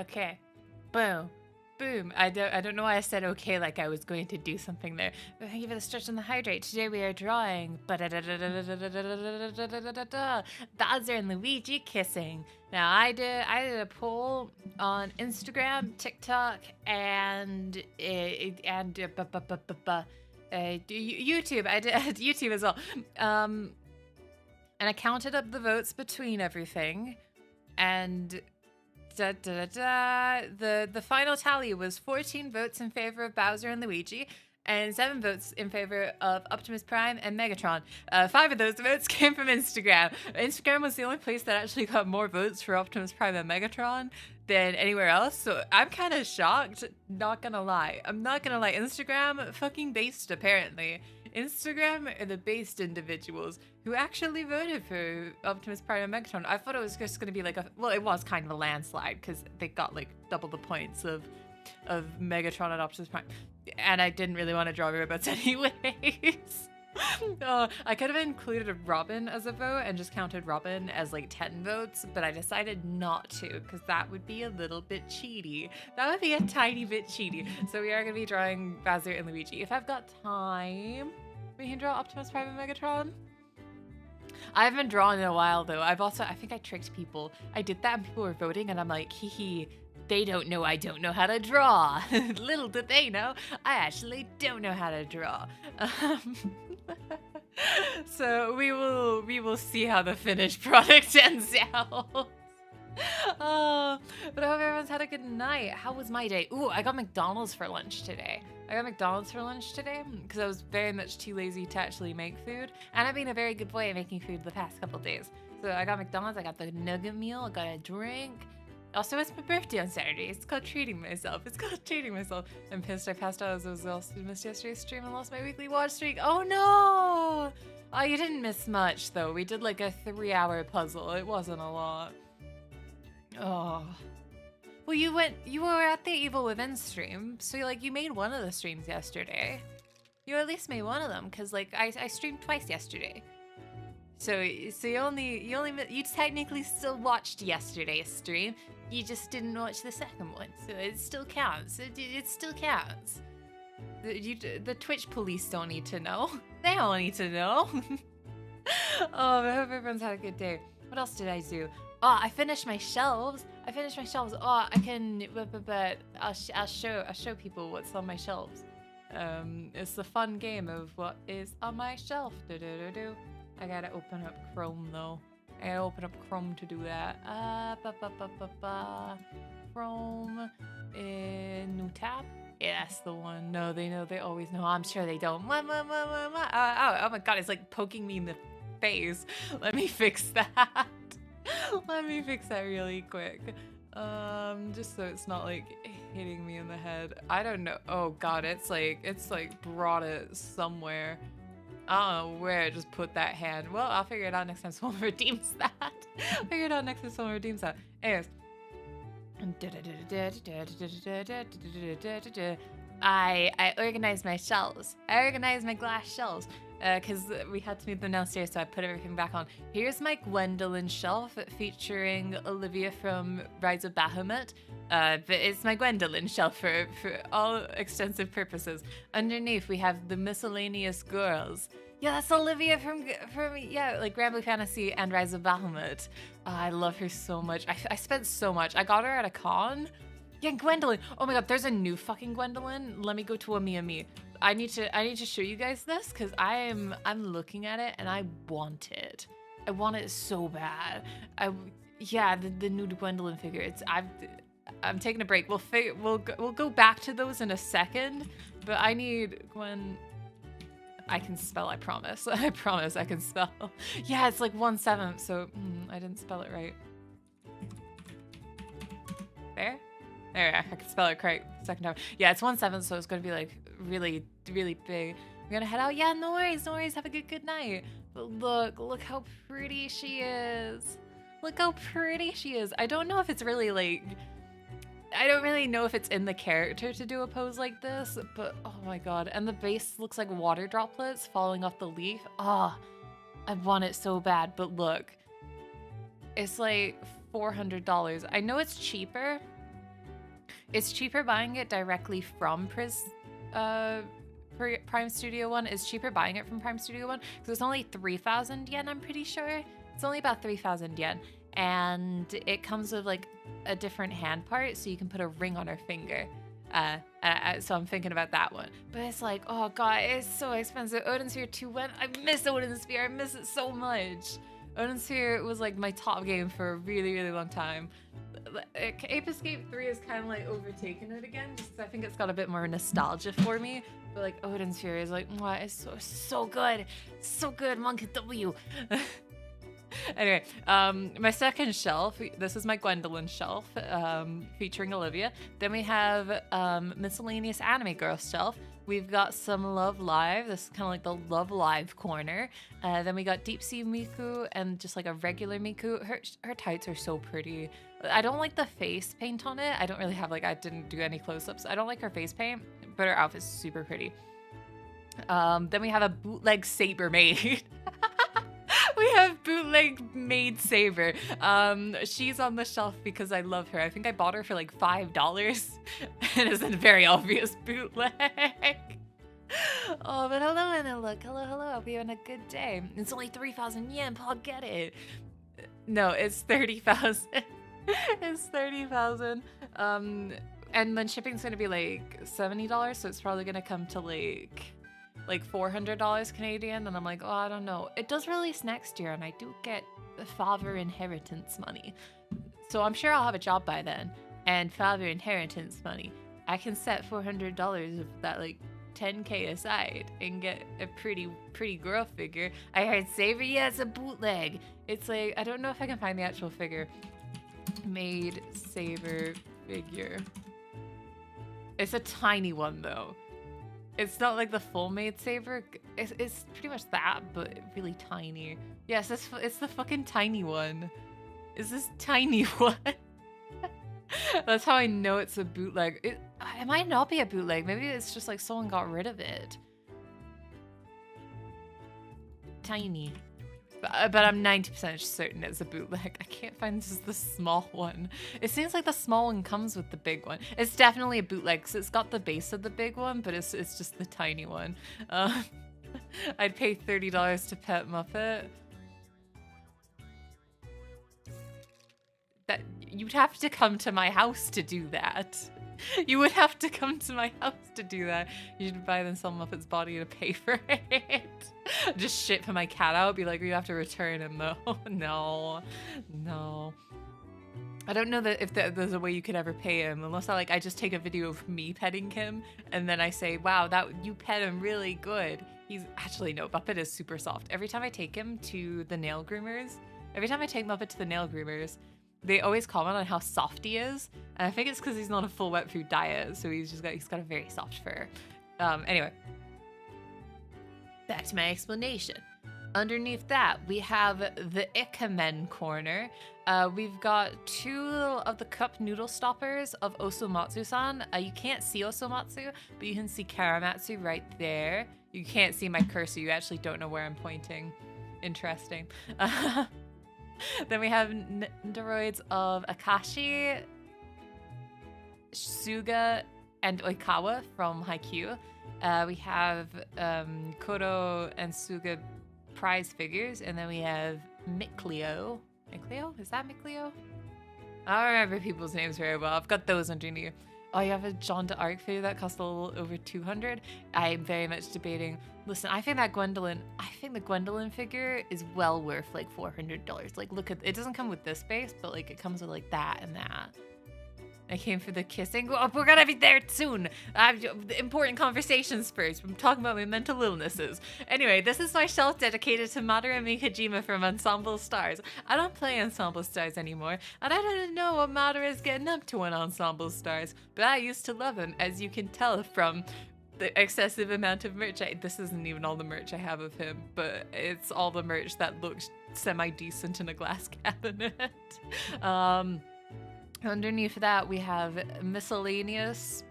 Okay. Boom. Boom. I don't know why I said okay like I was going to do something there. But thank you for the stretch and the hydrate. Today we are drawing Bowser and Luigi kissing. Now I did a poll on Instagram, TikTok, and YouTube. I did YouTube as well. And I counted up the votes between everything, and the final tally was 14 votes in favor of Bowser and Luigi, and 7 votes in favor of Optimus Prime and Megatron. 5 of those votes came from Instagram. Instagram was the only place that actually got more votes for Optimus Prime and Megatron than anywhere else, so I'm kind of shocked, not gonna lie. I'm not gonna lie, Instagram fucking based apparently. Instagram are the based individuals who actually voted for Optimus Prime and Megatron. I thought it was just gonna be like well, it was kind of a landslide because they got like double the points of Megatron and Optimus Prime, and I didn't really want to draw robots anyways. I could have included a Robin as a vote and just counted Robin as like 10 votes, but I decided not to because that would be a little bit cheaty. That would be a tiny bit cheaty. So we are going to be drawing Bowser and Luigi. If I've got time, we can draw Optimus Prime and Megatron. I haven't drawn in a while though. I think I tricked people. I did that and people were voting and I'm like, hee hee. They don't know I don't know how to draw. Little did they know, I actually don't know how to draw. So we will see how the finished product ends out. Oh, but I hope everyone's had a good night. How was my day? Ooh, I got McDonald's for lunch today. Because I was very much too lazy to actually make food. And I've been a very good boy at making food the past couple days. So I got McDonald's, I got the nugget meal, I got a drink. Also, it's my birthday on Saturday. It's called treating myself. I'm pissed I passed out as I was missed yesterday's stream and lost my weekly watch streak. Oh no! Oh, you didn't miss much though. We did like a 3-hour puzzle. It wasn't a lot. Oh. Well, you were at the Evil Within stream, so you made one of the streams yesterday. You at least made one of them, cause like I streamed twice yesterday. So you technically still watched yesterday's stream. You just didn't watch the second one, so it still counts. It still counts. The Twitch police don't need to know. They don't need to know. Oh, I hope everyone's had a good day. What else did I do? Oh, I finished my shelves. Oh, I can, but I'll show people what's on my shelves. It's the fun game of what is on my shelf. I gotta open up Chrome though. I gotta open up Chrome to do that. Chrome, new tab. Yeah, that's the one. No, they know. They always know. I'm sure they don't. Oh my god, it's like poking me in the face. Let me fix that. Let me fix that really quick. Just so it's not like hitting me in the head. I don't know. Oh god, it's like brought it somewhere. I don't know where I just put that hand. Well, I'll figure it out next time someone redeems that. Anyways. I organized my shelves. I organized my glass shelves. Because we had to move them downstairs, so I put everything back on. Here's my Gwendolyn shelf featuring Olivia from Rise of Bahamut. But it's my Gwendolyn shelf for all extensive purposes. Underneath, we have the miscellaneous girls. Yeah, that's Olivia from like Grand Blue Fantasy and Rise of Bahamut. I love her so much. I spent so much. I got her at a con. Yeah, Gwendolyn. Oh my god, there's a new fucking Gwendolyn. Let me go to a Mia. I need to show you guys this because I'm looking at it and I want it. I want it so bad. The new Gwendolyn figure. I'm taking a break. We'll go back to those in a second, but I need Gwen. I can spell, I promise. I promise I can spell. Yeah, it's like 1/7, so I didn't spell it right. There, I can spell it correct second time. Yeah, it's 1/7, so it's gonna be like really, really big. We're gonna head out. Yeah, no worries. Have a good night. But look how pretty she is. I don't know if it's really like, I don't really know if it's in the character to do a pose like this, but oh my god. And the base looks like water droplets falling off the leaf. Oh, I want it so bad, but look. It's like $400. I know it's cheaper It's cheaper buying it directly from Prime Studio One. It's cheaper buying it from Prime Studio One because it's only 3,000 yen, I'm pretty sure. It's only about 3,000 yen. And it comes with like a different hand part, so you can put a ring on her finger. So I'm thinking about that one. But it's like, oh god, it's so expensive. Odin Sphere 2 went. I miss Odin Sphere. I miss it so much. Odin Sphere was like my top game for a really, really long time. Ape Escape 3 is kind of like overtaken it again, just because I think it's got a bit more nostalgia for me. But like Odin Sphere is like, it's so good. So good, Monkey W. Anyway, my second shelf, this is my Gwendolyn shelf, featuring Olivia. Then we have miscellaneous anime girl shelf. We've got some Love Live. This is kind of like the Love Live corner. Then we got Deep Sea Miku and just like a regular Miku. Her tights are so pretty. I don't like the face paint on it. I don't really have I didn't do any close-ups. I don't like her face paint, but her outfit's super pretty. Then we have a bootleg Saber maid. We have bootleg maid Saber. She's on the shelf because I love her. I think I bought her for like $5 and it's a very obvious bootleg. Oh, but hello, Anna, look. Hello. Hope you're having a good day. It's only 3,000 yen, Paul, get it. No, it's 30,000. It's 30,000. And then shipping's gonna be like $70, so it's probably gonna come to like $400 Canadian, and I'm like, oh, I don't know. It does release next year, and I do get the father inheritance money. So I'm sure I'll have a job by then, and father inheritance money. I can set $400 of that like 10K aside and get a pretty girl figure. I heard Saber, yeah, it's a bootleg. It's like, I don't know if I can find the actual figure. Maid Saber figure. It's a tiny one though. It's not like the full Maid Saber. It's pretty much that, but really tiny. Yes, it's the fucking tiny one. Is this tiny one? That's how I know it might not be a bootleg. Maybe it's just like someone got rid of it. Tiny. But I'm 90% certain it's a bootleg. I can't find just the small one. It seems like the small one comes with the big one. It's definitely a bootleg because it's got the base of the big one, but it's just the tiny one. I'd pay $30 to pet Muppet. That you'd have to come to my house to do that. You would have to come to my house to do that. You should buy them some Muppet's body to pay for it. Just shit for my cat out. Be like, you have to return him though. No. I don't know that if there's a way you could ever pay him, unless I just take a video of me petting him and then I say, wow, you pet him really good. He's actually, no, Muppet is super soft. Every time I take him to the nail groomers, they always comment on how soft he is, and I think it's because he's not a full wet food diet, so he's got a very soft fur. Anyway, back to my explanation. Underneath that, we have the Ikemen corner. We've got 2 of the cup noodle stoppers of Osomatsu-san. You can't see Osomatsu, but you can see Karamatsu right there. You can't see my cursor. You actually don't know where I'm pointing. Interesting. Then we have Nendoroids of Akashi, Suga, and Oikawa from Haikyuu. We have Koro and Suga prize figures, and then we have Mikleo. Mikleo? Is that Mikleo? I don't remember people's names very well. I've got those underneath. Oh, you have a Jeanne d'Arc figure that costs a little over 200. I'm very much debating. Listen, I think the Gwendolyn figure is well worth like $400. Like, look at it. Doesn't come with this base, but like it comes with like that and that. I came for the kissing. Oh, we're gonna be there soon. I have important conversations first. I'm talking about my mental illnesses. Anyway, this is my shelf dedicated to Madara Mikajima from Ensemble Stars. I don't play Ensemble Stars anymore, and I don't know what Madara is getting up to in Ensemble Stars, but I used to love him, as you can tell from the excessive amount of merch. This isn't even all the merch I have of him, but it's all the merch that looks semi-decent in a glass cabinet. Underneath that, we have miscellaneous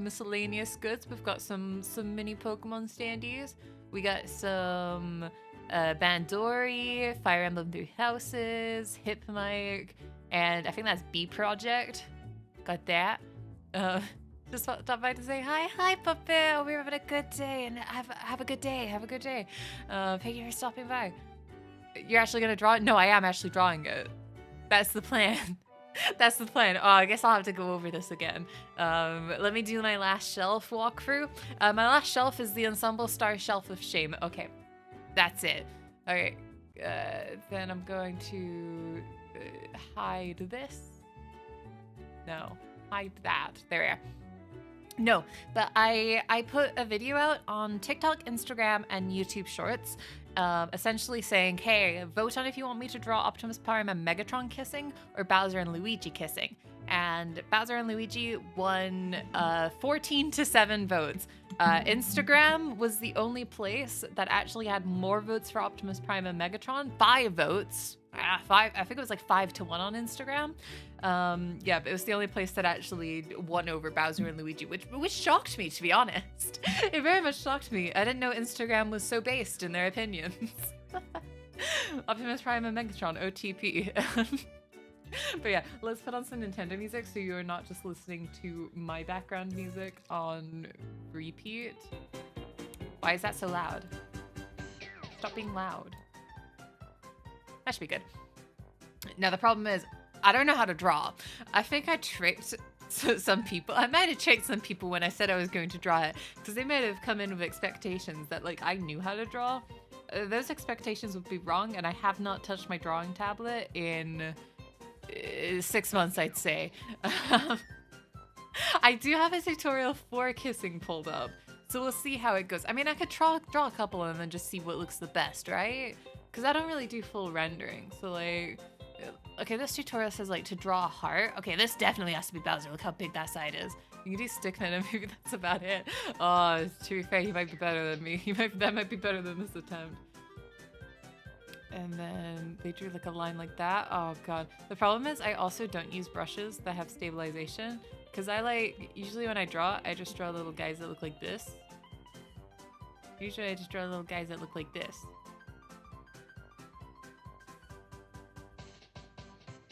goods. We've got some mini Pokemon standees. We got some Bandori, Fire Emblem Three Houses, Hipmike, and I think that's B Project. Got that. Just stopped by to say hi. Hi, Puppet. Hope you're having a good day, and have a good day. Have a good day. Thank you for stopping by. You're actually gonna draw it? No, I am actually drawing it. That's the plan. That's the plan. Oh, I guess I'll have to go over this again. Let me do my last shelf walkthrough. My last shelf is the Ensemble Star Shelf of Shame. Okay, that's it. All right, then I'm going to hide this. No, hide that. There we are. No, but I put a video out on TikTok, Instagram, and YouTube Shorts, essentially saying, hey, vote on if you want me to draw Optimus Prime and Megatron kissing or Bowser and Luigi kissing. And Bowser and Luigi won 14-7 votes. Instagram was the only place that actually had more votes for Optimus Prime and Megatron. 5 votes. I think it was like 5-1 on Instagram. Yeah, but it was the only place that actually won over Bowser and Luigi, which shocked me, to be honest. It very much shocked me. I didn't know Instagram was so based in their opinions. Optimus Prime and Megatron, OTP. But yeah, let's put on some Nintendo music so you're not just listening to my background music on repeat. Why is that so loud? Stop being loud. That should be good. Now the problem is, I don't know how to draw. I think I tricked some people. I might have tricked some people when I said I was going to draw it, because they might have come in with expectations that like I knew how to draw. Those expectations would be wrong, and I have not touched my drawing tablet in 6 months, I'd say. I do have a tutorial for kissing pulled up, so we'll see how it goes. I mean, I could draw a couple and then just see what looks the best, right? Because I don't really do full rendering, so like... Okay, this tutorial says like to draw a heart. Okay, this definitely has to be Bowser. Look how big that side is. You can do stickman and maybe that's about it. Oh, to be fair, he might be better than me. That might be better than this attempt. And then they drew like a line like that. Oh god. The problem is I also don't use brushes that have stabilization, because I like, usually when I just draw little guys that look like this. Usually I just draw little guys that look like this.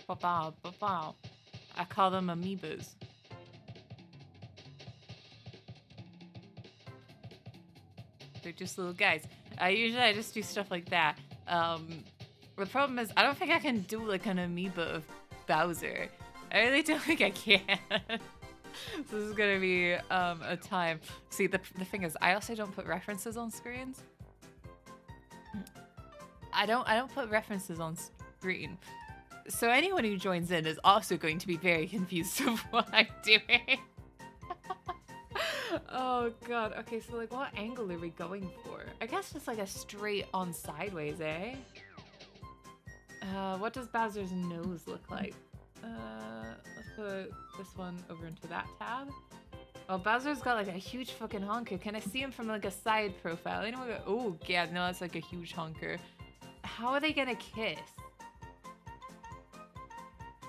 Ba-bow. I call them amoebas. They're just little guys. Usually I just do stuff like that. The problem is I don't think I can do like an amoeba of Bowser. I really don't think I can. So this is gonna be a time. See, the thing is, I also don't put references on screens. I don't put references on screen. So anyone who joins in is also going to be very confused of what I'm doing. Oh god. Okay, so like what angle are we going for? I guess just like a straight on sideways, eh? What does Bowser's nose look like? Let's put this one over into that tab. Oh, Bowser's got like a huge fucking honker. Can I see him from like a side profile? Anyone go, oh yeah, no, that's like a huge honker. How are they gonna kiss?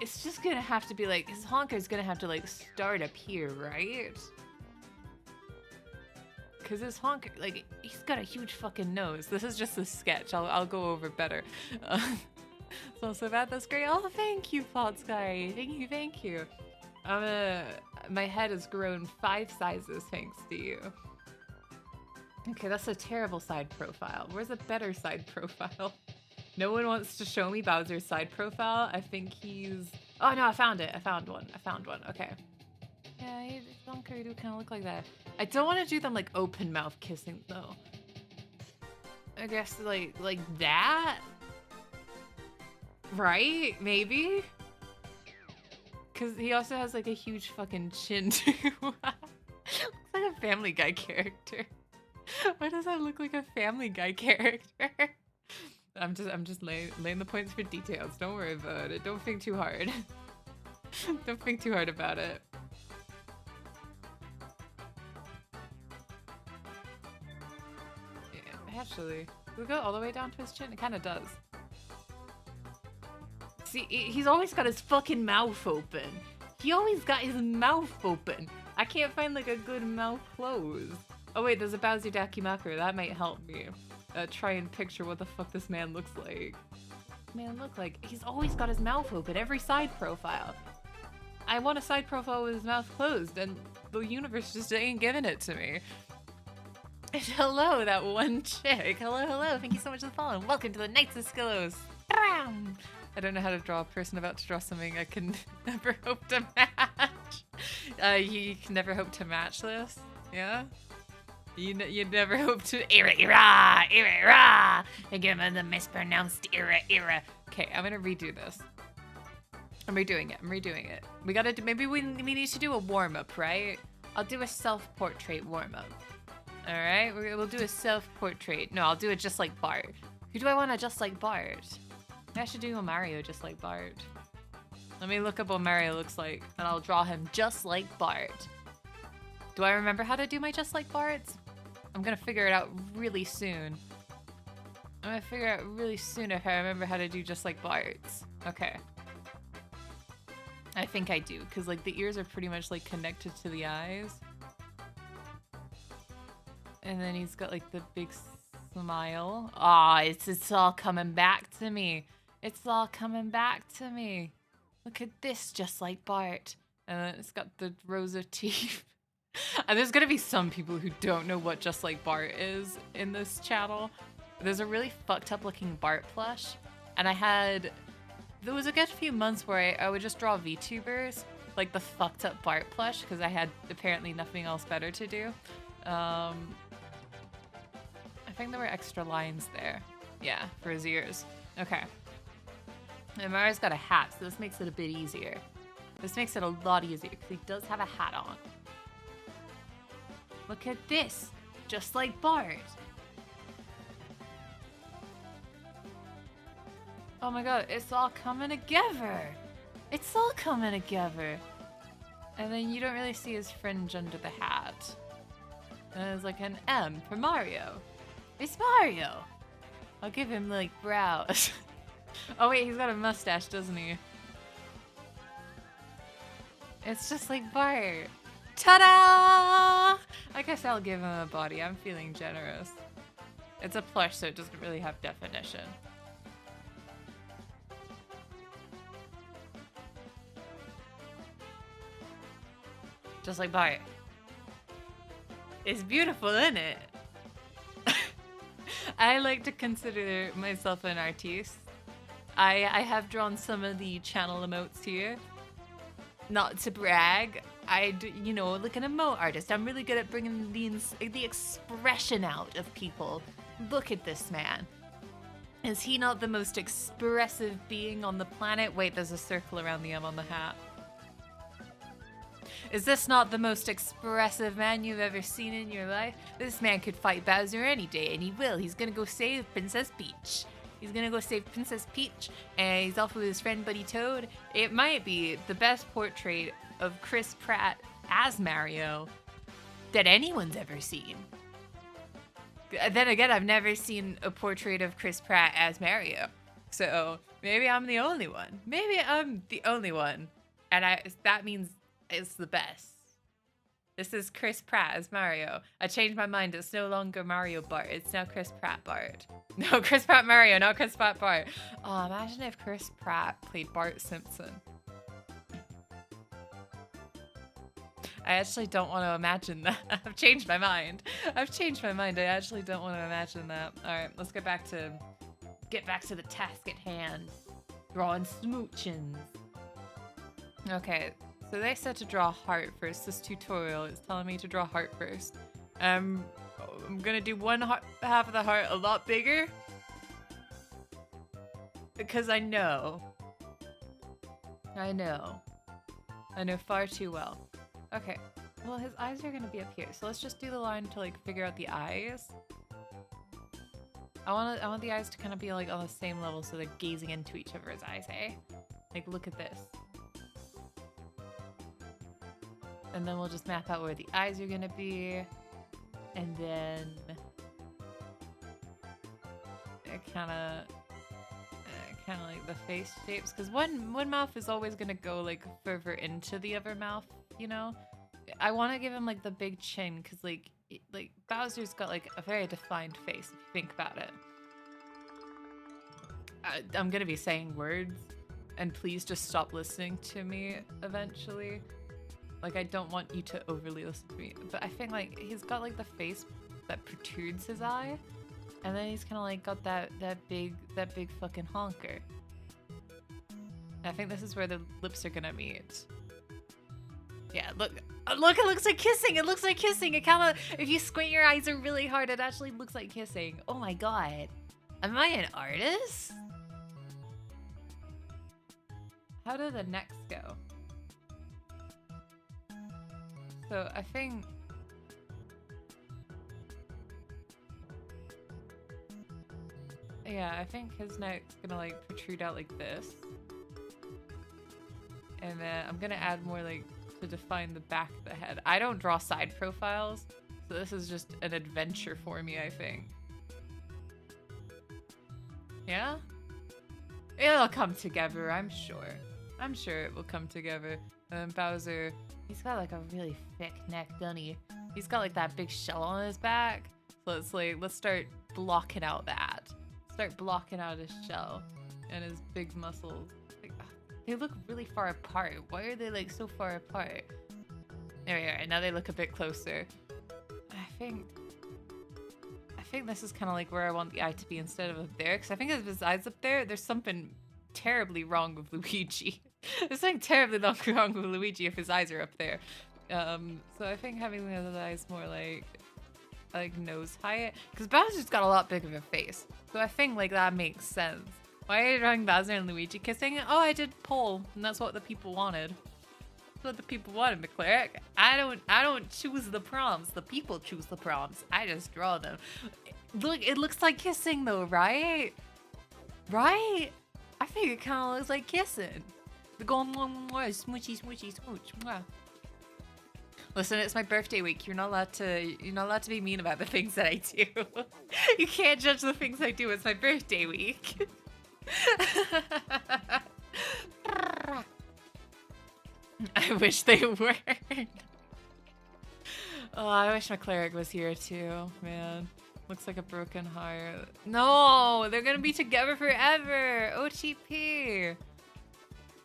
It's just gonna have to be like, his honker's gonna have to like start up here, right? Cause his honker, like, he's got a huge fucking nose. This is just a sketch. I'll go over better. It's not so bad. That's great. Oh, thank you, Fault Sky. Thank you. My head has grown 5 sizes thanks to you. Okay, that's a terrible side profile. Where's a better side profile? No one wants to show me Bowser's side profile. I think he's... Oh no, I found it. I found one. Okay. Yeah, his honker do kind of look like that. I don't want to do them like open mouth kissing though. I guess like that? Right? Maybe? Because he also has like a huge fucking chin too. Looks like a Family Guy character. Why does that look like a Family Guy character? I'm just laying the points for details. Don't worry about it. Don't think too hard. Don't think too hard about it. Yeah, actually, does it go all the way down to his chin? It kind of does. See, he's always got his fucking mouth open. He always got his mouth open. I can't find like a good mouth close. Oh wait, there's a Bowser Dakimakura. That might help me. Try and picture what the fuck this man looks like. He's always got his mouth open, every side profile. I want a side profile with his mouth closed, and the universe just ain't giving it to me. Hello, that one chick. Hello, hello. Thank you so much for the follow. Welcome to the Knights of Skillos. I don't know how to draw a person about to draw something I can never hope to match. You can never hope to match this? Yeah? You never hope to era. Again, the mispronounced era. Okay, I'm gonna redo this. I'm redoing it. We gotta do, maybe we need to do a warm-up, right? I'll do a self-portrait warm-up. Alright, we'll do a self-portrait. No, I'll do it just like Bart. Who do I want to just like Bart? I should do a Mario just like Bart. Let me look up what Mario looks like, and I'll draw him just like Bart. Do I remember how to do my just like Barts? I'm gonna figure it out really soon. I'm gonna figure out really soon if I remember how to do just like Barts. Okay. I think I do, because like the ears are pretty much like connected to the eyes. And then he's got like the big smile. Ah, it's all coming back to me. It's all coming back to me. Look at this, just like Bart. And then it's got the rows of teeth. And there's gonna be some people who don't know what just like Bart is in this channel. There's a really fucked up looking Bart plush. And there was a good few months where I would just draw VTubers, like the fucked up Bart plush, because I had apparently nothing else better to do. I think there were extra lines there. Yeah, for his ears. Okay. And Mario's got a hat, so this makes it a bit easier. This makes it a lot easier, because he does have a hat on. Look at this, just like Bart. Oh my god, it's all coming together. It's all coming together. And then you don't really see his fringe under the hat. And there's like an M for Mario. It's Mario. I'll give him like brows. Oh wait, he's got a mustache, doesn't he? It's just like Bart. Ta-da! I guess I'll give him a body. I'm feeling generous. It's a plush, so it doesn't really have definition. Just like Bart. It's beautiful, isn't it? I like to consider myself an artiste. I have drawn some of the channel emotes here. Not to brag, you know, like an emote artist. I'm really good at bringing the expression out of people. Look at this man. Is he not the most expressive being on the planet? Wait, there's a circle around the M on the hat. Is this not the most expressive man you've ever seen in your life? This man could fight Bowser any day, and he will. He's gonna go save Princess Peach. He's gonna go save Princess Peach, and he's off with his friend Buddy Toad. It might be the best portrait of Chris Pratt as Mario that anyone's ever seen. Then again, I've never seen a portrait of Chris Pratt as Mario. So maybe I'm the only one. Maybe I'm the only one. And that means it's the best. This is Chris Pratt as Mario. I changed my mind. It's no longer Mario Bart. It's now Chris Pratt Bart. No, Chris Pratt Mario, not Chris Pratt Bart. Oh, imagine if Chris Pratt played Bart Simpson. I actually don't want to imagine that. I've changed my mind. I actually don't want to imagine that. All right, let's get back to the task at hand. Drawing smoochins. Okay. So they said to draw heart first. This tutorial is telling me to draw heart first. I'm gonna do half of the heart a lot bigger. Because I know far too well. Okay, well his eyes are gonna be up here. So let's just do the line to like figure out the eyes. I want the eyes to kind of be like on the same level so they're gazing into each other's eyes, eh? Like look at this. And then we'll just map out where the eyes are gonna be. And then kind of like the face shapes. Because one mouth is always gonna go like further into the other mouth, you know? I want to give him like the big chin because like Bowser's got like a very defined face if you think about it. I'm gonna be saying words and please just stop listening to me eventually. Like, I don't want you to overly listen to me. But I think, like, he's got, like, the face that protrudes his eye. And then he's kind of, like, got that big fucking honker. And I think this is where the lips are gonna meet. Yeah, look, it looks like kissing. It looks like kissing. It kind of, if you squint your eyes really hard, it actually looks like kissing. Oh my god. Am I an artist? How did the necks go? So I think... Yeah, I think his neck's gonna like protrude out like this. And then I'm gonna add more like to define the back of the head. I don't draw side profiles, so this is just an adventure for me, I think. Yeah? It'll come together, I'm sure. I'm sure it will come together. And Bowser, he's got like a really thick neck, doesn't he? He's got like that big shell on his back. So it's like, let's start blocking out that. Start blocking out his shell and his big muscles. Like, they look really far apart. Why are they like so far apart? There we are. Now they look a bit closer. I think this is kind of like where I want the eye to be instead of up there. Because I think if his eye's up there, there's something terribly wrong with Luigi. There's something terribly wrong with Luigi if his eyes are up there. So I think having the other eyes more like nose height, because Bowser's got a lot bigger of a face, so I think like that makes sense. Why are you drawing Bowser and Luigi kissing? Oh, I did poll, and that's what the people wanted. That's what the people wanted, McCleric. I don't choose the prompts. The people choose the prompts. I just draw them. Look, it looks like kissing though, right? Right? I think it kind of looks like kissing. They're going smoochy, smoochy, smooch. Mwah. Listen, it's my birthday week. You're not allowed to be mean about the things that I do. You can't judge the things I do. It's my birthday week. I wish they were. Oh, I wish my cleric was here too, man. Looks like a broken heart. No, they're gonna be together forever. OTP.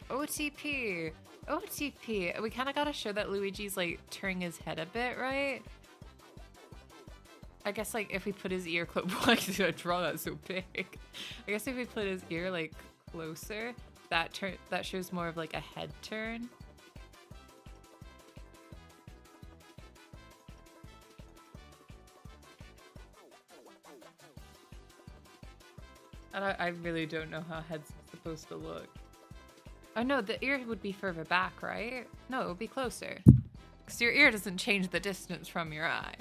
OTP. OTP. We kind of gotta show that Luigi's like turning his head a bit, right? I guess like if we put his ear close, why did I draw that so big? I guess if we put his ear like closer, that shows more of like a head turn. I really don't know how head's supposed to look. Oh no, the ear would be further back, right? No, it would be closer. Because your ear doesn't change the distance from your eye.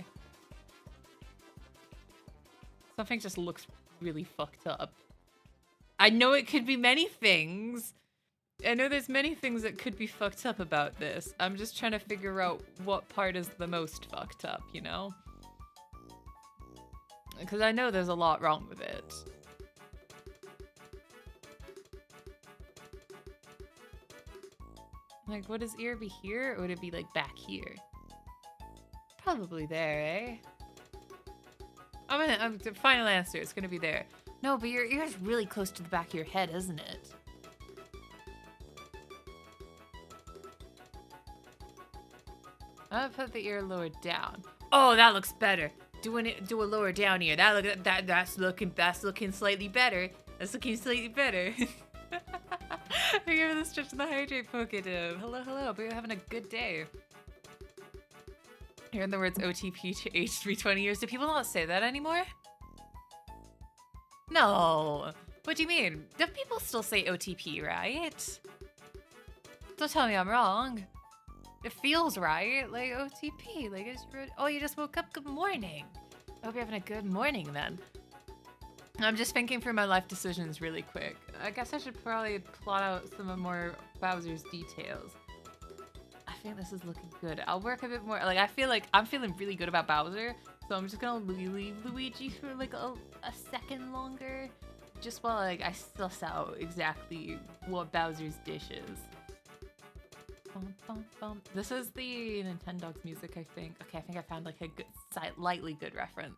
Something just looks really fucked up. I know it could be many things. I know there's many things that could be fucked up about this. I'm just trying to figure out what part is the most fucked up, you know? Because I know there's a lot wrong with it. Like, would his ear be here, or would it be, like, back here? Probably there, eh? The final answer, it's gonna be there. No, but your ear is really close to the back of your head, isn't it? I'm gonna put the ear lower down. Oh, that looks better. Do a lower down ear. That's looking slightly better. That's looking slightly better. Thank you for the stretch in the hydrate Pokédev. Hello, hello. Hope you're having a good day. Hearing the words OTP to age 320 years. Do people not say that anymore? No. What do you mean? Do people still say OTP, right? Don't tell me I'm wrong. It feels right. Like OTP. Like it's oh, you just woke up. Good morning. I hope you're having a good morning then. I'm just thinking through my life decisions really quick. I guess I should probably plot out some of more Bowser's details. I think this is looking good. I'll work a bit more. Like, I feel like I'm feeling really good about Bowser, so I'm just gonna leave Luigi for like a second longer, just while like I suss out exactly what Bowser's dish is. Bum, bum, bum. This is the Nintendogs music, I think. Okay, I think I found like a good, slightly good reference.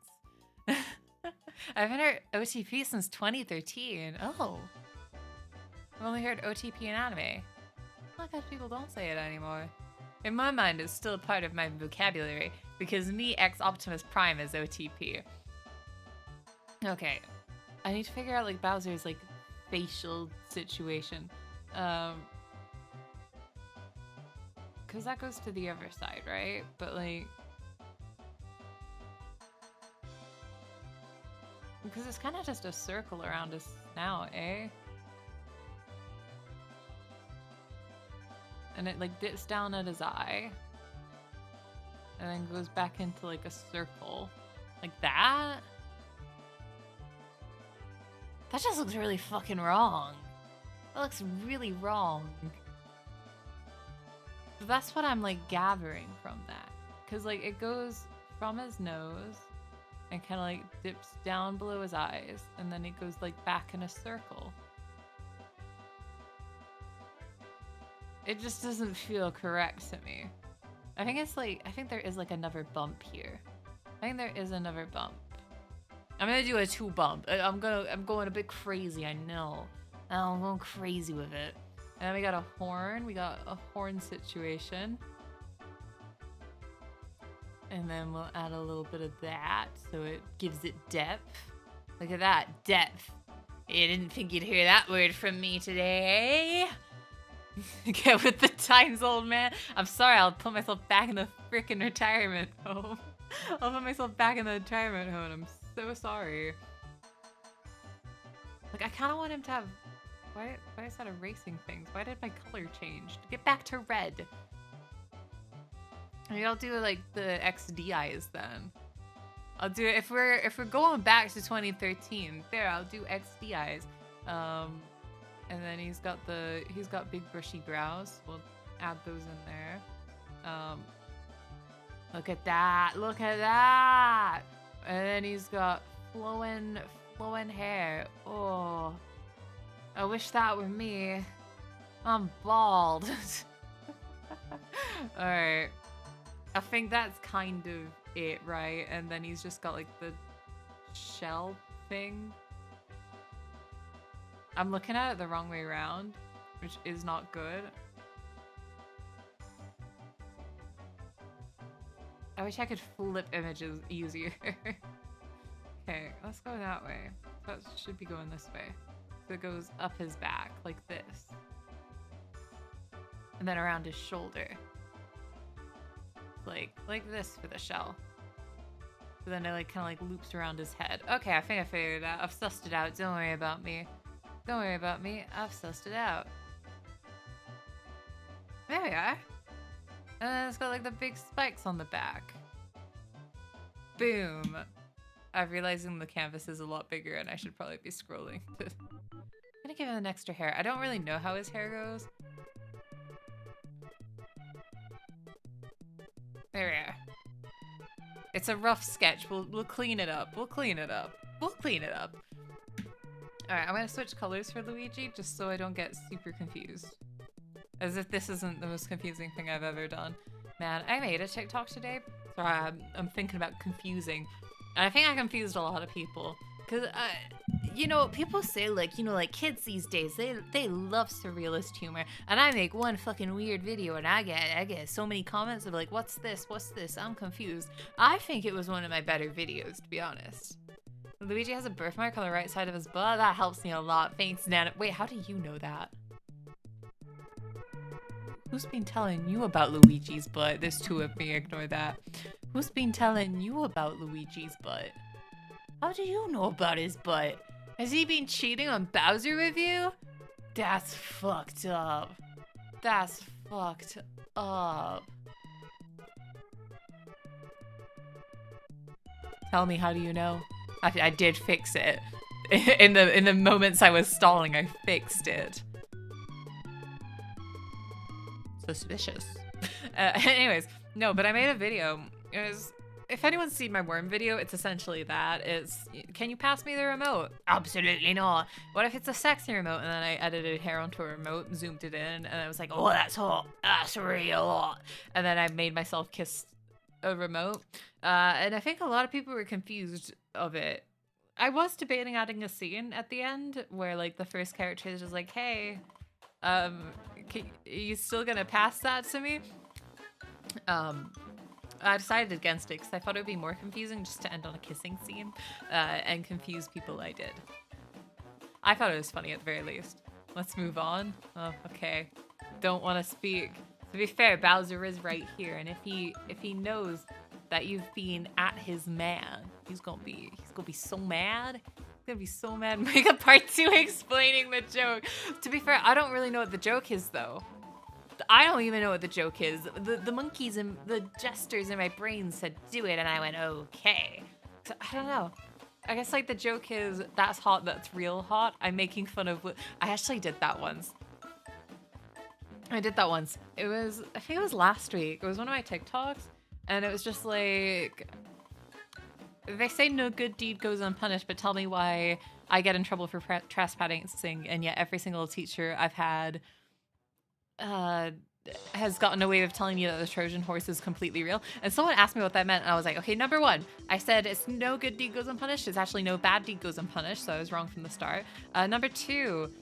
I haven't heard OTP since 2013. Oh. I've only heard OTP in anime. I guess people don't say it anymore. In my mind, it's still a part of my vocabulary because me X Optimus Prime is OTP. Okay, I need to figure out like Bowser's like facial situation. Because that goes to the other side, right? But like... Because it's kind of just a circle around his snout, eh? And it like dips down at his eye. And then goes back into like a circle. Like that? That just looks really fucking wrong. That looks really wrong. So that's what I'm like gathering from that. Cause like it goes from his nose and kind of like dips down below his eyes. And then it goes like back in a circle. It just doesn't feel correct to me. I think it's like, I think there is like another bump here. I think there is another bump. I'm gonna do a 2 bump. I'm going a bit crazy, I know. I'm going crazy with it. And then we got a horn. We got a horn situation. And then we'll add a little bit of that so it gives it depth. Look at that, depth. You didn't think you'd hear that word from me today. Get with the times, old man. I'm sorry, I'll put myself back in the frickin' retirement home. I'll put myself back in the retirement home. I'm so sorry. Like, I kind of want him to have... Why is that erasing things? Why did my color change? Get back to red. Maybe I'll do like the XD eyes then. I'll do it if we're going back to 2013. There, I'll do XD eyes. And then he's got big brushy brows. We'll add those in there. Look at that! Look at that! And then he's got flowing hair. Oh, I wish that were me. I'm bald. All right. I think that's kind of it, right? And then he's just got like the shell thing. I'm looking at it the wrong way around, which is not good. I wish I could flip images easier. Okay, let's go that way. That should be going this way. So it goes up his back, like this. And then around his shoulder. Like this for the shell. So then it like kind of like loops around his head. Okay, I think I figured it out. I've sussed it out. Don't worry about me. Don't worry about me. I've sussed it out. There we are. And then it's got like the big spikes on the back. Boom. I'm realizing the canvas is a lot bigger and I should probably be scrolling. I'm gonna give him an extra hair. I don't really know how his hair goes. There we are. It's a rough sketch. We'll clean it up. We'll clean it up. We'll clean it up. Alright, I'm gonna switch colors for Luigi just so I don't get super confused. As if this isn't the most confusing thing I've ever done. Man, I made a TikTok today. Sorry, I'm thinking about confusing. And I think I confused a lot of people. Because, you know, people say, like, you know, like, kids these days, they love surrealist humor. And I make one fucking weird video and I get so many comments of, like, what's this? What's this? I'm confused. I think it was one of my better videos, to be honest. Luigi has a birthmark on the right side of his butt. That helps me a lot. Thanks, Nana. Wait, how do you know that? Who's been telling you about Luigi's butt? There's 2 of me. Ignore that. Who's been telling you about Luigi's butt? How do you know about his butt? Has he been cheating on Bowser with you? That's fucked up. That's fucked up. Tell me, how do you know? I did fix it. In the moments I was stalling, I fixed it. Suspicious. Anyways, no, but I made a video. It was, if anyone's seen my worm video, it's essentially that. It's, can you pass me the remote? Absolutely not. What if it's a sexy remote? And then I edited hair onto a remote and zoomed it in, and I was like, oh, that's hot. That's real hot. And then I made myself kiss a remote. And I think a lot of people were confused of it. I was debating adding a scene at the end where, like, the first character is just like, hey, are you still gonna pass that to me? I decided against it because I thought it would be more confusing just to end on a kissing scene and confuse people I did. I thought it was funny at the very least. Let's move on. Oh, okay. Don't want to speak. To be fair, Bowser is right here, and if he knows that you've been at his man, he's gonna be so mad. He's gonna be so mad. Make a part 2 explaining the joke. To be fair, I don't really know what the joke is though. I don't even know what the joke is. The monkeys and the jesters in my brain said do it, and I went okay. So I don't know. I guess like the joke is that's hot, that's real hot. I'm making fun of. I actually did that once. I did that once. It was, I think it was last week. It was one of my TikToks, and it was just like, they say no good deed goes unpunished, but tell me why I get in trouble for trespassing, and yet every single teacher I've had has gotten away with telling me that the Trojan horse is completely real. And someone asked me what that meant, and I was like, okay, number one, I said it's no good deed goes unpunished. It's actually no bad deed goes unpunished, so I was wrong from the start. Number two,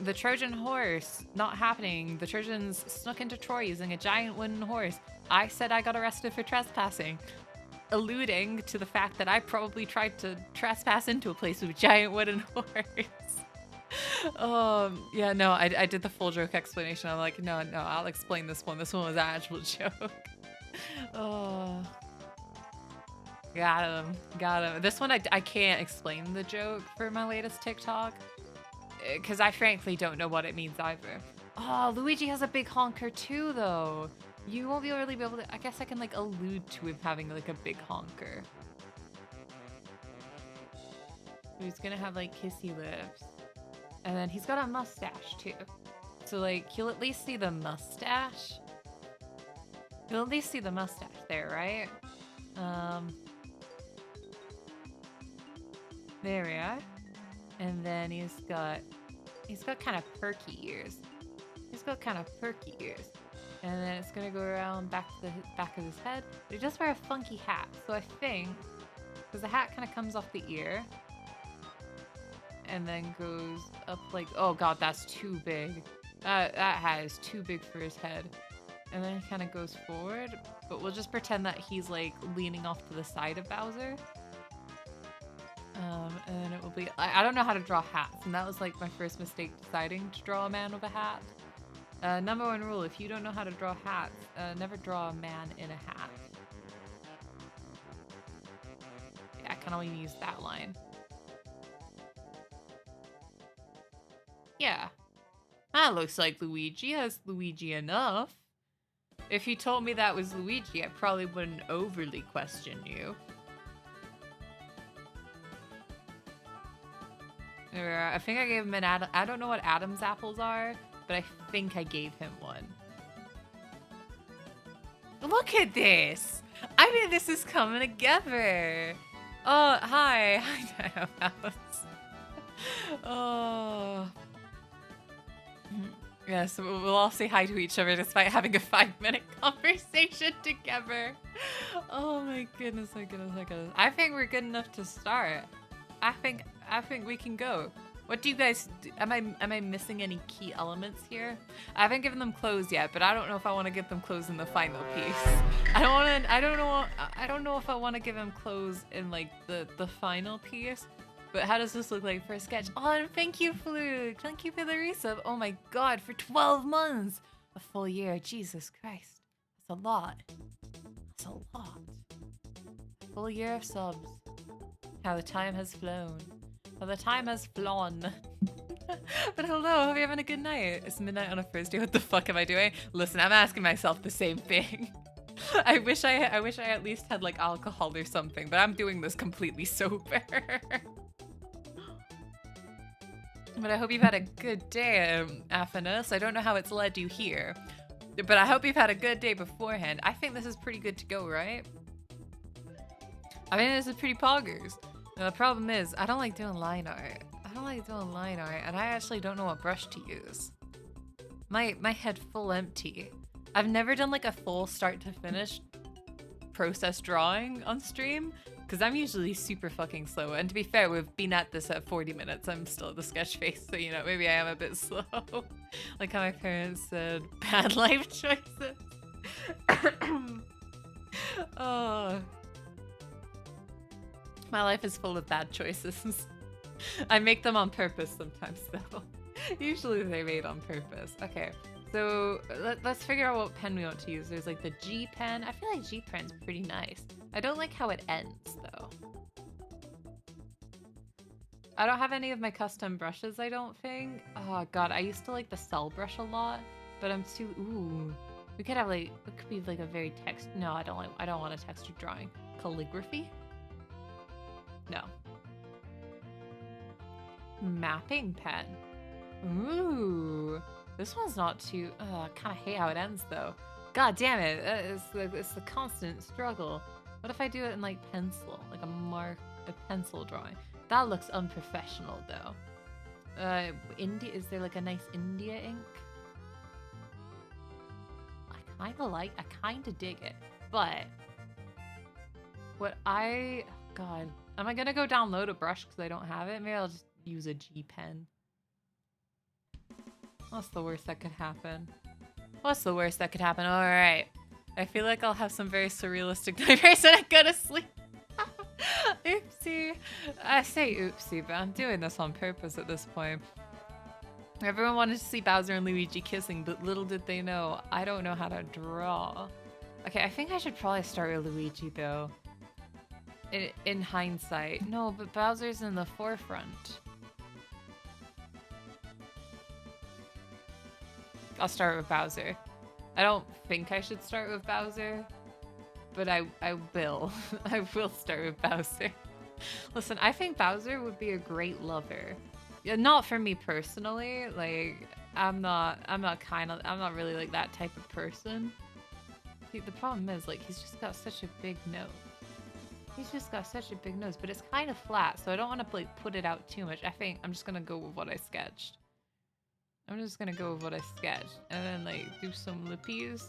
the Trojan horse, not happening. The Trojans snuck into Troy using a giant wooden horse. I said I got arrested for trespassing, alluding to the fact that I probably tried to trespass into a place with a giant wooden horse. Yeah, no, I did the full joke explanation. I'm like, no, I'll explain this one. This one was an actual joke. Oh, got him. This one, I can't explain the joke for my latest TikTok because I frankly don't know what it means either. Oh, Luigi has a big honker too, though. You won't really be able to. I guess I can like allude to him having like a big honker. He's gonna have like kissy lips. And then he's got a mustache too. So like, you'll at least see the mustache. You'll at least see the mustache there, right? There we are. And then he's got kind of perky ears. And then it's gonna go around back to the back of his head. But he does wear a funky hat. So I think, because the hat kind of comes off the ear, and then goes up like, oh god, that's too big. That hat is too big for his head. And then he kind of goes forward, but we'll just pretend that he's like leaning off to the side of Bowser. And then it will be, I don't know how to draw hats, and that was like my first mistake deciding to draw a man with a hat. Number one rule, if you don't know how to draw hats, never draw a man in a hat. Yeah, I can only use that line. Yeah, that looks like Luigi. That's Luigi enough. If you told me that was Luigi, I probably wouldn't overly question you. I think I gave him an Adam. I don't know what Adam's apples are, but I think I gave him one. Look at this! I mean, this is coming together. Oh, hi. Hi, Dinomouse. Oh. Yeah, so we'll all say hi to each other despite having a 5-minute conversation together. Oh my goodness, my goodness, my goodness. I think we're good enough to start. I think we can go. What do you guys do? Am I missing any key elements here? I haven't given them clothes yet, but I don't know if I want to give them clothes in the final piece. I don't know if I want to give them clothes in like the final piece. But how does this look like for a sketch? Oh, and thank you, Fluke. Thank you for the resub. Oh my god, for 12 months. A full year. Jesus Christ. That's a lot. That's a lot. A full year of subs. How the time has flown. How the time has flown. But hello, hope you're having a good night. It's midnight on a Thursday. What the fuck am I doing? Listen, I'm asking myself the same thing. I wish I at least had like alcohol or something, but I'm doing this completely sober. But I hope you've had a good day, Athanos. I don't know how it's led you here, but I hope you've had a good day beforehand. I think this is pretty good to go, right? I mean, this is pretty poggers. Now, the problem is, I don't like doing line art. And I actually don't know what brush to use. My head full empty. I've never done like a full start to finish process drawing on stream, because I'm usually super fucking slow. And to be fair, we've been at this at 40 minutes. I'm still at the sketch phase, so you know, maybe I am a bit slow. Like how my parents said, bad life choices. Oh. My life is full of bad choices. I make them on purpose sometimes, though. Usually they're made on purpose. Okay, so let's figure out what pen we want to use. There's like the G pen. I feel like G pen's pretty nice. I don't like how it ends, though. I don't have any of my custom brushes, I don't think. Oh god, I used to like the cell brush a lot, but I'm too... Ooh. We could have like... It could be like a very text... No, I don't want a textured drawing. Calligraphy? No. Mapping pen. Ooh. This one's not too... I kind of hate how it ends, though. God damn it. It's the constant struggle. What if I do it in like pencil? Like a pencil drawing? That looks unprofessional, though. Is there like a nice India ink? I kind of dig it, but God, am I gonna go download a brush because I don't have it? Maybe I'll just use a G pen. What's the worst that could happen? What's the worst that could happen? All right, I feel like I'll have some very surrealistic nightmares when I go to sleep. Oopsie. I say oopsie, but I'm doing this on purpose at this point. Everyone wanted to see Bowser and Luigi kissing, but little did they know, I don't know how to draw. Okay, I think I should probably start with Luigi, though. In hindsight. No, but Bowser's in the forefront. I'll start with Bowser. I don't think I should start with Bowser, but I will. I will start with Bowser. Listen, I think Bowser would be a great lover. Yeah, not for me personally. Like, I'm not really like that type of person. See, the problem is, like, he's just got such a big nose. He's just got such a big nose, but it's kind of flat, so I don't want to like put it out too much. I think I'm just gonna go with what I sketched. I'm just gonna go with what I sketched, and then like do some lippies.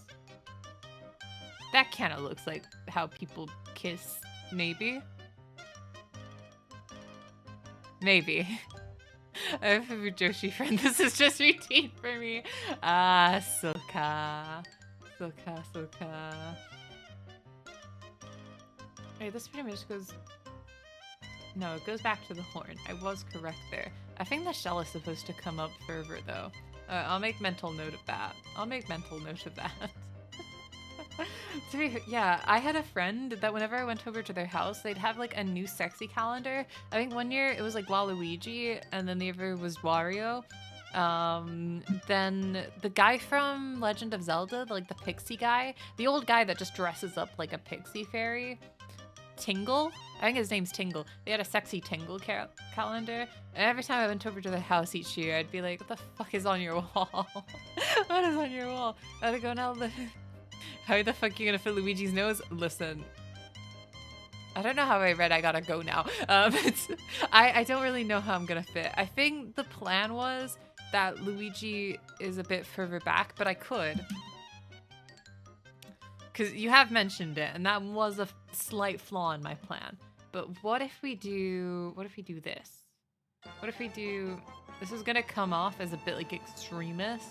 That kind of looks like how people kiss, maybe. Maybe. I have a Joshi friend. This is just routine for me. Ah, Soka. Soka. Okay, this pretty much goes... No, it goes back to the horn. I was correct there. I think the shell is supposed to come up further, though. I'll make mental note of that. Yeah, I had a friend that whenever I went over to their house, they'd have like a new sexy calendar. I think one year it was like Waluigi, and then the other was Wario. Then the guy from Legend of Zelda, like the pixie guy, the old guy that just dresses up like a pixie fairy, Tingle? I think his name's Tingle. They had a sexy Tingle calendar. And every time I went over to the house each year, I'd be like, what the fuck is on your wall? What is on your wall? I'd go, now how the fuck are you gonna fit Luigi's nose? Listen. I don't know how I read I gotta go now. I don't really know how I'm gonna fit. I think the plan was that Luigi is a bit further back, but I could. Because you have mentioned it, and that was a slight flaw in my plan. But what if we do this? What if we do... This is gonna come off as a bit like extremist.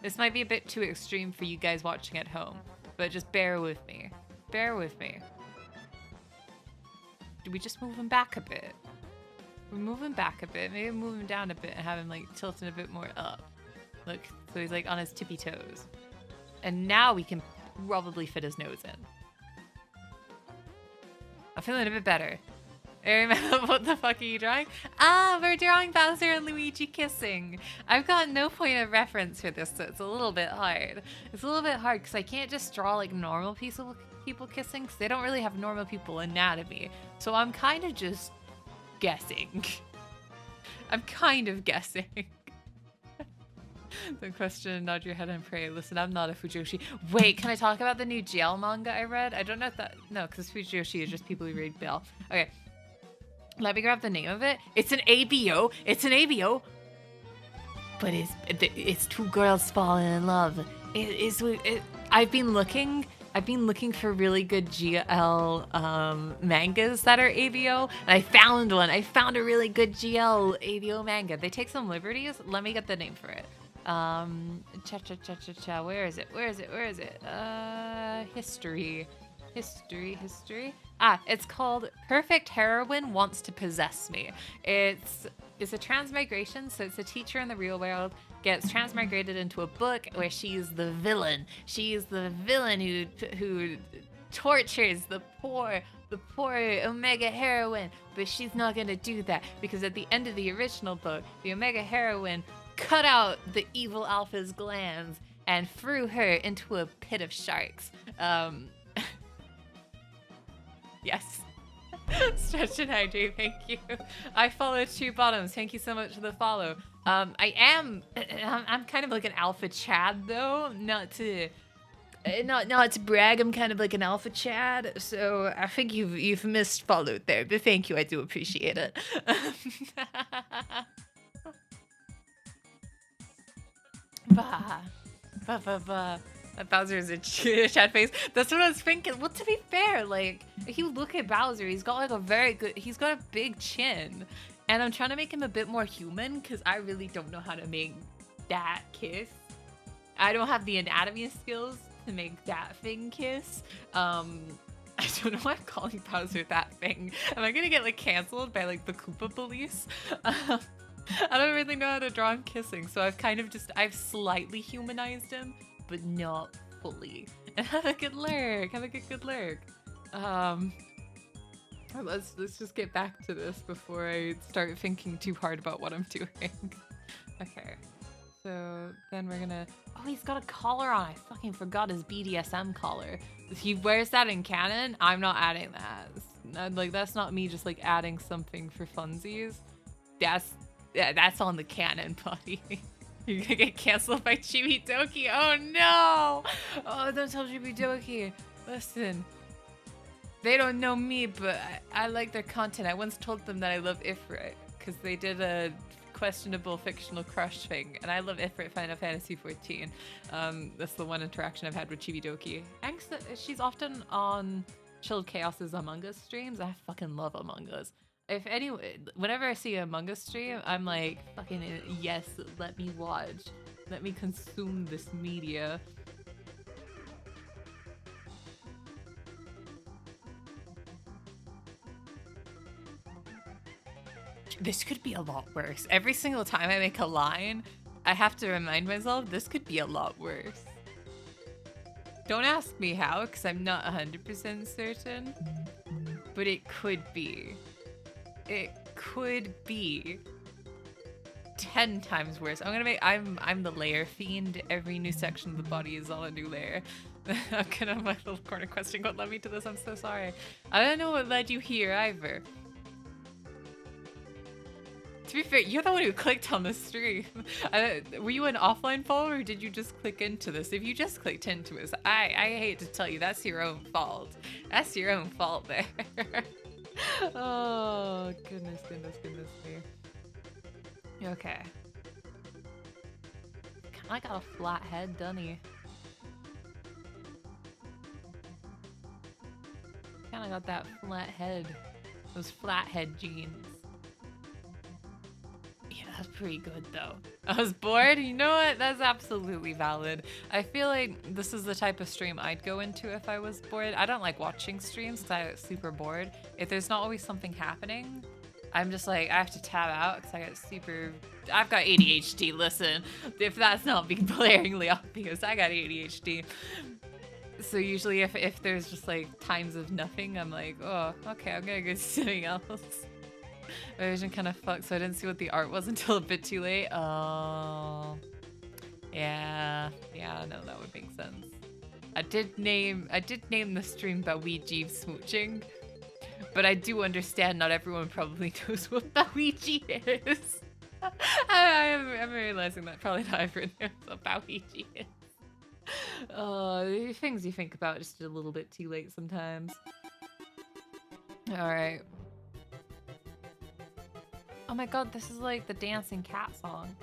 This might be a bit too extreme for you guys watching at home, but just bear with me. Bear with me. Do we just move him back a bit? We move him back a bit. Maybe move him down a bit and have him like tilting a bit more up. Look, so he's like on his tippy toes. And now we can probably fit his nose in. I'm feeling a bit better. What the fuck are you drawing? Ah, we're drawing Bowser and Luigi kissing. I've got no point of reference for this, so it's a little bit hard. It's a little bit hard because I can't just draw like normal people kissing because they don't really have normal people anatomy. So I'm kind of just guessing. I'm kind of guessing. The question, nod your head and pray. Listen, I'm not a Fujoshi. Wait, can I talk about the new GL manga I read? I don't know if that... No, because Fujoshi is just people who read BL. Okay. Let me grab the name of it. It's an ABO. It's an ABO. But it's two girls falling in love. I've been looking for really good GL mangas that are ABO, and I found one. I found a really good GL ABO manga. They take some liberties. Let me get the name for it. Where is it? History. History. Ah, it's called Perfect Heroine Wants to Possess Me. It's a transmigration, so it's a teacher in the real world gets transmigrated into a book where she's the villain. She's the villain who tortures the poor Omega heroine, but she's not gonna do that because at the end of the original book, the Omega heroine cut out the evil alpha's glands and threw her into a pit of sharks. Yes. Stretch and hydrate, thank you. I follow Two Bottoms. Thank you so much for the follow. I'm kind of like an alpha Chad though. Not to brag, I'm kind of like an alpha Chad. So I think you've missed followed there, but thank you. I do appreciate it. Bah. Bowser's a Chad face. That's what I was thinking. Well, to be fair, like, if you look at Bowser, he's got like he's got a big chin. And I'm trying to make him a bit more human because I really don't know how to make that kiss. I don't have the anatomy skills to make that thing kiss. I don't know why I'm calling Bowser that thing. Am I gonna get like canceled by like the Koopa police? I don't really know how to draw him kissing, so I've slightly humanized him, but not fully. And have a good lurk. Let's just get back to this before I start thinking too hard about what I'm doing. Okay. So then we're gonna... Oh, he's got a collar on. I fucking forgot his BDSM collar. If he wears that in canon, I'm not adding that. Like, that's not me just like adding something for funsies. That's on the canon, buddy. You're gonna get canceled by Chibidoki. Oh no! Oh, don't tell Chibidoki. Listen. They don't know me, but I like their content. I once told them that I love Ifrit because they did a questionable fictional crush thing, and I love Ifrit Final Fantasy XIV. That's the one interaction I've had with Chibidoki. She's often on Chilled Chaos's Among Us streams. I fucking love Among Us. Whenever I see a Among Us stream, I'm like, fucking yes, let me watch. Let me consume this media. This could be a lot worse. Every single time I make a line, I have to remind myself this could be a lot worse. Don't ask me how, because I'm not 100% certain, but it could be. It could be 10 times worse. I'm the layer fiend. Every new section of the body is all a new layer. I'm gonna my little corner question what led me to this. I'm so sorry. I don't know what led you here either. To be fair, you're the one who clicked on the stream. Were you an offline follower or did you just click into this? If you just clicked into it, I hate to tell you, that's your own fault. That's your own fault there. Oh, goodness me. Okay. Kinda got a flat head, doesn't he? Kinda got that flat head. Those flathead genes. Yeah, that's pretty good though. I was bored. You know what? That's absolutely valid. I feel like this is the type of stream I'd go into if I was bored. I don't like watching streams because I get super bored. If there's not always something happening, I'm just like, I have to tab out because I've got ADHD, listen. If that's not being blaringly obvious, I got ADHD. So usually if there's just like times of nothing, I'm like, oh, okay, I'm gonna go do something else. My vision kind of fucked, so I didn't see what the art was until a bit too late. Oh, yeah, no, that would make sense. I did name the stream Bowuigi smooching, but I do understand not everyone probably knows what Bowuigi is. I'm realizing that probably not everyone knows what Bowuigi is. Things you think about just a little bit too late sometimes. All right. Oh my god, this is like the dancing cat song.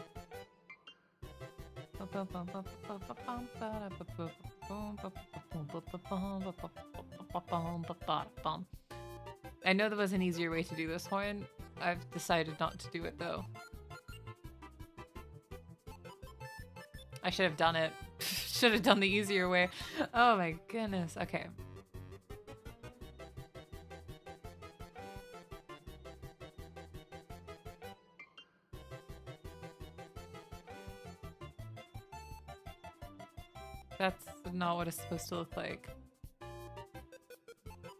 I know there was an easier way to do this horn. I've decided not to do it though. I should have done it. Should have done the easier way. Oh my goodness. Okay. That's not what it's supposed to look like.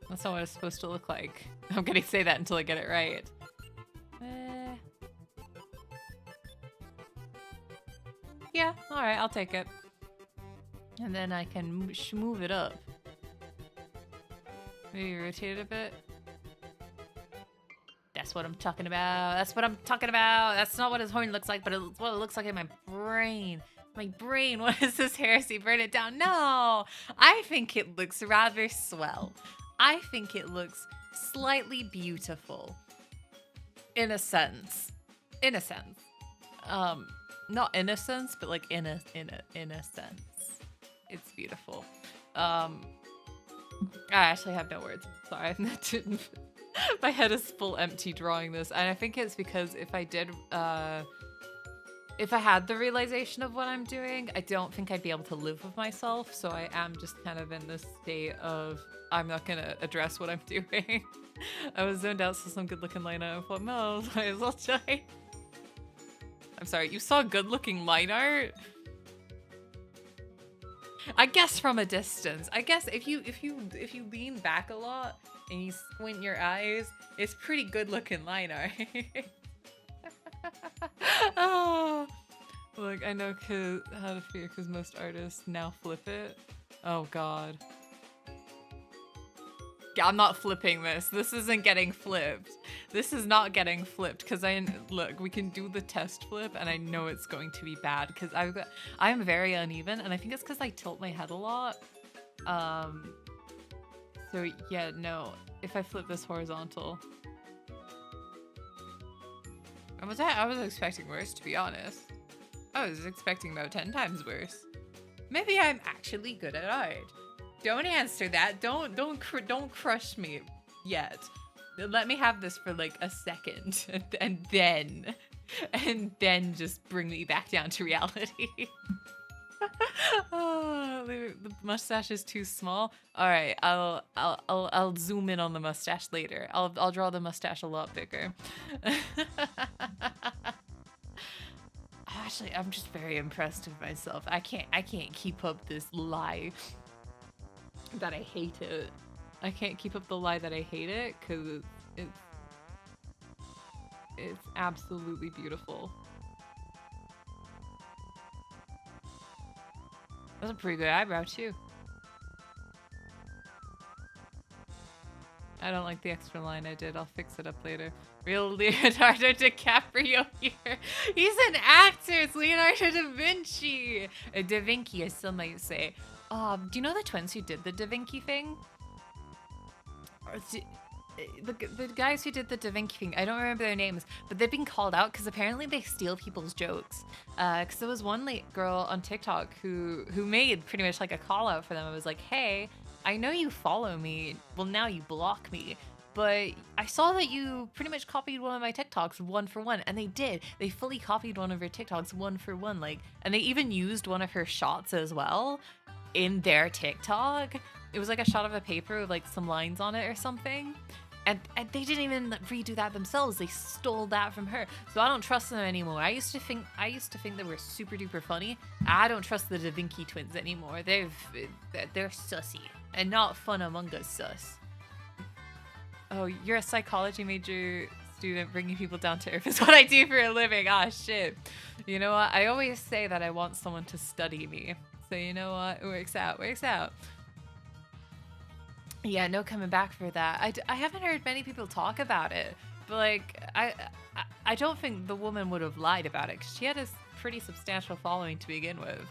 That's not what it's supposed to look like. I'm gonna say that until I get it right. Yeah, alright, I'll take it. And then I can move it up. Maybe rotate it a bit. That's what I'm talking about. That's what I'm talking about. That's not what his horn looks like, but it's what it looks like in my brain. My brain, what is this heresy? Burn it down. No! I think it looks rather swell. I think it looks slightly beautiful. In a sense. In a sense. Not innocence, but like in a sense. It's beautiful. I actually have no words. Sorry, my head is full empty drawing this, and I think it's because if I had the realization of what I'm doing, I don't think I'd be able to live with myself. So I am just kind of in this state of I'm not gonna address what I'm doing. I was zoned out, saw some good-looking line art. I thought, no, I might as well try. I'm sorry, you saw good-looking line art? I guess from a distance. I guess if you lean back a lot and you squint your eyes, it's pretty good-looking line art. Oh, look, I know how to fear because most artists now flip it. Oh God. Yeah, I'm not flipping this. This isn't getting flipped. This is not getting flipped because look, we can do the test flip and I know it's going to be bad because I'm very uneven and I think it's because I tilt my head a lot. So yeah, no, if I flip this horizontal. I was expecting worse, to be honest. I was expecting about 10 times worse. Maybe I'm actually good at art. Don't answer that. Don't crush me yet. Let me have this for like a second, and then just bring me back down to reality. Oh, the mustache is too small. All right, I'll zoom in on the mustache later. I'll draw the mustache a lot bigger. Actually, I'm just very impressed with myself. I can't keep up this lie that I hate it. I can't keep up the lie that I hate it because it's absolutely beautiful. That's a pretty good eyebrow too. I don't like the extra line I did. I'll fix it up later. Real Leonardo DiCaprio here. He's an actor. It's Leonardo da Vinci. Da Vinci, as some might say. Do you know the twins who did the Da Vinci thing? The guys who did the Da Vinci thing, I don't remember their names, but they've been called out because apparently they steal people's jokes. Because there was one girl on TikTok who made pretty much like a call out for them. I was like, hey, I know you follow me. Well, now you block me. But I saw that you pretty much copied one of my TikToks one for one. And they did. They fully copied one of her TikToks one for one. And they even used one of her shots as well in their TikTok. It was like a shot of a paper with like some lines on it or something. And they didn't even redo that themselves. They stole that from her. So I don't trust them anymore. I used to think they were super duper funny. I don't trust the Da Vinci twins anymore. They're sussy and not fun among us sus. Oh, you're a psychology major student bringing people down to earth is what I do for a living. Ah, shit. You know what? I always say that I want someone to study me. So you know what? It works out. Yeah, no coming back for that. I haven't heard many people talk about it, but like I don't think the woman would have lied about it because she had a pretty substantial following to begin with.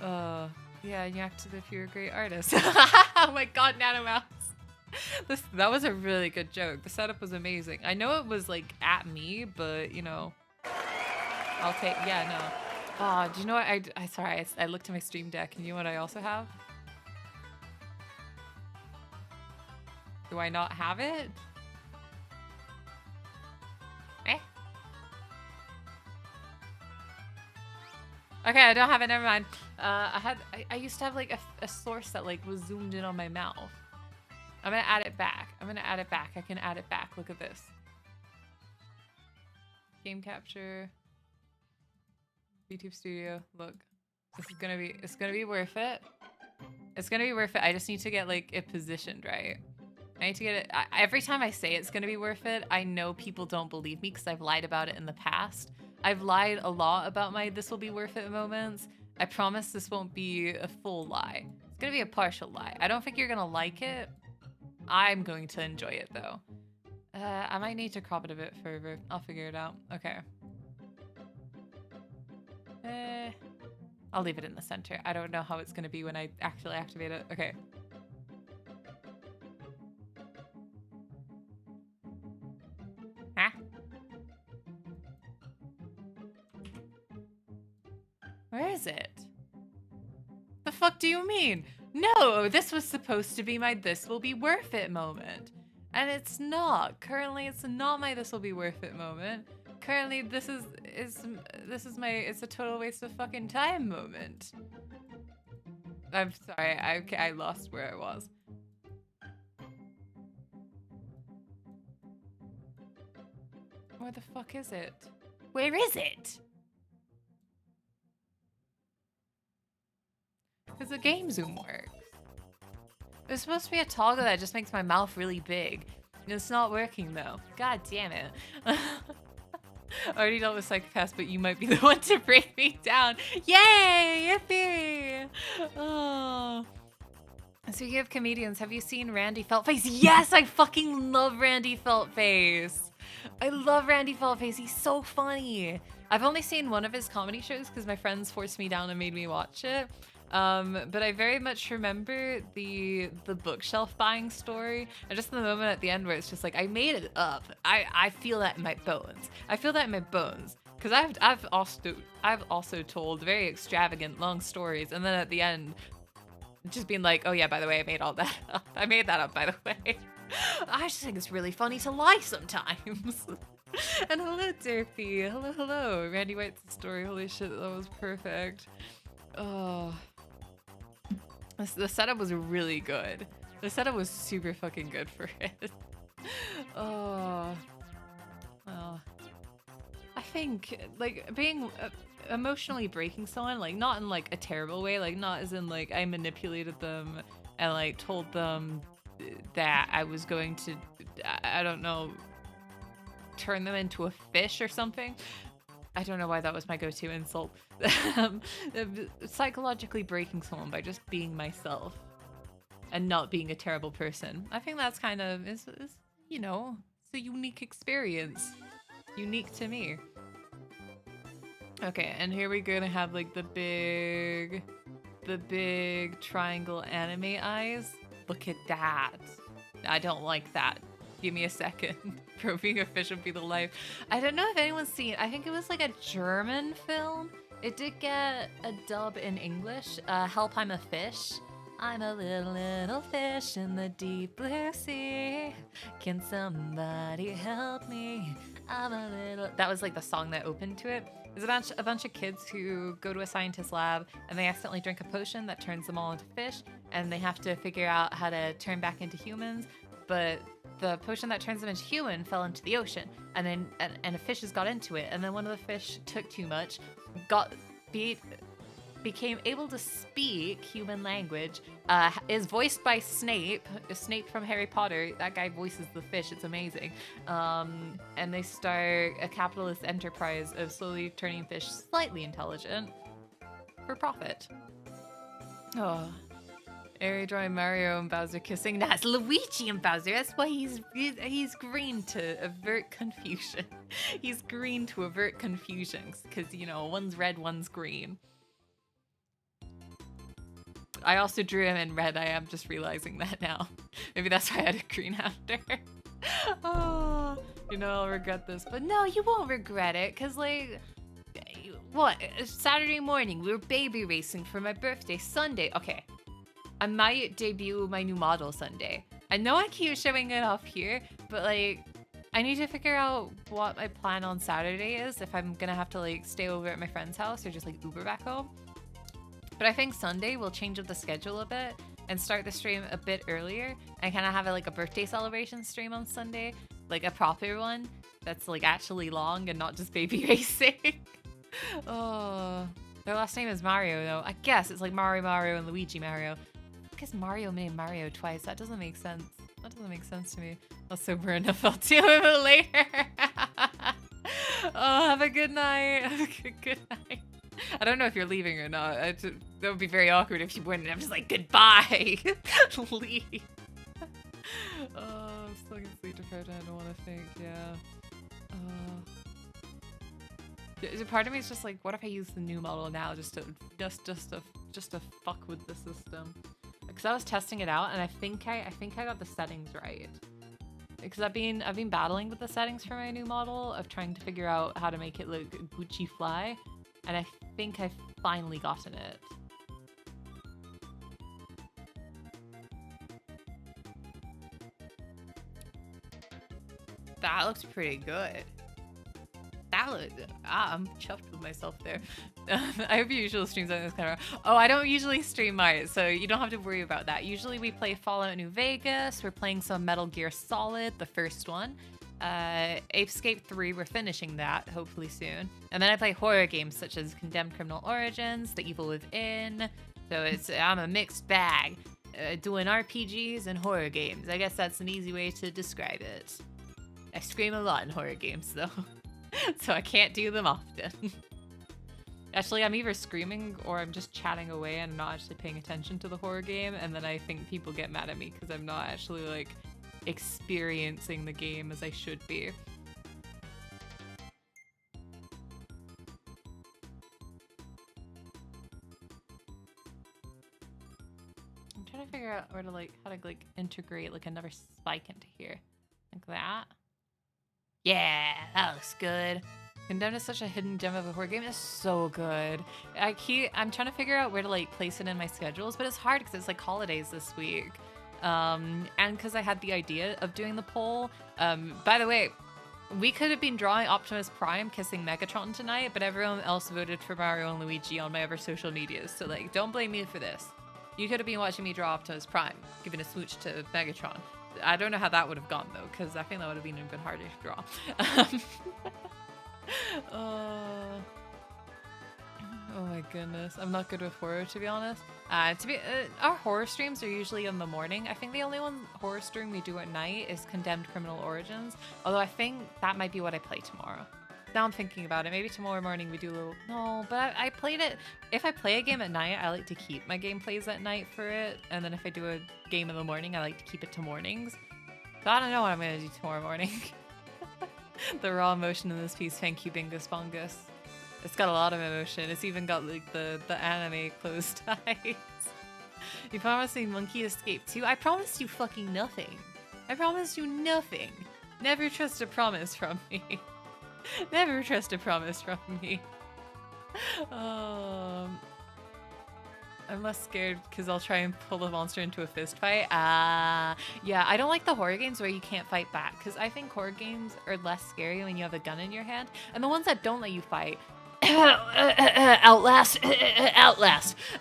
Yeah, you acted as if you're a great artist. Oh my God, Nanomouse. That was a really good joke. The setup was amazing. I know it was like at me, but you know, I'll take. Yeah, no. Oh, do you know what? Sorry, I looked at my stream deck, and you know what I also have? Do I not have it? Eh? Okay, I don't have it. Never mind. I used to have like a source that like was zoomed in on my mouth. I'm gonna add it back. I can add it back. Look at this. Game capture. YouTube Studio. Look, it's gonna be worth it. It's gonna be worth it. I just need to get like it positioned right. I need to get it. Every time I say it's gonna be worth it, I know people don't believe me because I've lied about it in the past. I've lied a lot about my this will be worth it moments. I promise this won't be a full lie. It's gonna be a partial lie. I don't think you're gonna like it. I'm going to enjoy it though. I might need to crop it a bit further. I'll figure it out. Okay. I'll leave it in the center. I don't know how it's gonna be when I actually activate it. Okay. Huh? Where is it? The fuck do you mean? No, this was supposed to be my this will be worth it moment. And it's not. Currently, it's not my this will be worth it moment. Currently, this is my it's a total waste of fucking time moment. I'm sorry, I lost where I was. Where the fuck is it? Where is it? Because the game zoom works. There's supposed to be a toggle that just makes my mouth really big. It's not working though. God damn it. I already dealt with Psychopaths, but you might be the one to break me down. Yay! Yippee! Oh. Speaking of comedians, have you seen Randy Feltface? Yes, I fucking love Randy Feltface. I love Randy Feltface. He's so funny. I've only seen one of his comedy shows because my friends forced me down and made me watch it. But I very much remember the bookshelf buying story, and just the moment at the end where it's just like, I made it up. I feel that in my bones. I feel that in my bones. Because I've also told very extravagant long stories, and then at the end, just being like, oh yeah, by the way, I made all that up. I made that up, by the way. I just think it's really funny to lie sometimes. And hello, Derpy. Hello. Randy White's story. Holy shit, that was perfect. Oh. The setup was really good. The setup was super fucking good for it. Oh. Well. I think, like, being emotionally breaking someone, like, not in, like, a terrible way, like, not as in, like, I manipulated them and, like, told them that I was going to, I don't know, turn them into a fish or something. I don't know why that was my go-to insult. Psychologically breaking someone by just being myself and not being a terrible person. I think that's kind of, is you know, it's a unique experience. Unique to me. Okay, and here we're gonna have like the big triangle anime eyes. Look at that. I don't like that. Give me a second. Bro, being a fish would be the life. I don't know if anyone's seen, I think it was like a German film. It did get a dub in English. Help, I'm a Fish. I'm a little fish in the deep blue sea. Can somebody help me? I'm a little... That was like the song that opened to it. There's a bunch of kids who go to a scientist lab and they accidentally drink a potion that turns them all into fish, and they have to figure out how to turn back into humans. But the potion that turns them into human fell into the ocean, and then and a fish has got into it, and then one of the fish took too much, became able to speak human language, is voiced by Snape from Harry Potter. That guy voices the fish. It's amazing. And they start a capitalist enterprise of slowly turning fish slightly intelligent for profit. Oh. Airy drawing Mario and Bowser kissing. That's Luigi and Bowser. That's why he's green to avert confusion. He's green to avert confusion because, you know, one's red, one's green. I also drew him in red. I am just realizing that now. Maybe that's why I had a green after. Oh, you know, I'll regret this. But no, you won't regret it because, like, what? Saturday morning, we were baby racing for my birthday. Sunday. Okay. I might debut my new model Sunday. I know I keep showing it off here, but like, I need to figure out what my plan on Saturday is, if I'm gonna have to like stay over at my friend's house or just like Uber back home. But I think Sunday we'll change up the schedule a bit and start the stream a bit earlier and kind of have like a birthday celebration stream on Sunday, like a proper one that's like actually long and not just baby racing. Oh, their last name is Mario though. I guess it's like Mario and Luigi Mario. fuck is Mario made Mario twice? That doesn't make sense. That doesn't make sense to me. I'll sober enough. I'll deal with it later. Oh, have a good night. Have a good night. I don't know if you're leaving or not. That would be very awkward if you wouldn't. I'm just like, goodbye. Leave. Oh, I'm still getting sleep deprived and I don't want to think. Yeah. Part of me is just like, what if I use the new model now just to fuck with the system? Because I was testing it out and I think I got the settings right. Because I've been battling with the settings for my new model of trying to figure out how to make it look Gucci fly, and I think I've finally gotten it. That looks pretty good. That looked good. I'm chuffed with myself there. I hope you usually streams on this camera. Oh, I don't usually stream mine, so you don't have to worry about that. Usually we play Fallout New Vegas. We're playing some Metal Gear Solid, the first one. Apescape 3, we're finishing that, hopefully soon. And then I play horror games such as Condemned Criminal Origins, The Evil Within. So I'm a mixed bag, doing RPGs and horror games. I guess that's an easy way to describe it. I scream a lot in horror games though, so I can't do them often. Actually, I'm either screaming or I'm just chatting away and I'm not actually paying attention to the horror game, and then I think people get mad at me because I'm not actually like experiencing the game as I should be. I'm trying to figure out where to how to integrate another spike into here. Like that. Yeah, that looks good. Condemned is such a hidden gem of a horror game. It's so good. I'm trying to figure out where to place it in my schedules, but it's hard because it's holidays this week. And because I had the idea of doing the poll. By the way, we could have been drawing Optimus Prime kissing Megatron tonight, but everyone else voted for Mario and Luigi on my other social medias. So don't blame me for this. You could have been watching me draw Optimus Prime, giving a smooch to Megatron. I don't know how that would have gone though, because I think that would have been a bit harder to draw. Oh my goodness, I'm not good with horror, to be honest. Our horror streams are usually in the morning. I think the only horror stream we do at night is Condemned Criminal Origins, although I think that might be what I play tomorrow. Now I'm thinking about it, maybe tomorrow morning we do a little... No, but I played it... If I play a game at night, I like to keep my gameplays at night for it, and then if I do a game in the morning, I like to keep it to mornings. So I don't know what I'm gonna do tomorrow morning. The raw emotion in this piece, thank you, Bingus Bongus. It's got a lot of emotion. It's even got the anime closed eyes. You promised me Monkey Escape 2? I promised you fucking nothing. I promised you nothing. Never trust a promise from me. Never trust a promise from me. I'm less scared because I'll try and pull the monster into a fist fight. Yeah, I don't like the horror games where you can't fight back, because I think horror games are less scary when you have a gun in your hand. And the ones that don't let you fight, Outlast,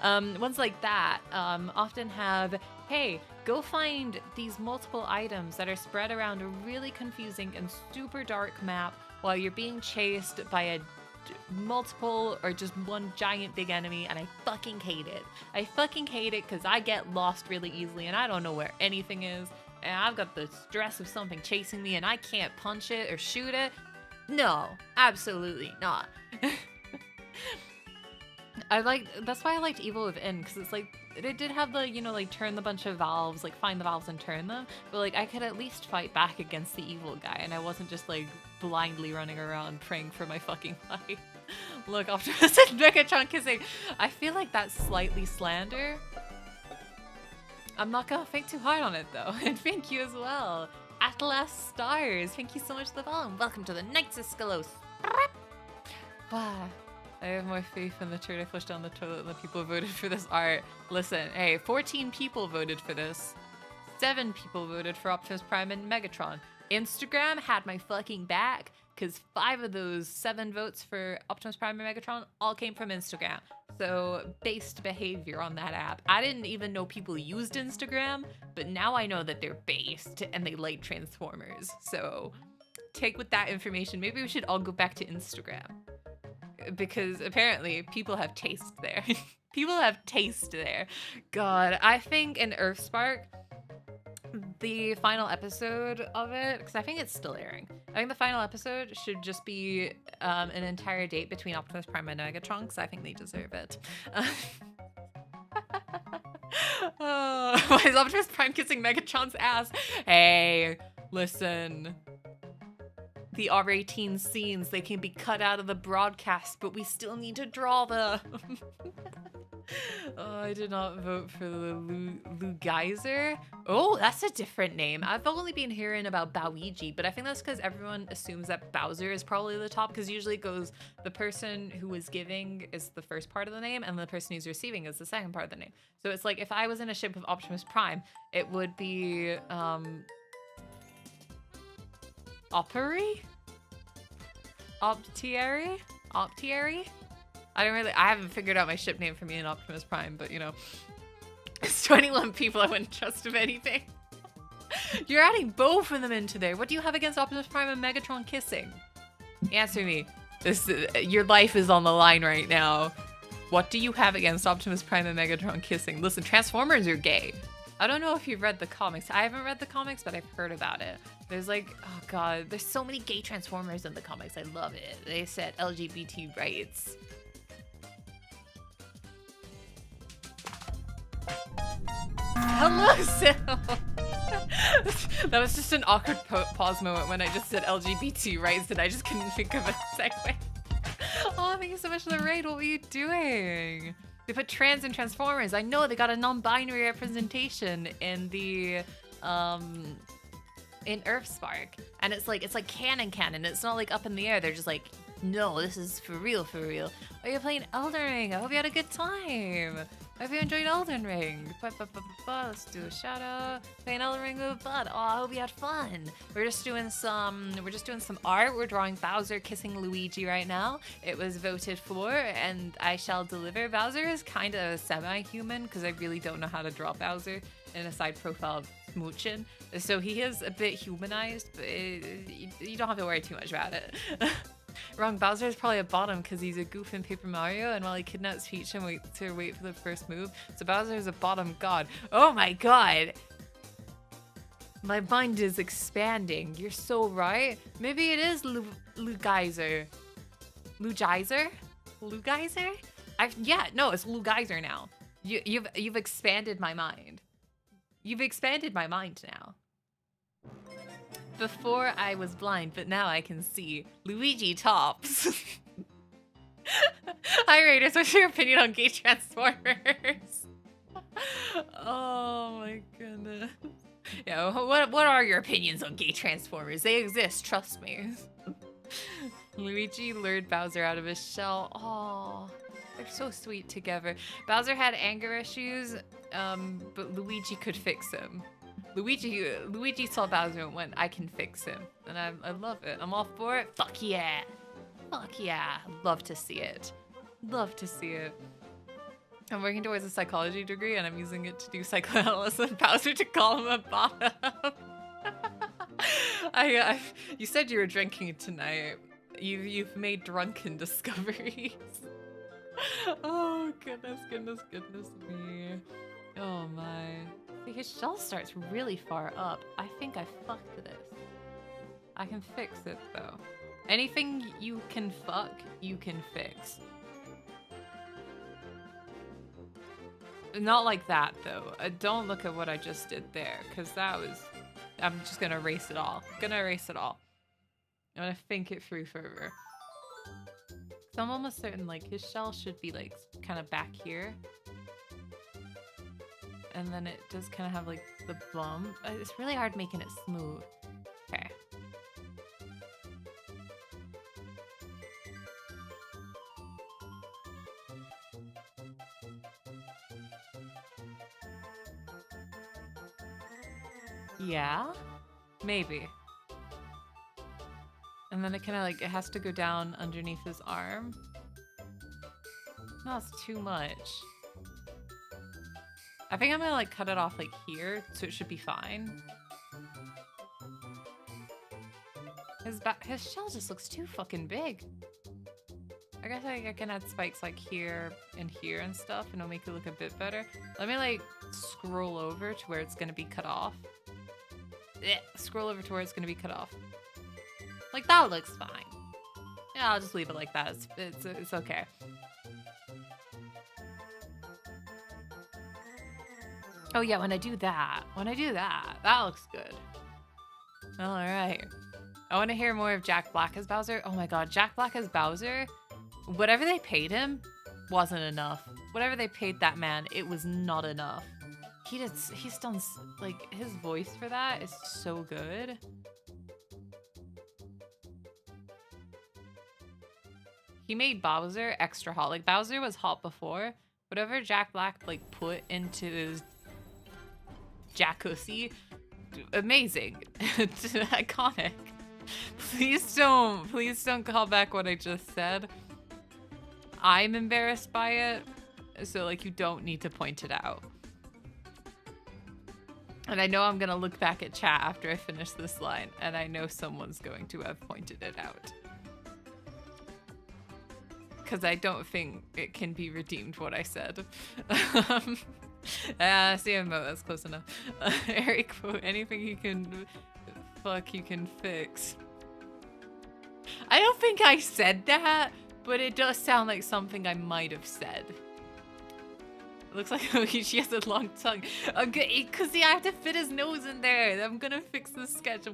ones like that often have, hey, go find these multiple items that are spread around a really confusing and super dark map while you're being chased by a multiple or just one giant big enemy, and I fucking hate it. I fucking hate it because I get lost really easily and I don't know where anything is, and I've got the stress of something chasing me and I can't punch it or shoot it. No, absolutely not. That's why I liked Evil Within, because it's it did have the, turn the bunch of valves, find the valves and turn them, but I could at least fight back against the evil guy, and I wasn't just blindly running around praying for my fucking life. Look, Optimus and Megatron kissing. I feel like that's slightly slander. I'm not gonna think too hard on it though. And thank you as well. Atlas Stars, thank you so much for the follow. Welcome to the Knights of Skelos. Wow. I have more faith in the turd I flushed down the toilet and the people voted for this art. Listen, hey, 14 people voted for this. 7 people voted for Optimus Prime and Megatron. Instagram had my fucking back, because 5 of those 7 votes for Optimus Prime and Megatron all came from Instagram. So, based behavior on that app. I didn't even know people used Instagram, but now I know that they're based and they like Transformers. So, take with that information. Maybe we should all go back to Instagram, because apparently people have taste there. People have taste there. God, I think in Earthspark, the final episode of it, because I think it's still airing. I think the final episode should just be an entire date between Optimus Prime and Megatron, because I think they deserve it. Why is Optimus Prime kissing Megatron's ass? Hey, listen. The R18 scenes, they can be cut out of the broadcast, but we still need to draw them. Oh, I did not vote for the Lugeiser. Oh, that's a different name. I've only been hearing about Bowuigi, but I think that's because everyone assumes that Bowser is probably the top, because usually it goes the person who is giving is the first part of the name, and the person who's receiving is the second part of the name. So it's like if I was in a ship with Optimus Prime, it would be Operi? Optieri? I haven't figured out my ship name for me and Optimus Prime, but you know, it's 21 people, I wouldn't trust of anything. You're adding both of them into there. What do you have against Optimus Prime and Megatron kissing? Answer me. Your life is on the line right now. What do you have against Optimus Prime and Megatron kissing? Listen, Transformers are gay. I don't know if you've read the comics. I haven't read the comics, but I've heard about it. There's like, oh god, there's so many gay Transformers in the comics. I love it. They said LGBT rights. Hello, Sil. That was just an awkward pause moment when I just said LGBT rights and I just couldn't think of a segue. Oh, thank you so much for the raid. What were you doing? They put trans in Transformers. I know they got a non-binary representation in the in Earthspark, and it's like canon. It's not like up in the air. They're just like, no, this is for real. Oh, you're playing Elden Ring. I hope you had a good time. I hope you enjoyed Elden Ring. Let's do a shout out. Playing Elden Ring with Bud. Oh, I hope you had fun. We're just doing some art. We're drawing Bowser kissing Luigi right now. It was voted for, and I shall deliver. Bowser is kind of semi-human because I really don't know how to draw Bowser in a side profile of Smooching. So he is a bit humanized, but you don't have to worry too much about it. Wrong, Bowser is probably a bottom because he's a goof in Paper Mario, and while he kidnaps Peach and waits for the first move, so Bowser is a bottom god. Oh my god! My mind is expanding. You're so right. Maybe it is Lugeiser. Lugeiser? Lugeiser? Yeah, no, it's Lugeiser now. You've expanded my mind. You've expanded my mind now. Before I was blind, but now I can see. Luigi tops. Hi Raiders, what's your opinion on gay Transformers? Oh my goodness. Yeah, what are your opinions on gay Transformers? They exist, trust me. Luigi lured Bowser out of his shell. Oh, they're so sweet together. Bowser had anger issues, but Luigi could fix him. Luigi saw Bowser and went, I can fix him. And I love it. I'm all for it. Fuck yeah. Fuck yeah. Love to see it. Love to see it. I'm working towards a psychology degree and I'm using it to do psychoanalysis and Bowser to call him a bottom. You said you were drinking tonight. You've made drunken discoveries. Oh, goodness me. Oh my. His shell starts really far up. I think I fucked this. I can fix it though. Anything you can fuck, you can fix. Not like that though. Don't look at what I just did there, because that was... I'm just gonna erase it all. I'm gonna think it through further. So I'm almost certain like his shell should be like kind of back here. And then it does kind of have like the bump. It's really hard making it smooth. Okay. Yeah, maybe. And then it kind of like, it has to go down underneath his arm. No, it's too much. I think I'm gonna like cut it off like here, so it should be fine. His shell just looks too fucking big. I guess I can add spikes like here and here and stuff, and it'll make it look a bit better. Let me like scroll over to where it's gonna be cut off. Scroll over to where it's gonna be cut off. Like that looks fine. Yeah, I'll just leave it like that. It's okay. Oh yeah, when I do that, that looks good. All right. I want to hear more of Jack Black as Bowser. Oh my god, Jack Black as Bowser, whatever they paid him wasn't enough. Whatever they paid that man, it was not enough. He's done, like, his voice for that is so good. He made Bowser extra hot. Like, Bowser was hot before. Whatever Jack Black, like, put into his jacuzzi, amazing. Iconic. Please don't call back what I just said. I'm embarrassed by it, so like you don't need to point it out. And I know I'm gonna look back at chat after I finish this line, and I know someone's going to have pointed it out. Because I don't think it can be redeemed what I said. CMO, that's close enough. Eric, anything you can fix. I don't think I said that, but it does sound like something I might have said. It looks like she has a long tongue. Okay, because I have to fit his nose in there. I'm gonna fix the sketch.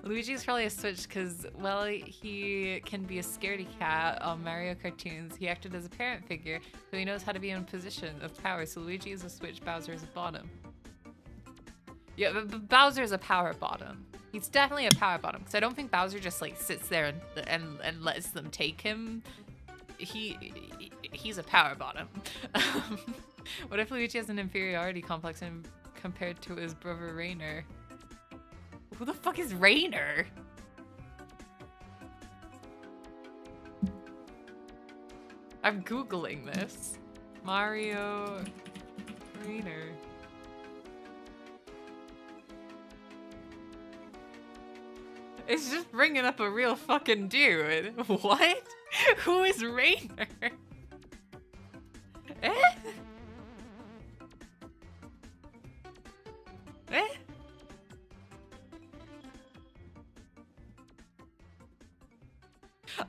Luigi's probably a Switch because, well, he can be a scaredy cat on Mario cartoons. He acted as a parent figure, so he knows how to be in a position of power. So Luigi is a Switch, Bowser is a bottom. Yeah, but Bowser is a power bottom. He's definitely a power bottom because I don't think Bowser just like sits there and lets them take him. He's a power bottom. What if Luigi has an inferiority complex compared to his brother Rainer? Who the fuck is Rainer? I'm Googling this. Mario Rainer. It's just bringing up a real fucking dude. What? Who is Rainer? Eh? Eh?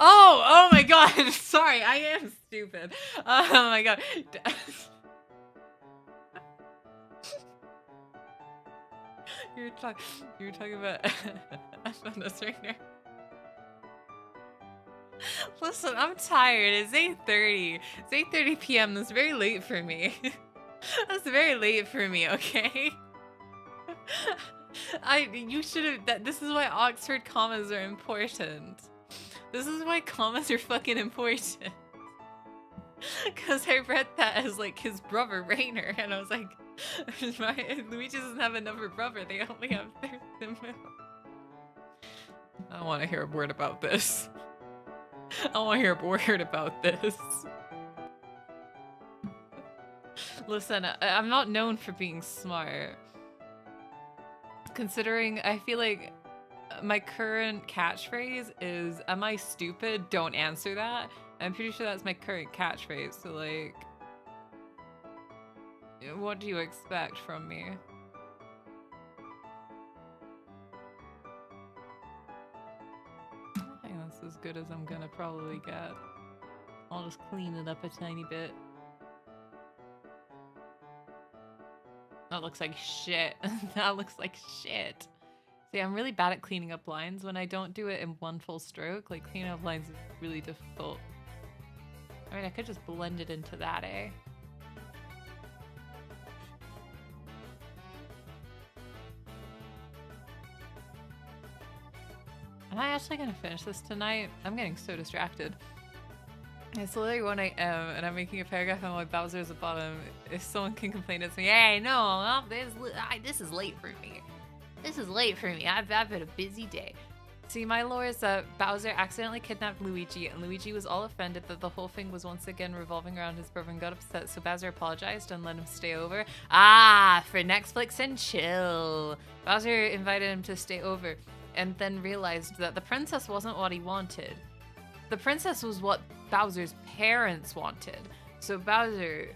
Oh my god. Sorry, I am stupid. Oh my god. You were talking about FNS Rainer. Listen, I'm tired. It's 8:30. It's 8:30 p.m. That's very late for me. That's very late for me, okay? You should have. This is why Oxford commas are important. This is why commas are fucking important. Because I read that as like his brother Rainer, and I was like, Luigi doesn't have another brother. They only have their sibling. I don't want to hear a word about this. I don't want to hear a word about this. Listen, I'm not known for being smart. Considering I feel like my current catchphrase is, am I stupid? Don't answer that. I'm pretty sure that's my current catchphrase, so like, what do you expect from me? I think that's as good as I'm gonna probably get. I'll just clean it up a tiny bit. That looks like shit. That looks like shit. See, I'm really bad at cleaning up lines when I don't do it in one full stroke. Like, cleaning up lines is really difficult. I mean, I could just blend it into that, eh? Am I actually gonna finish this tonight? I'm getting so distracted. It's literally 1 AM and I'm making a paragraph on why Bowser is a bottom. If someone can complain, it's me. Hey, no, this is late for me. This is late for me. I've had a busy day. See, my lore is that Bowser accidentally kidnapped Luigi, and Luigi was all offended that the whole thing was once again revolving around his brother and got upset, so Bowser apologized and let him stay over. Ah, for Netflix and chill. Bowser invited him to stay over, and then realized that the princess wasn't what he wanted. the princess was what Bowser's parents wanted. So Bowser,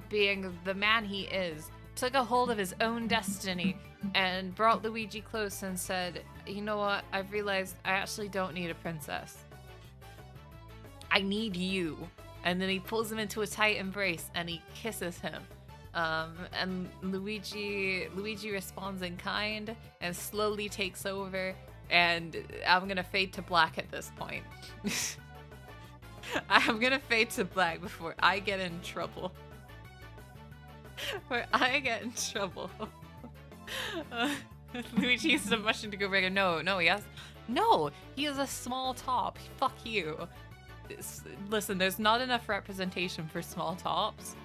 being the man he is, took a hold of his own destiny and brought Luigi close and said, you know what, I've realized I actually don't need a princess. I need you. And then he pulls him into a tight embrace and he kisses him. And Luigi responds in kind and slowly takes over. And I'm gonna fade to black at this point. I'm gonna fade to black before I get in trouble. Luigi uses a mushroom to go bigger. No, he has a small top. Fuck you. Listen, there's not enough representation for small tops.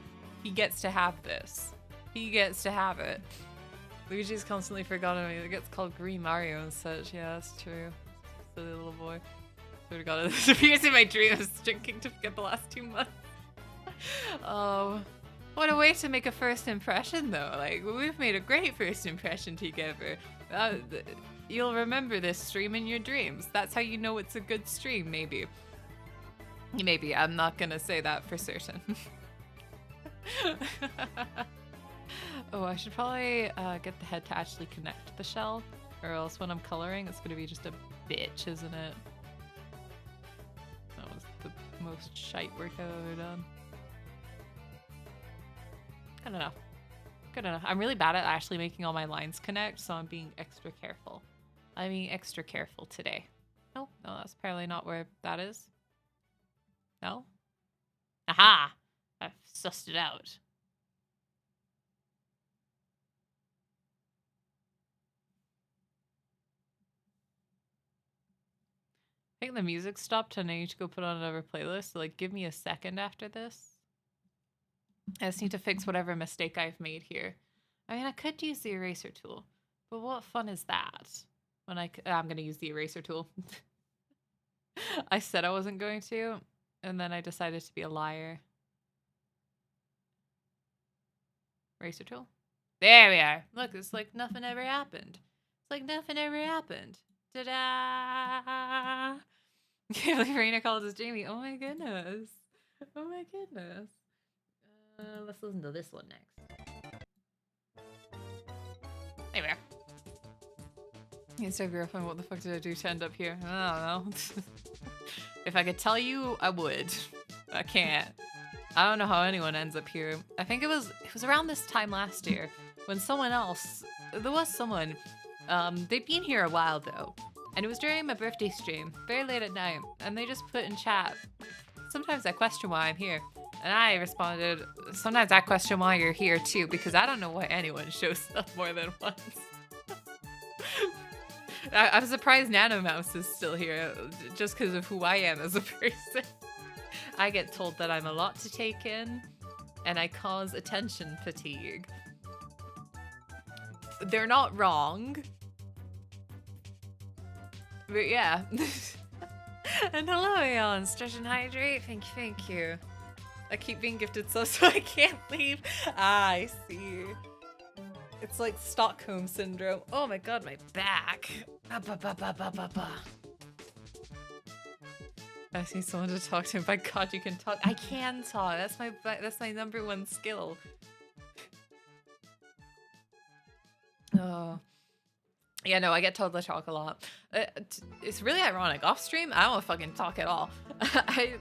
He gets to have this. He gets to have it. Luigi's constantly forgotten me. It gets called Green Mario and such. Yeah, that's true. Silly little boy. Swear to God, this appears in my dreams. Drinking to forget the last 2 months. Oh, what a way to make a first impression, though. Like, we've made a great first impression together. You'll remember this stream in your dreams. That's how you know it's a good stream, maybe. Maybe. I'm not gonna say that for certain. Oh, I should probably get the head to actually connect to the shell, or else when I'm coloring, it's gonna be just a bitch, isn't it? That was the most shite work I've ever done. Good enough. I'm really bad at actually making all my lines connect, so I'm being extra careful. Today. No, that's apparently not where that is. No? Aha! I've sussed it out. I think the music stopped and I need to go put on another playlist, so like give me a second after this. I just need to fix whatever mistake I've made here. I mean, I could use the eraser tool, but what fun is that? When I'm gonna use the eraser tool. I said I wasn't going to, and then I decided to be a liar. Eraser tool? There we are. Look, it's like nothing ever happened. Ta-da! Can't believe Raina called us Jamie. Oh my goodness. Let's listen to this one next. There we are. Insta girlfriend, what the fuck did I do to end up here? I don't know. If I could tell you, I would. I can't. I don't know how anyone ends up here. I think it was around this time last year when there was someone, they'd been here a while though, and it was during my birthday stream, very late at night, and they just put in chat, sometimes I question why I'm here. And I responded, sometimes I question why you're here too, because I don't know why anyone shows up more than once. I'm surprised Nanomouse is still here, just because of who I am as a person. I get told that I'm a lot to take in, and I cause attention fatigue. They're not wrong. But yeah. And hello, Aeon. Stretch and hydrate. Thank you. I keep being gifted so I can't leave. Ah, I see. It's like Stockholm syndrome. Oh my god, my back. I need someone to talk to. By God, you can talk. I can talk. That's my #1 skill. Oh. Yeah, no, I get told to talk a lot. It's really ironic. Off stream, I don't fucking talk at all.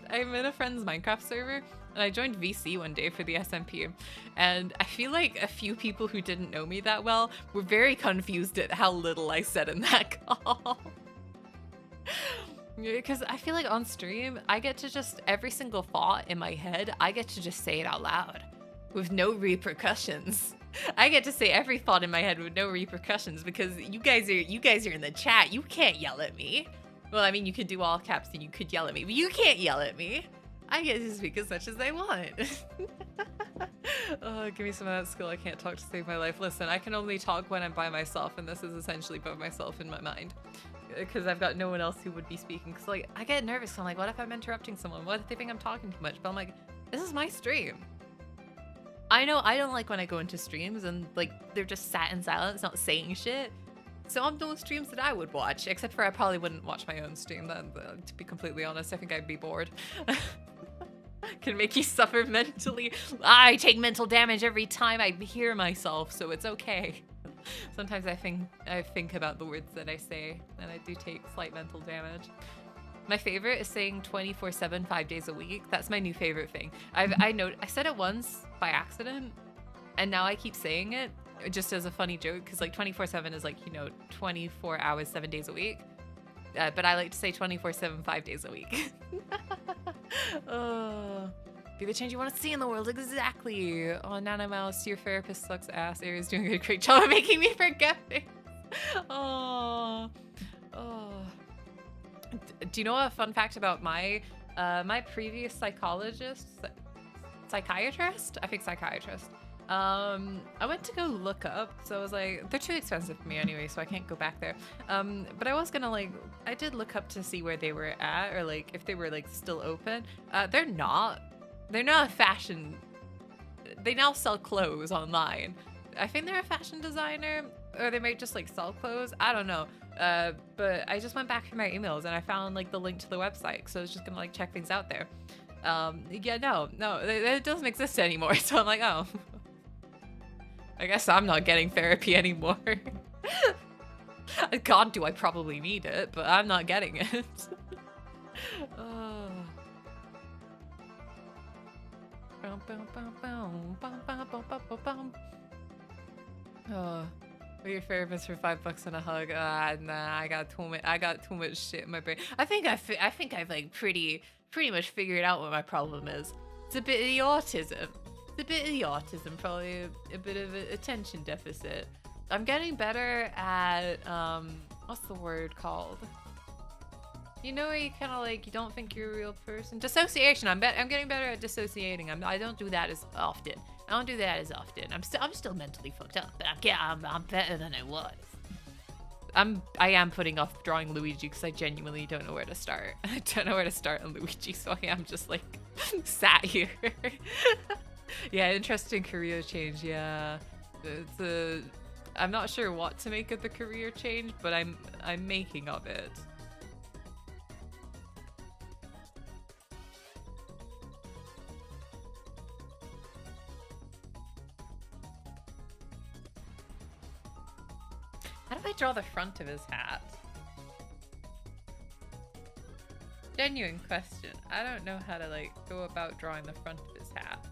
I'm in a friend's Minecraft server, and I joined VC one day for the SMP, and I feel like a few people who didn't know me that well were very confused at how little I said in that call. Because I feel like on stream, I get to just, every single thought in my head, I get to just say it out loud with no repercussions. I get to say every thought in my head with no repercussions because you guys are in the chat. You can't yell at me. Well, I mean, you could do all caps and you could yell at me, but you can't yell at me. I get to speak as much as I want. Oh, give me some of that skill. I can't talk to save my life. Listen, I can only talk when I'm by myself, and this is essentially by myself in my mind. Because I've got no one else who would be speaking. Because, like, I get nervous. I'm like, what if I'm interrupting someone? What if they think I'm talking too much? But I'm like, this is my stream. I know I don't like when I go into streams and, like, they're just sat in silence, not saying shit. Some of those streams that I would watch, except for I probably wouldn't watch my own stream. To be completely honest, I think I'd be bored. Can make you suffer mentally. I take mental damage every time I hear myself, so it's okay. Sometimes I think about the words that I say, and I do take slight mental damage. My favorite is saying 24/7, 5 days a week. That's my new favorite thing. I said it once by accident, and now I keep saying it just as a funny joke, because like 24/7 is like, you know, 24 hours, 7 days a week. But I like to say 24/7, 5 days a week. Be the change you want to see in the world. Exactly. Oh, Nana Mouse, your therapist sucks ass. Ari's doing a great job of making me forget things. Oh. Do you know a fun fact about my previous psychiatrist? I think psychiatrist. I went to go look up, so I was like, they're too expensive for me anyway, so I can't go back there. But I was gonna I did look up to see where they were at, or like if they were like still open. They're not a fashion. They now sell clothes online. I think they're a fashion designer, or they might just like sell clothes. I don't know. But I just went back through my emails and I found like the link to the website, so I was just gonna like check things out there. Yeah, no, it doesn't exist anymore. So I'm like, oh. I guess I'm not getting therapy anymore. God, do I probably need it, but I'm not getting it. Your therapist for $5 and a hug. Nah, I got too much shit in my brain. I think I've like pretty much figured out what my problem is. It's a bit of the autism. Probably a bit of an attention deficit. I'm getting better at, what's the word called? You know, where you kind of like, you don't think you're a real person? Dissociation. I'm getting better at dissociating. I don't do that as often. I'm still mentally fucked up, but I'm better than I was. I am putting off drawing Luigi because I genuinely don't know where to start. I don't know where to start on Luigi, so I am just like sat here. Yeah, interesting career change. Yeah, I'm not sure what to make of the career change, but I'm making of it. How do I draw the front of his hat? Genuine question. I don't know how to like go about drawing the front of his hat.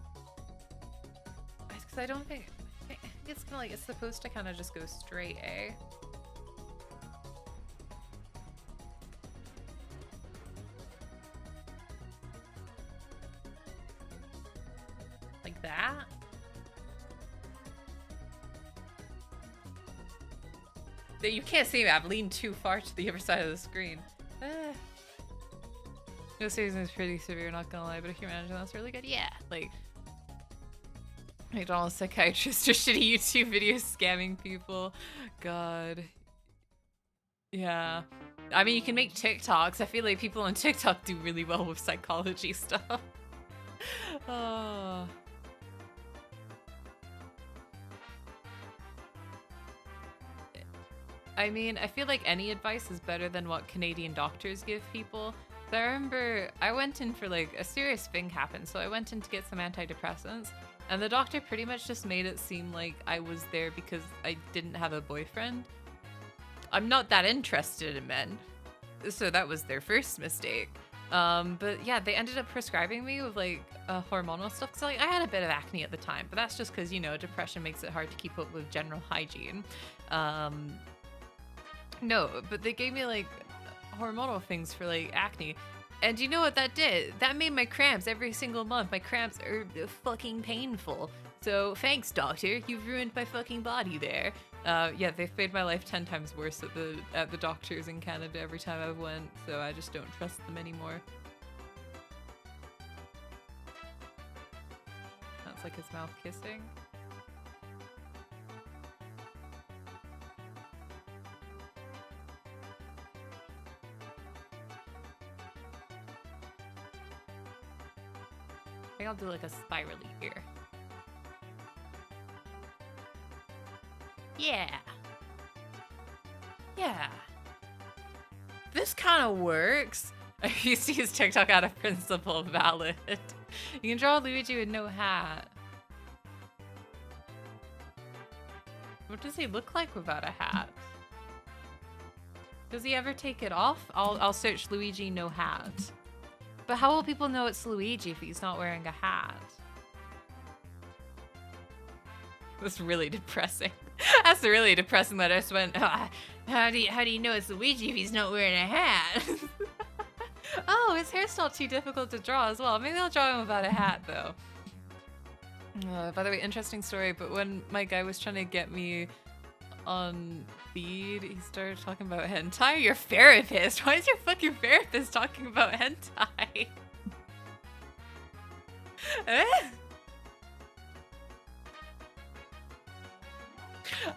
Because I don't think it's kind of like, it's supposed to kind of just go straight, eh? Like that? You can't see me, I've leaned too far to the other side of the screen. No, season is pretty severe, not gonna lie, but if you imagine that's really good, yeah. Like, McDonald's psychiatrist or shitty YouTube videos scamming people. God. Yeah. I mean, you can make TikToks. I feel like people on TikTok do really well with psychology stuff. Oh. I mean, I feel like any advice is better than what Canadian doctors give people. So I remember I went in for like a serious thing happened. So I went in to get some antidepressants, and the doctor pretty much just made it seem like I was there because I didn't have a boyfriend. I'm not that interested in men. So that was their first mistake. But yeah, they ended up prescribing me with like hormonal stuff. So like I had a bit of acne at the time, but that's just because, you know, depression makes it hard to keep up with general hygiene. No, but they gave me like hormonal things for like acne. And you know what that did? That made my cramps every single month. My cramps are fucking painful. So thanks, doctor. You've ruined my fucking body there. Yeah, they've made my life 10 times worse at the doctors in Canada every time I've went. So I just don't trust them anymore. That's like his mouth kissing. I think I'll do like a spirally here. Yeah. Yeah. This kind of works. You see his TikTok out of principle valid. You can draw Luigi with no hat. What does he look like without a hat? Does he ever take it off? I'll search Luigi no hat. But how will people know it's Luigi if he's not wearing a hat? That's really depressing. That's really depressing that I just went, how do you know it's Luigi if he's not wearing a hat? Oh, his hair's not too difficult to draw as well. Maybe I'll draw him without a hat though. By the way, interesting story, but when my guy was trying to get me on feed, he started talking about hentai. Your therapist? Why is your fucking therapist talking about hentai? Eh?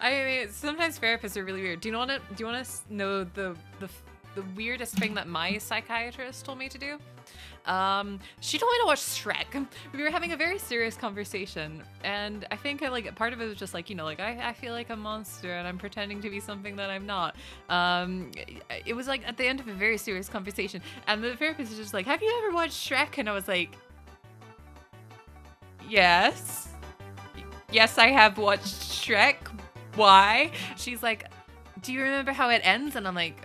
I mean, sometimes therapists are really weird. Do you want to know the weirdest thing that my psychiatrist told me to do? She told me to watch Shrek. We were having a very serious conversation, and I think like part of it was just like, you know, like I feel like a monster and I'm pretending to be something that I'm not. It was like at the end of a very serious conversation, and the therapist was just like, have you ever watched Shrek? And I was like, yes, I have watched Shrek. Why? She's like, do you remember how it ends? And I'm like,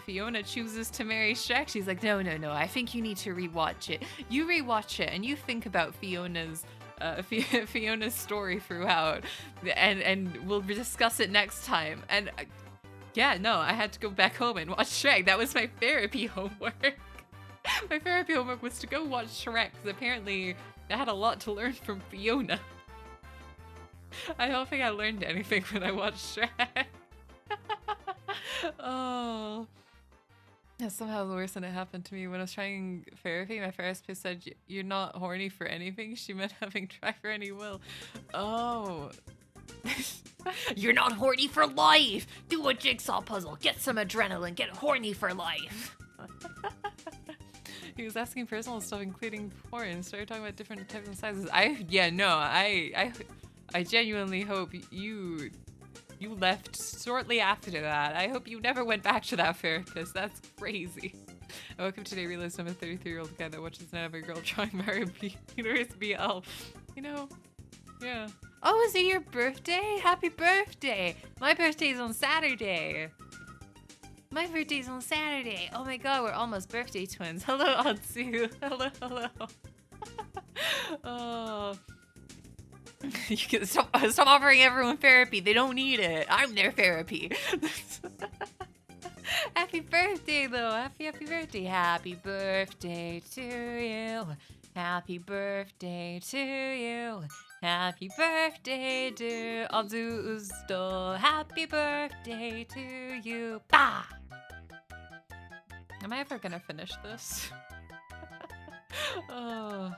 Fiona chooses to marry Shrek. She's like, no, I think you need to rewatch it. You rewatch it and you think about Fiona's story throughout, and we'll discuss it next time. And yeah, no, I had to go back home and watch Shrek. That was my therapy homework. My therapy homework was to go watch Shrek, because apparently I had a lot to learn from Fiona. I don't think I learned anything when I watched Shrek. Oh. Yeah, somehow worse than it happened to me when I was trying therapy. My therapist said, you're not horny for anything. She meant having tried for any will. Oh. You're not horny for life. Do a jigsaw puzzle. Get some adrenaline. Get horny for life. He was asking personal stuff, including porn. Started talking about different types and sizes. I genuinely hope you left shortly after that. I hope you never went back to that therapist. That's crazy. I woke up today, realized I'm a 33-year-old guy that watches every girl trying Mario Universe BL. You know, yeah. Oh, is it your birthday? Happy birthday! My birthday's on Saturday. My birthday's on Saturday. Oh my god, we're almost birthday twins. Hello, Otsu. Hello. Oh. You can stop offering everyone therapy. They don't need it. I'm their therapy. Happy birthday, though. Happy birthday. Happy birthday to you. Happy birthday to you. Happy birthday, dear Azusto. Happy birthday to you. Bah! Am I ever gonna finish this? Oh.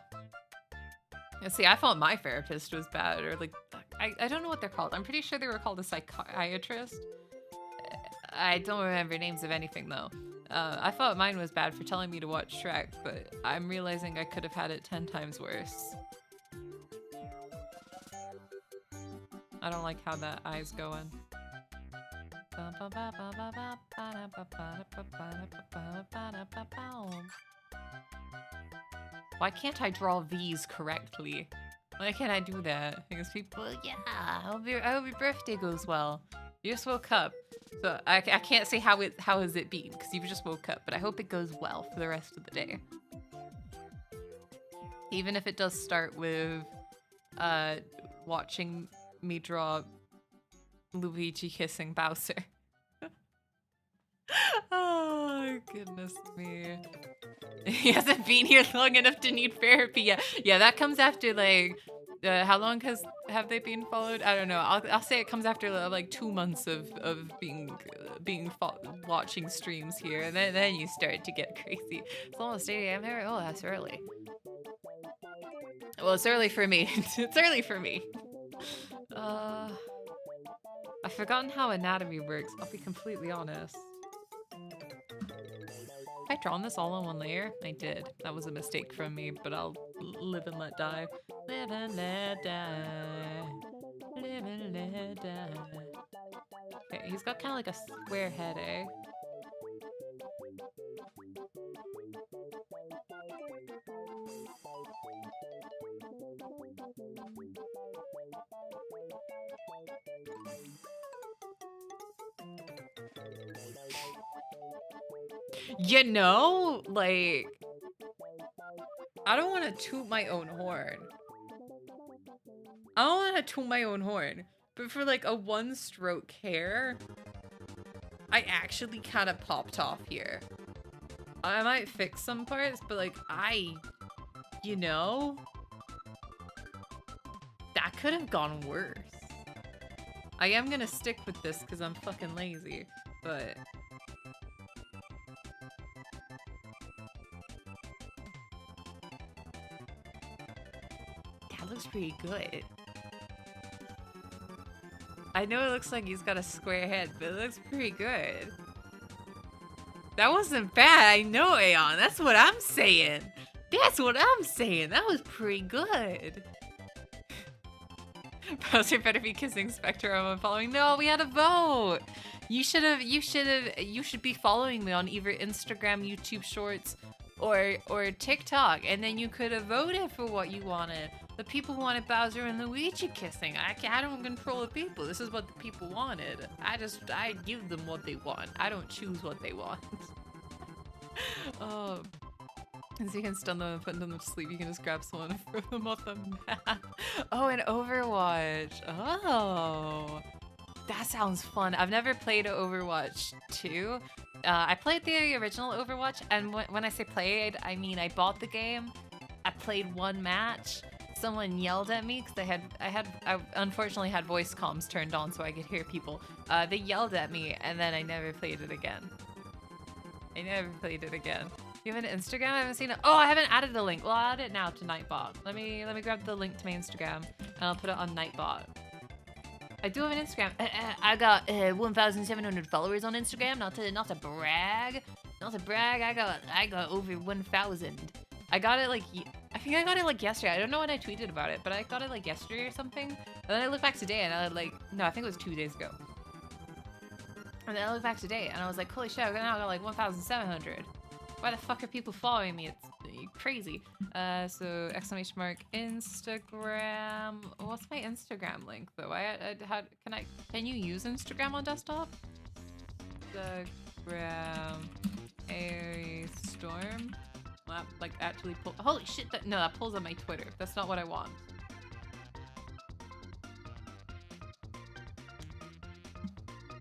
See, I thought my therapist was bad, or like, I don't know what they're called. I'm pretty sure they were called a psychiatrist. I don't remember names of anything though. I thought mine was bad for telling me to watch Shrek, but I'm realizing I could have had it 10 times worse. I don't like how that eye's going. Why can't I draw these correctly? Why can't I do that? Because people, yeah, I hope your birthday goes well. You just woke up, so I can't say how has it been, because you just woke up, but I hope it goes well for the rest of the day. Even if it does start with watching me draw Luigi kissing Bowser. Oh, goodness me. He hasn't been here long enough to need therapy yet. Yeah, that comes after like, how long have they been followed? I don't know. I'll say it comes after like 2 months of watching streams here, and then you start to get crazy. It's almost 8 AM there. Oh, that's early. Well, it's early for me. It's early for me. I've forgotten how anatomy works. I'll be completely honest. Have I drawn this all on one layer? I did. That was a mistake from me, but I'll live and let die. Live and let die. Live and let die. Okay, He's got kind of like a square head, eh? You know, like, I don't want to toot my own horn. I don't want to toot my own horn, but for like a one-stroke hair, I actually kind of popped off here. I might fix some parts, but like, you know, that could have gone worse. I am gonna stick with this because I'm fucking lazy, but... that looks pretty good. I know it looks like he's got a square head, but it looks pretty good. That wasn't bad, I know, Aeon. That's what I'm saying. That's what I'm saying. That was pretty good. Bowser better be kissing Spectre I'm following. No, we had a vote. You should be following me on either Instagram, YouTube Shorts, or TikTok, and then you could have voted for what you wanted. The people wanted Bowser and Luigi kissing. I don't control the people. This is what the people wanted. I give them what they want. I don't choose what they want. Oh. So you can stun them and put them to sleep. You can just grab someone and throw them off the map. Oh, and Overwatch. Oh. That sounds fun. I've never played Overwatch 2. I played the original Overwatch, and when I say played, I mean I bought the game. I played one match. Someone yelled at me because I unfortunately had voice comms turned on so I could hear people. They yelled at me, and then I never played it again. I never played it again. You have an Instagram? I haven't seen it. Oh, I haven't added the link. Well, I'll add it now to Nightbot. Let me grab the link to my Instagram, and I'll put it on Nightbot. I do have an Instagram. I got 1,700 followers on Instagram. Not to brag. Not to brag. I got over 1,000. I got it like, I think I got it like yesterday. I don't know when I tweeted about it, but I got it like yesterday or something. And then I looked back today and I like, no, I think it was 2 days ago. And then I looked back today and I was like, holy shit, I now got like 1,700. Why the fuck are people following me? It's crazy. So exclamation mark Instagram. What's my Instagram link though? Can you use Instagram on desktop? Instagram Airy Storm. Well, like actually pull. Holy shit! That pulls on my Twitter. That's not what I want.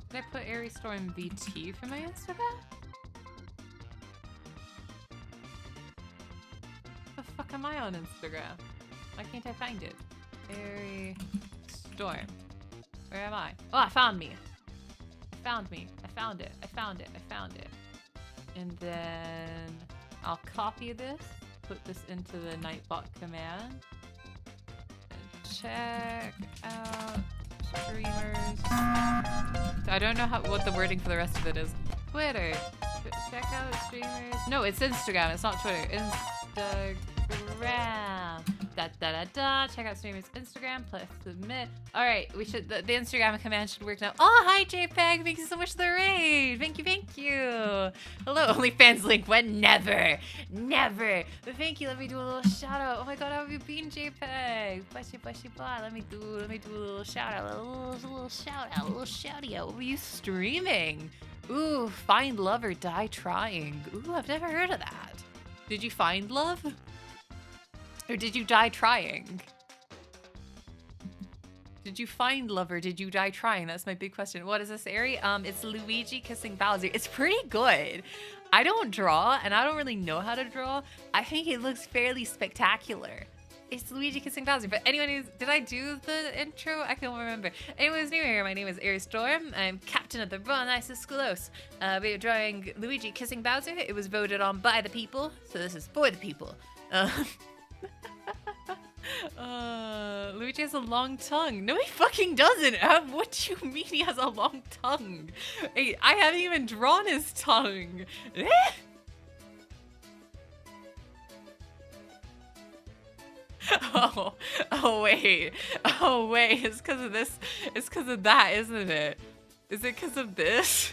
Did I put Airy Storm VT for my Instagram? The fuck am I on Instagram? Why can't I find it? Airy Storm. Where am I? Oh, I found me. I found me. I found it. I found it. I found it. And then I'll copy this, put this into the Nightbot command, and check out streamers. I don't know what the wording for the rest of it is. Twitter. Check out streamers. No, it's Instagram. It's not Twitter. Instagram. Check out streamers Instagram. Plus submit. All right, we should. The Instagram command should work now. Oh, hi JPEG. Thank you so much for the raid. Thank you, thank you. Hello, OnlyFans link when never. But thank you. Let me do a little shout out. Oh my God, how have you been, JPEG? Bless you, blah. Let me do a little shout out. A little shout out. A little shouty out. What were you streaming? Ooh, find love or die trying. Ooh, I've never heard of that. Did you find love? Or did you die trying? Did you find love or did you die trying? That's my big question. What is this, Ari? It's Luigi kissing Bowser. It's pretty good. I don't draw, and I don't really know how to draw. I think it looks fairly spectacular. It's Luigi kissing Bowser. But anyone did I do the intro? I can't remember. Anyways, new here. My name is Air Storm. I'm captain of the Nicest Scholos. We are drawing Luigi kissing Bowser. It was voted on by the people, so this is for the people. Luigi has a long tongue. No, he fucking doesn't. What do you mean he has a long tongue? Hey, I haven't even drawn his tongue. Oh wait. It's because of this. It's because of that, isn't it? Is it because of this?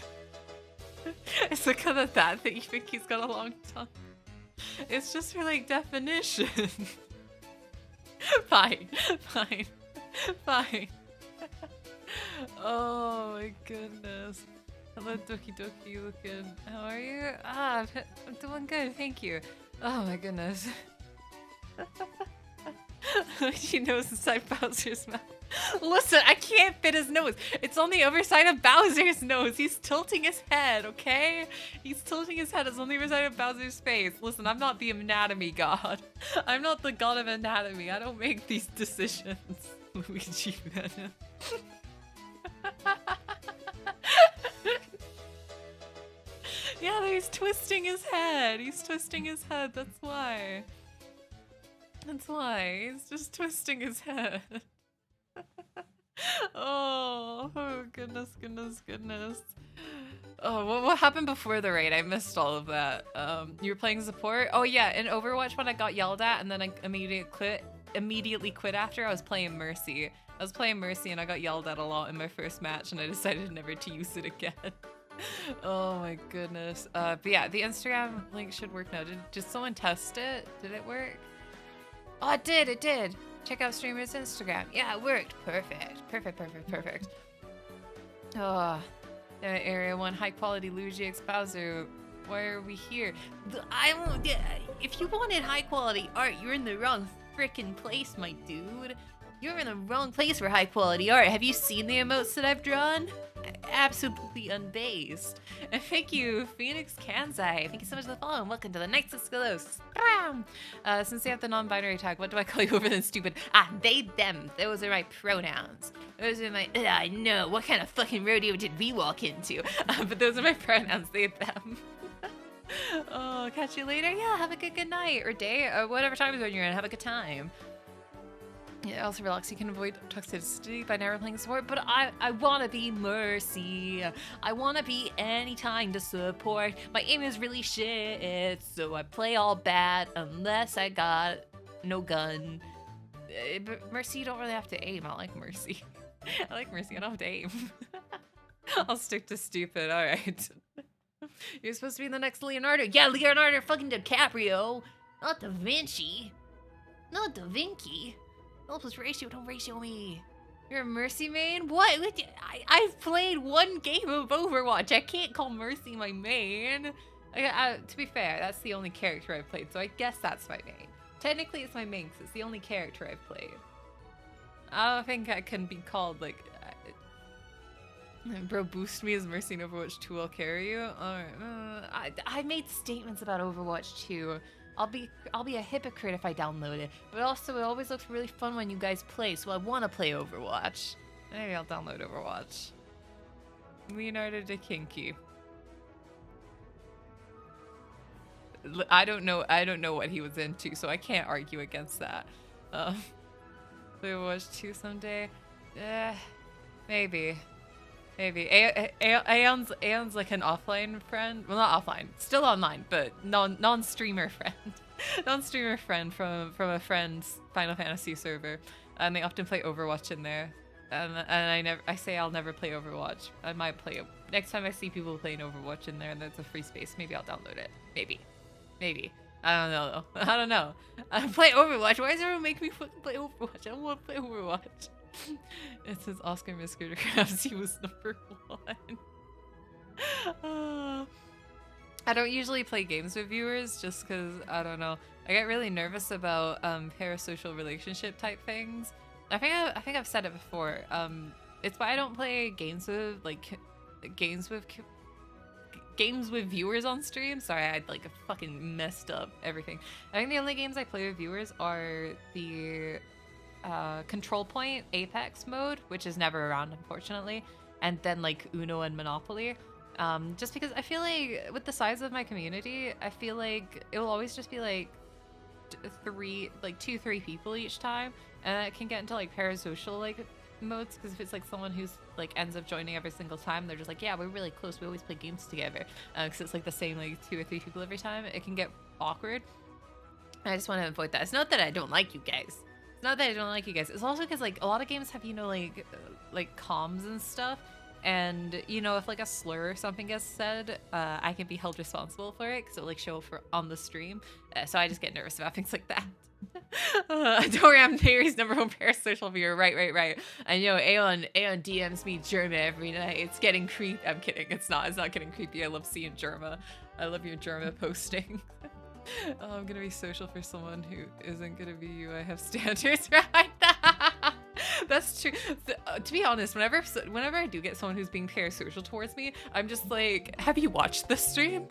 Is it because of that you think he's got a long tongue? It's just for like definition. Fine, fine, fine. Oh my goodness. Hello, Doki Doki looking. How are you? I'm doing good, thank you. Oh my goodness. He knows inside Bowser's mouth. Listen, I can't fit his nose. It's on the other side of Bowser's nose. He's tilting his head, okay? He's tilting his head. It's on the other side of Bowser's face. Listen, I'm not the anatomy god. I'm not the god of anatomy. I don't make these decisions. Luigi Venom. Yeah, he's twisting his head. He's twisting his head. That's why. That's why. He's just twisting his head. Oh goodness, goodness, goodness. Oh, what happened before the raid? I missed all of that. You were playing support? Oh yeah, in Overwatch when I got yelled at and then I immediately quit after, I was playing Mercy. I was playing Mercy and I got yelled at a lot in my first match and I decided never to use it again. Oh my goodness. But yeah, the Instagram link should work now. Did someone test it? Did it work? Oh, it did. Check out streamer's Instagram. Yeah, it worked. Perfect. Oh, Area 1 high quality Luigi X Bowser. Why are we here? If you wanted high quality art, you're in the wrong frickin' place, my dude. You're in the wrong place for high quality art. Have you seen the emotes that I've drawn? Absolutely unbased. And thank you, Phoenix Kanzai. Thank you so much for the follow and welcome to the Knights of Skelos. Since they have the non-binary tag, what do I call you over than stupid? They, them. Those are my pronouns. Those are my, I know, what kind of fucking rodeo did we walk into? But those are my pronouns, they, them. Oh, catch you later. Yeah, have a good night or day or whatever time zone you're in. Have a good time. Yeah, also relax, you can avoid toxicity by never playing support, but I want to be Mercy. I want to be anytime to support. My aim is really shit, so I play all bad unless I got no gun. But Mercy, you don't really have to aim. I like Mercy. I like Mercy, I don't have to aim. I'll stick to stupid, alright. You're supposed to be the next Leonardo. Yeah, Leonardo fucking DiCaprio. Not Da Vinci. Not Da Vinci. No, plus ratio, don't ratio me. You're a Mercy main? What? I've played one game of Overwatch. I can't call Mercy my main. To be fair, that's the only character I've played, so I guess that's my main. Technically, it's my main because it's the only character I've played. I don't think I can be called, like... Bro, boost me as Mercy in Overwatch 2, I'll carry you. Alright, I made statements about Overwatch 2. I'll be a hypocrite if I download it, but also it always looks really fun when you guys play, so I want to play Overwatch. Maybe I'll download Overwatch. Leonardo da Kinky. I don't know what he was into, so I can't argue against that. Overwatch 2 someday? Maybe. Aeon's like an offline friend. Well, not offline, still online, but non-streamer friend. Non-streamer friend from a friend's Final Fantasy server. And they often play Overwatch in there. And I say I'll never play Overwatch. I might play it. Next time I see people playing Overwatch in there and there's a free space, maybe I'll download it. Maybe. I don't know though. I don't know. I play Overwatch. Why does everyone make me play Overwatch? I don't want to play Overwatch. It says Oscar Mr. Krabs, he was number 1. I don't usually play games with viewers just because, I don't know, I get really nervous about parasocial relationship type things. I think I've said it before. It's why I don't play games with viewers on stream. Sorry, I fucking messed up everything. I think the only games I play with viewers are the Control Point Apex mode, which is never around unfortunately, and then like Uno and Monopoly. Just because I feel like with the size of my community, I feel like it will always just be like 2-3 people each time, and it can get into like parasocial like modes, because if it's like someone who's like ends up joining every single time, they're just like, yeah, we're really close, we always play games together, because it's like the same like 2 or 3 people every time, it can get awkward. And I just want to avoid that. It's not that I don't like you guys. It's not that I don't like you guys. It's also because like a lot of games have, you know, like comms and stuff. And, you know, if like a slur or something gets said, I can be held responsible for it because it like show up on the stream. So I just get nervous about things like that. Don't worry, I'm Neri's #1 parasocial viewer. Right. I know Aeon DMs me Germa every night. It's getting creepy. I'm kidding. It's not getting creepy. I love seeing Germa. I love your Germa posting. Oh, I'm gonna be social for someone who isn't gonna be you. I have standards, right? That's true. To be honest, whenever I do get someone who's being parasocial towards me, I'm just like, have you watched the stream?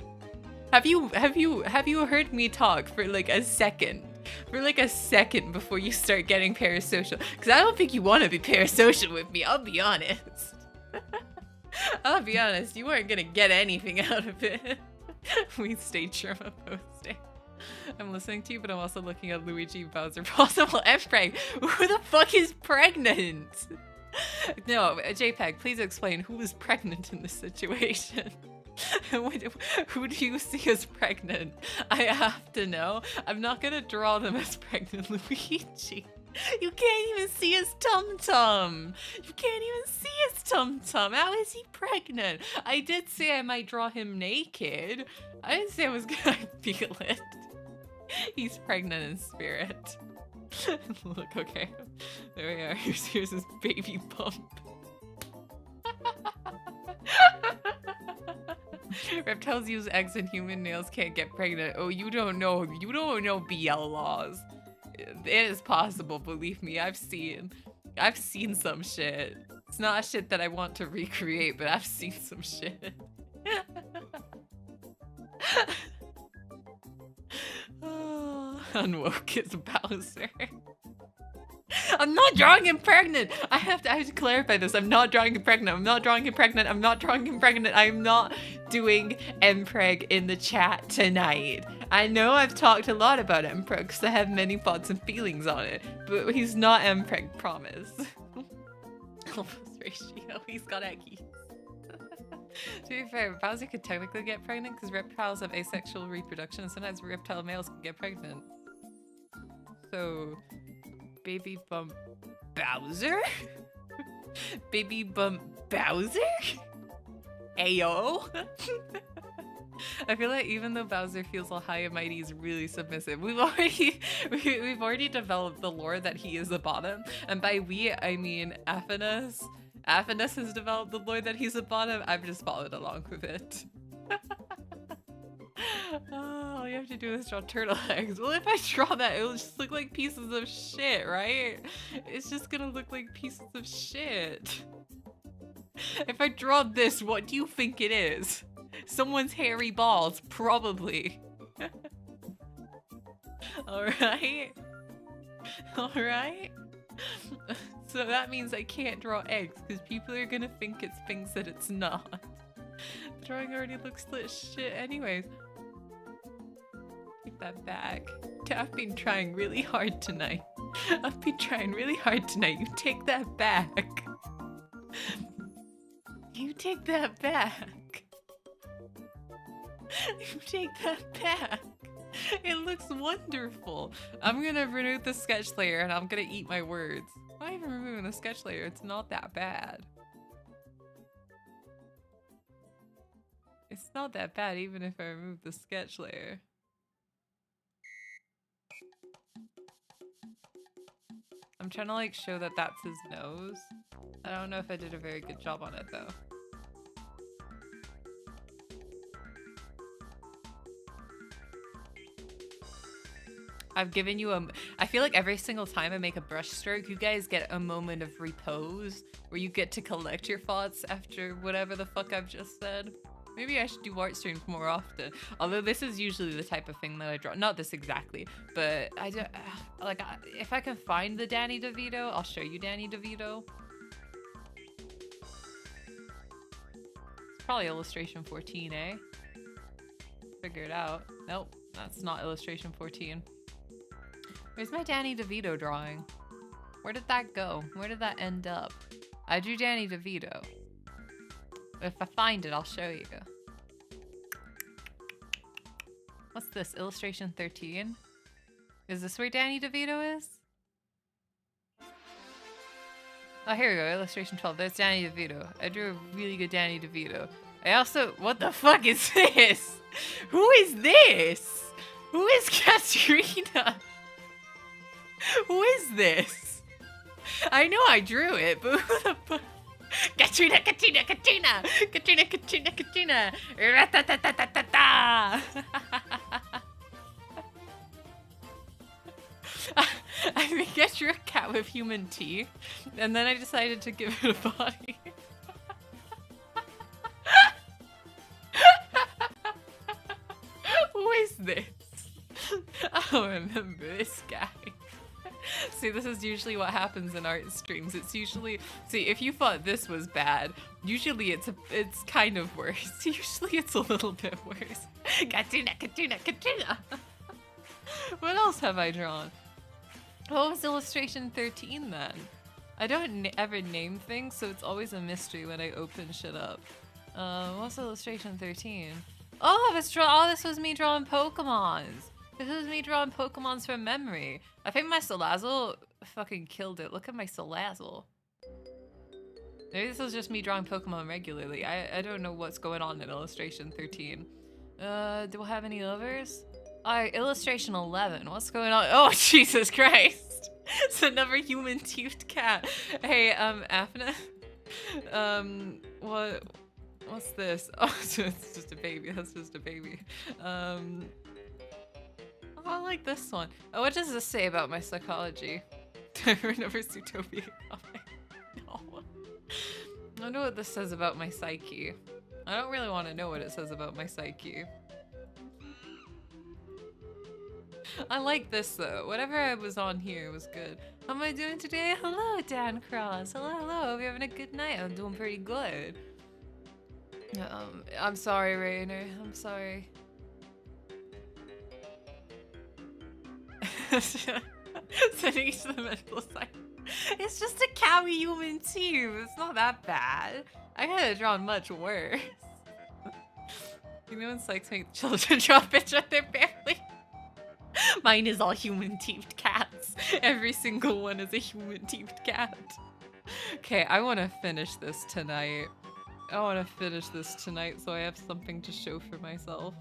Have you heard me talk for like a second? For like a second before you start getting parasocial? Because I don't think you want to be parasocial with me, I'll be honest. I'll be honest, you weren't gonna get anything out of it. We stay Sherma posting. I'm listening to you, but I'm also looking at Luigi Bowser possible M-Preg. Who the fuck is pregnant? No, JPEG, please explain who is pregnant in this situation. Who do you see as pregnant? I have to know. I'm not gonna draw them as pregnant Luigi. You can't even see his tum-tum. You can't even see his tum-tum. How is he pregnant? I did say I might draw him naked. I didn't say I was gonna feel it. He's pregnant in spirit. Look, okay. There we are. Here's his baby bump. Reptiles use eggs and human males can't get pregnant. Oh, you don't know. You don't know BL laws. It is possible, believe me. I've seen some shit. It's not shit that I want to recreate, but I've seen some shit. Oh, unwoke is Bowser. I'm not drawing him pregnant. I have to clarify this. I'm not drawing him pregnant. I'm not drawing him pregnant. I'm not drawing him pregnant. I'm not doing mpreg in the chat tonight. I know I've talked a lot about mpreg because I have many thoughts and feelings on it, but he's not mpreg, promise. Almost ratio. He's got eggies. To be fair, Bowser could technically get pregnant because reptiles have asexual reproduction and sometimes reptile males can get pregnant. So, baby bump Bowser? Baby bump Bowser? Ayo? I feel like even though Bowser feels all high and mighty, he's really submissive. We've already developed the lore that he is a bottom, and by we I mean Aphanas. Aphanas has developed the lore that he's a bottom. I've just followed along with it. Oh, all you have to do is draw turtle eggs. Well, if I draw that, it'll just look like pieces of shit, right? It's just gonna look like pieces of shit. If I draw this, what do you think it is? Someone's hairy balls, probably. Alright? Alright? So that means I can't draw eggs, because people are gonna think it's things that it's not. The drawing already looks like shit anyways. Take that back. I've been trying really hard tonight. I've been trying really hard tonight. You take that back. You take that back. You take that back. It looks wonderful. I'm gonna remove the sketch layer and I'm gonna eat my words. Why even removing the sketch layer? It's not that bad. It's not that bad even if I remove the sketch layer. I'm trying to like show that that's his nose. I don't know if I did a very good job on it though. I've given you I feel like every single time I make a brush stroke, you guys get a moment of repose where you get to collect your thoughts after whatever the fuck I've just said. Maybe I should do art streams more often. Although this is usually the type of thing that I draw. Not this exactly, but I do, like, if I can find the Danny DeVito, I'll show you Danny DeVito. It's probably illustration 14, eh? Figure it out. Nope, that's not illustration 14. Where's my Danny DeVito drawing? Where did that go? Where did that end up? I drew Danny DeVito. If I find it, I'll show you. What's this? Illustration 13? Is this where Danny DeVito is? Oh, here we go. Illustration 12. There's Danny DeVito. I drew a really good Danny DeVito. I also... What the fuck is this? Who is this? Who is Katrina? Who is this? I know I drew it, but who the fuck? Katrina, Katrina, Katrina! Katrina, Katrina, Katrina! Ra-ta-ta-ta-ta-ta-ta! I think I drew a cat with human teeth, and then I decided to give it a body. Who is this? I don't remember this guy. See, this is usually what happens in art streams. It's usually... See, if you thought this was bad, usually it's kind of worse. Usually it's a little bit worse. Katrina, Katrina, Katrina! What else have I drawn? What was illustration 13 then? I don't ever name things, so it's always a mystery when I open shit up. What's illustration 13? Oh, this was me drawing Pokemons. This was me drawing Pokemons from memory. I think my Salazzle fucking killed it. Look at my Salazzle. Maybe this was just me drawing Pokemon regularly. I don't know what's going on in illustration 13. Do I have any others? Alright, illustration 11. What's going on? Oh, Jesus Christ. It's another human-teethed cat. Hey, Afna. What's this? Oh, it's just a baby. That's just a baby. I like this one. Oh, what does this say about my psychology? I remember Zootopia comic. No. I don't know what this says about my psyche. I don't really want to know what it says about my psyche. I like this though. Whatever I was on here was good. How am I doing today? Hello, Dan Cross. Hello, hello. Hope you're having a good night. I'm doing pretty good. I'm sorry, Rainer. I'm sorry. Sending to the mental side. It's just a cow human teeth. It's not that bad. I could have drawn much worse. You know when psychs make children draw a picture of their family? Mine is all human-teethed cats. Every single one is a human-teethed cat. Okay, I want to finish this tonight. I want to finish this tonight so I have something to show for myself.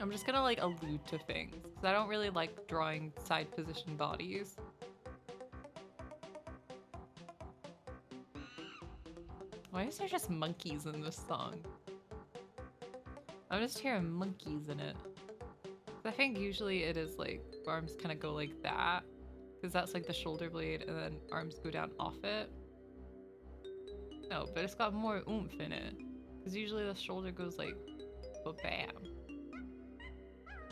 I'm just gonna like allude to things because I don't really like drawing side position bodies. Why is there just monkeys in this song? I'm just hearing monkeys in it. I think usually it is like arms kind of go like that because that's like the shoulder blade and then arms go down off it. No, but it's got more oomph in it because usually the shoulder goes like ba-bam.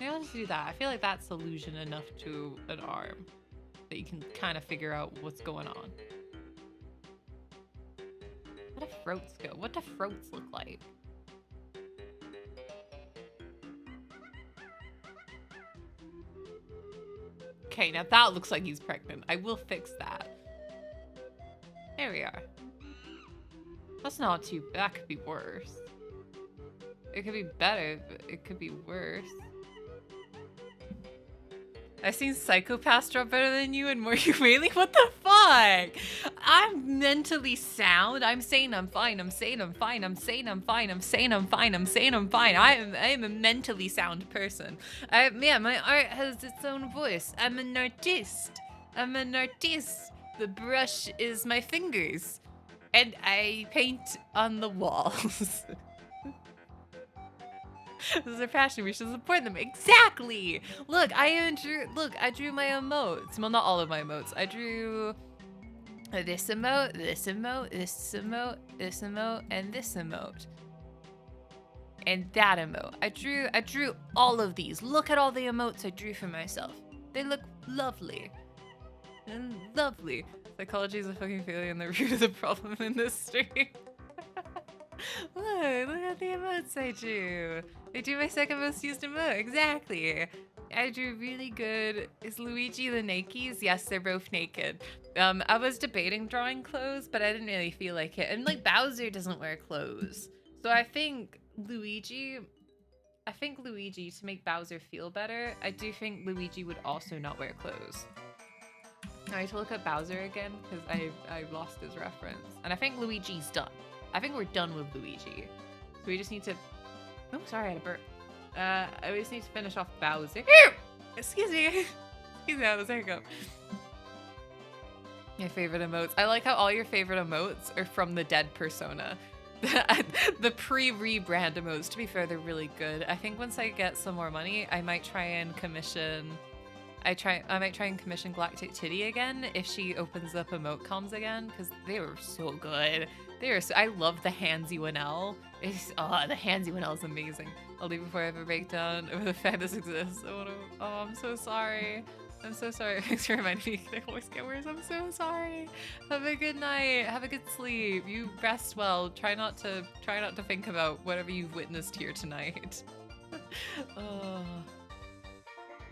Maybe I'll just do that. I feel like that's illusion enough to an arm that you can kind of figure out what's going on. How do throats go? What do throats look like? Okay, now that looks like he's pregnant. I will fix that. There we are. That's not too bad. That could be worse. It could be better, but it could be worse. I've seen psychopaths draw better than you and more humanely. What the fuck? I'm mentally sound. I'm saying I'm fine. I'm saying I'm fine. I'm saying I'm fine. I'm saying I'm fine. I'm saying I'm fine. I am a mentally sound person. Yeah, my art has its own voice. I'm an artist. I'm an artist. The brush is my fingers. And I paint on the walls. This is their passion. We should support them. Exactly. Look, I drew my emotes. Well, not all of my emotes. I drew this emote, this emote, this emote, this emote, and this emote, and that emote. I drew all of these. Look at all the emotes I drew for myself. They look lovely. And lovely. Psychology is a fucking failure and the root of the problem in this stream. Look at the emotes I drew. I drew my second most used emote. Exactly. I drew really good. Is Luigi the Nakes? Yes, they're both naked. I was debating drawing clothes, but I didn't really feel like it. And like Bowser doesn't wear clothes. So I think Luigi, to make Bowser feel better, I do think Luigi would also not wear clothes. I need to look at Bowser again because I lost his reference. And I think Luigi's done. I think we're done with Luigi. So we just need to... Oh, sorry, I had a burp. We just need to finish off Bowser. Excuse me. Excuse me, that was a hiccup. My favorite emotes. I like how all your favorite emotes are from the Dead Persona. The pre-rebrand emotes, to be fair, they're really good. I think once I get some more money, I might try and commission... I might try and commission Galactic Titty again if she opens up emote comms again, because they were so good. I love the Handsy Winnell. The Handsy Winnell is amazing. I'll leave before I have a breakdown over the fact this exists. I'm so sorry. I'm so sorry. Thanks for reminding me. I always get worse. I'm so sorry. Have a good night. Have a good sleep. You rest well. Try not to think about whatever you've witnessed here tonight.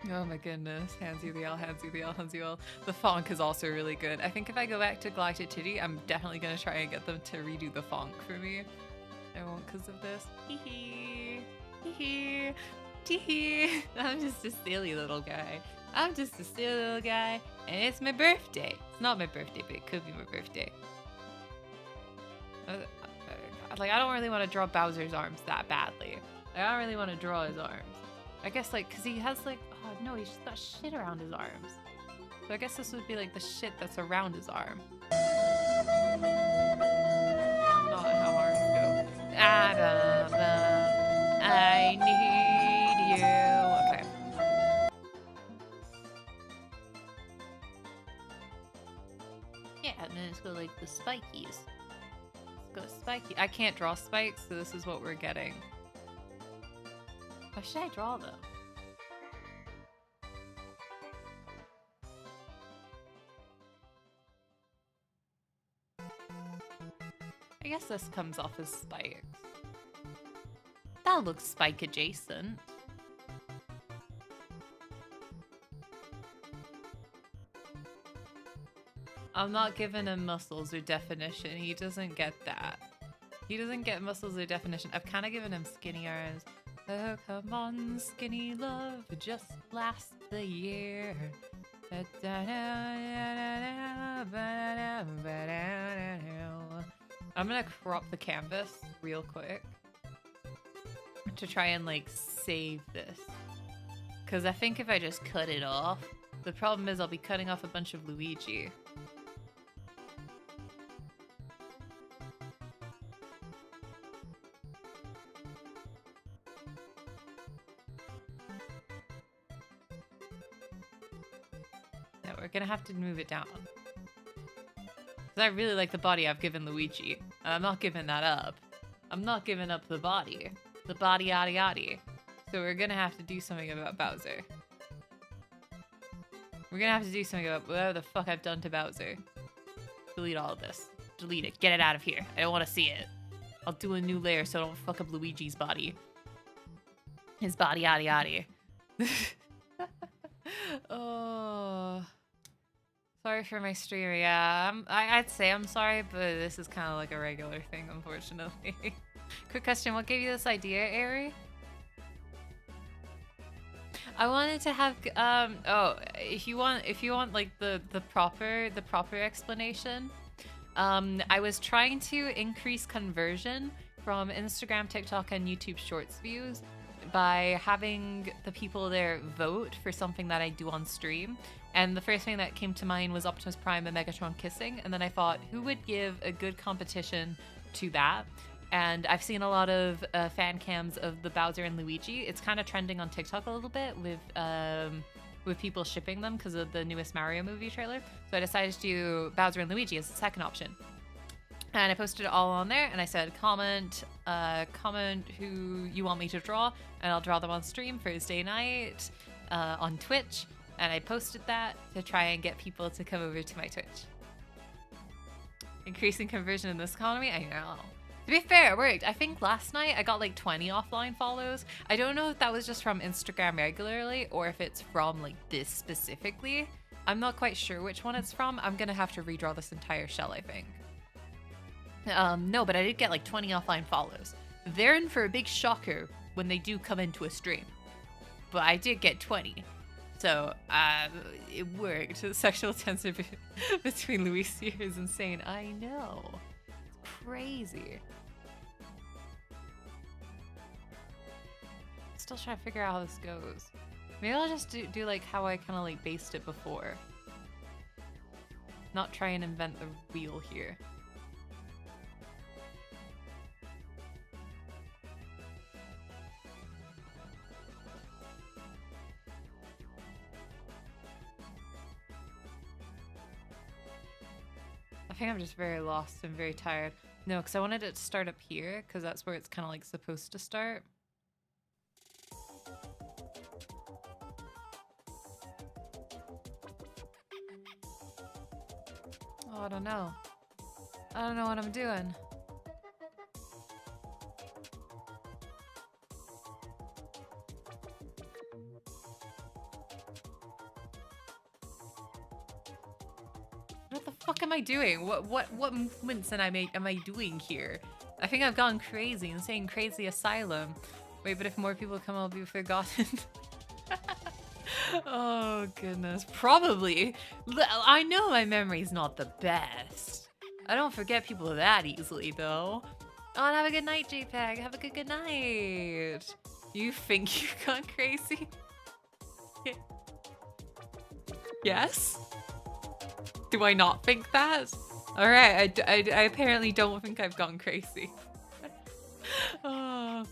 Oh my goodness. Handsy the L, Handsy the L, Handsy the L. The fonk is also really good. I think if I go back to Galactic Titty, I'm definitely going to try and get them to redo the fonk for me. I won't because of this. Hee hee. Hee hee. Tee hee. I'm just a silly little guy. I'm just a silly little guy. And it's my birthday. It's not my birthday, but it could be my birthday. Like, I don't really want to draw Bowser's arms that badly. Like, I don't really want to draw his arms. I guess, like, because he has, like, oh no, he's just got shit around his arms. So I guess this would be, like, the shit that's around his arm. Not how arms go. I need you. Okay. Yeah, and then let's go, like, the spikies. Let's go spiky. I can't draw spikes, so this is what we're getting. How should I draw them? I guess this comes off as spikes. That looks spike adjacent. I'm not giving him muscles or definition. He doesn't get that. He doesn't get muscles or definition. I've kind of given him skinny arms. Oh, come on, skinny love, just last the year. I'm gonna crop the canvas real quick to try and, like, save this. Because I think if I just cut it off, the problem is I'll be cutting off a bunch of Luigi. We're gonna have to move it down. Because I really like the body I've given Luigi. And I'm not giving that up. I'm not giving up the body. The body yaddy yaddy. So we're gonna have to do something about Bowser. We're gonna have to do something about whatever the fuck I've done to Bowser. Delete all of this. Delete it. Get it out of here. I don't want to see it. I'll do a new layer so I don't fuck up Luigi's body. His body yaddy yaddy. Oh... Sorry for my stream. Yeah, I'd say I'm sorry, but this is kind of like a regular thing, unfortunately. Quick question: what gave you this idea, Ari? I wanted to have if you want like the proper explanation. I was trying to increase conversion from Instagram, TikTok, and YouTube Shorts views by having the people there vote for something that I do on stream. And the first thing that came to mind was Optimus Prime and Megatron kissing. And then I thought, who would give a good competition to that? And I've seen a lot of fan cams of the Bowser and Luigi. It's kind of trending on TikTok a little bit with people shipping them because of the newest Mario movie trailer. So I decided to do Bowser and Luigi as the second option. And I posted it all on there, and I said, comment who you want me to draw, and I'll draw them on stream Thursday night on Twitch. And I posted that to try and get people to come over to my Twitch. Increasing conversion in this economy? I know. To be fair, it worked. I think last night I got like 20 offline follows. I don't know if that was just from Instagram regularly or if it's from like this specifically. I'm not quite sure which one it's from. I'm gonna have to redraw this entire shell, I think. No, but I did get like 20 offline follows. they're in for a big shocker when they do come into a stream. But I did get 20. So, it worked. The sexual tension between Luigi is insane. I know. It's crazy. Still trying to figure out how this goes. Maybe I'll just do like how I kind of like based it before. Not try and invent the wheel here. I think I'm just very lost and very tired. No, because I wanted it to start up here, because that's where it's kind of like supposed to start. Oh, I don't know. I don't know what I'm doing. What the fuck am I doing? What movements am I doing here? I think I've gone crazy and saying crazy asylum. Wait, but if more people come, I'll be forgotten. Oh goodness, probably. I know my memory's not the best. I don't forget people that easily though. Oh, and have a good night, JPEG. Have a good night. You think you've gone crazy? Yes? Do I not think that? Alright, I apparently don't think I've gone crazy. Oh,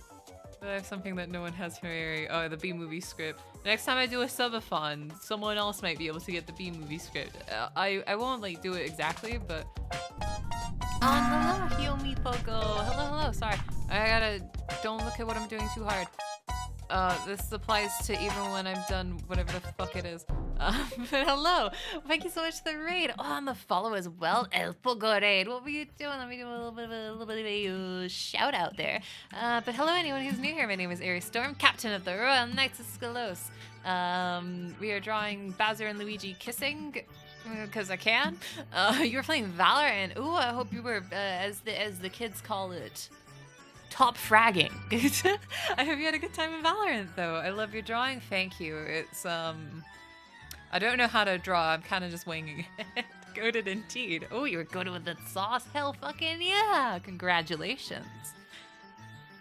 but I have something that no one has here. Oh, the B-movie script. Next time I do a subathon, someone else might be able to get the B-movie script. I won't like do it exactly, but... hello, heal me, Poco. Hello. Sorry, don't look at what I'm doing too hard. This applies to even when I'm done whatever the fuck it is. But hello, thank you so much for the raid. Oh, and the follow as well. El Pogo raid. What were you doing? Let me do a little bit of a shout out there. But hello, anyone who's new here. My name is Aries Storm, captain of the Royal Knights of Skelos. We are drawing Bowser and Luigi kissing. Because I can. You were playing Valorant. Ooh, I hope you were, as the kids call it, top fragging. I hope you had a good time in Valorant, though. I love your drawing. Thank you. It's, I don't know how to draw. I'm kind of just winging it. Goated indeed. Oh, you were goated with the sauce? Hell fucking yeah. Congratulations.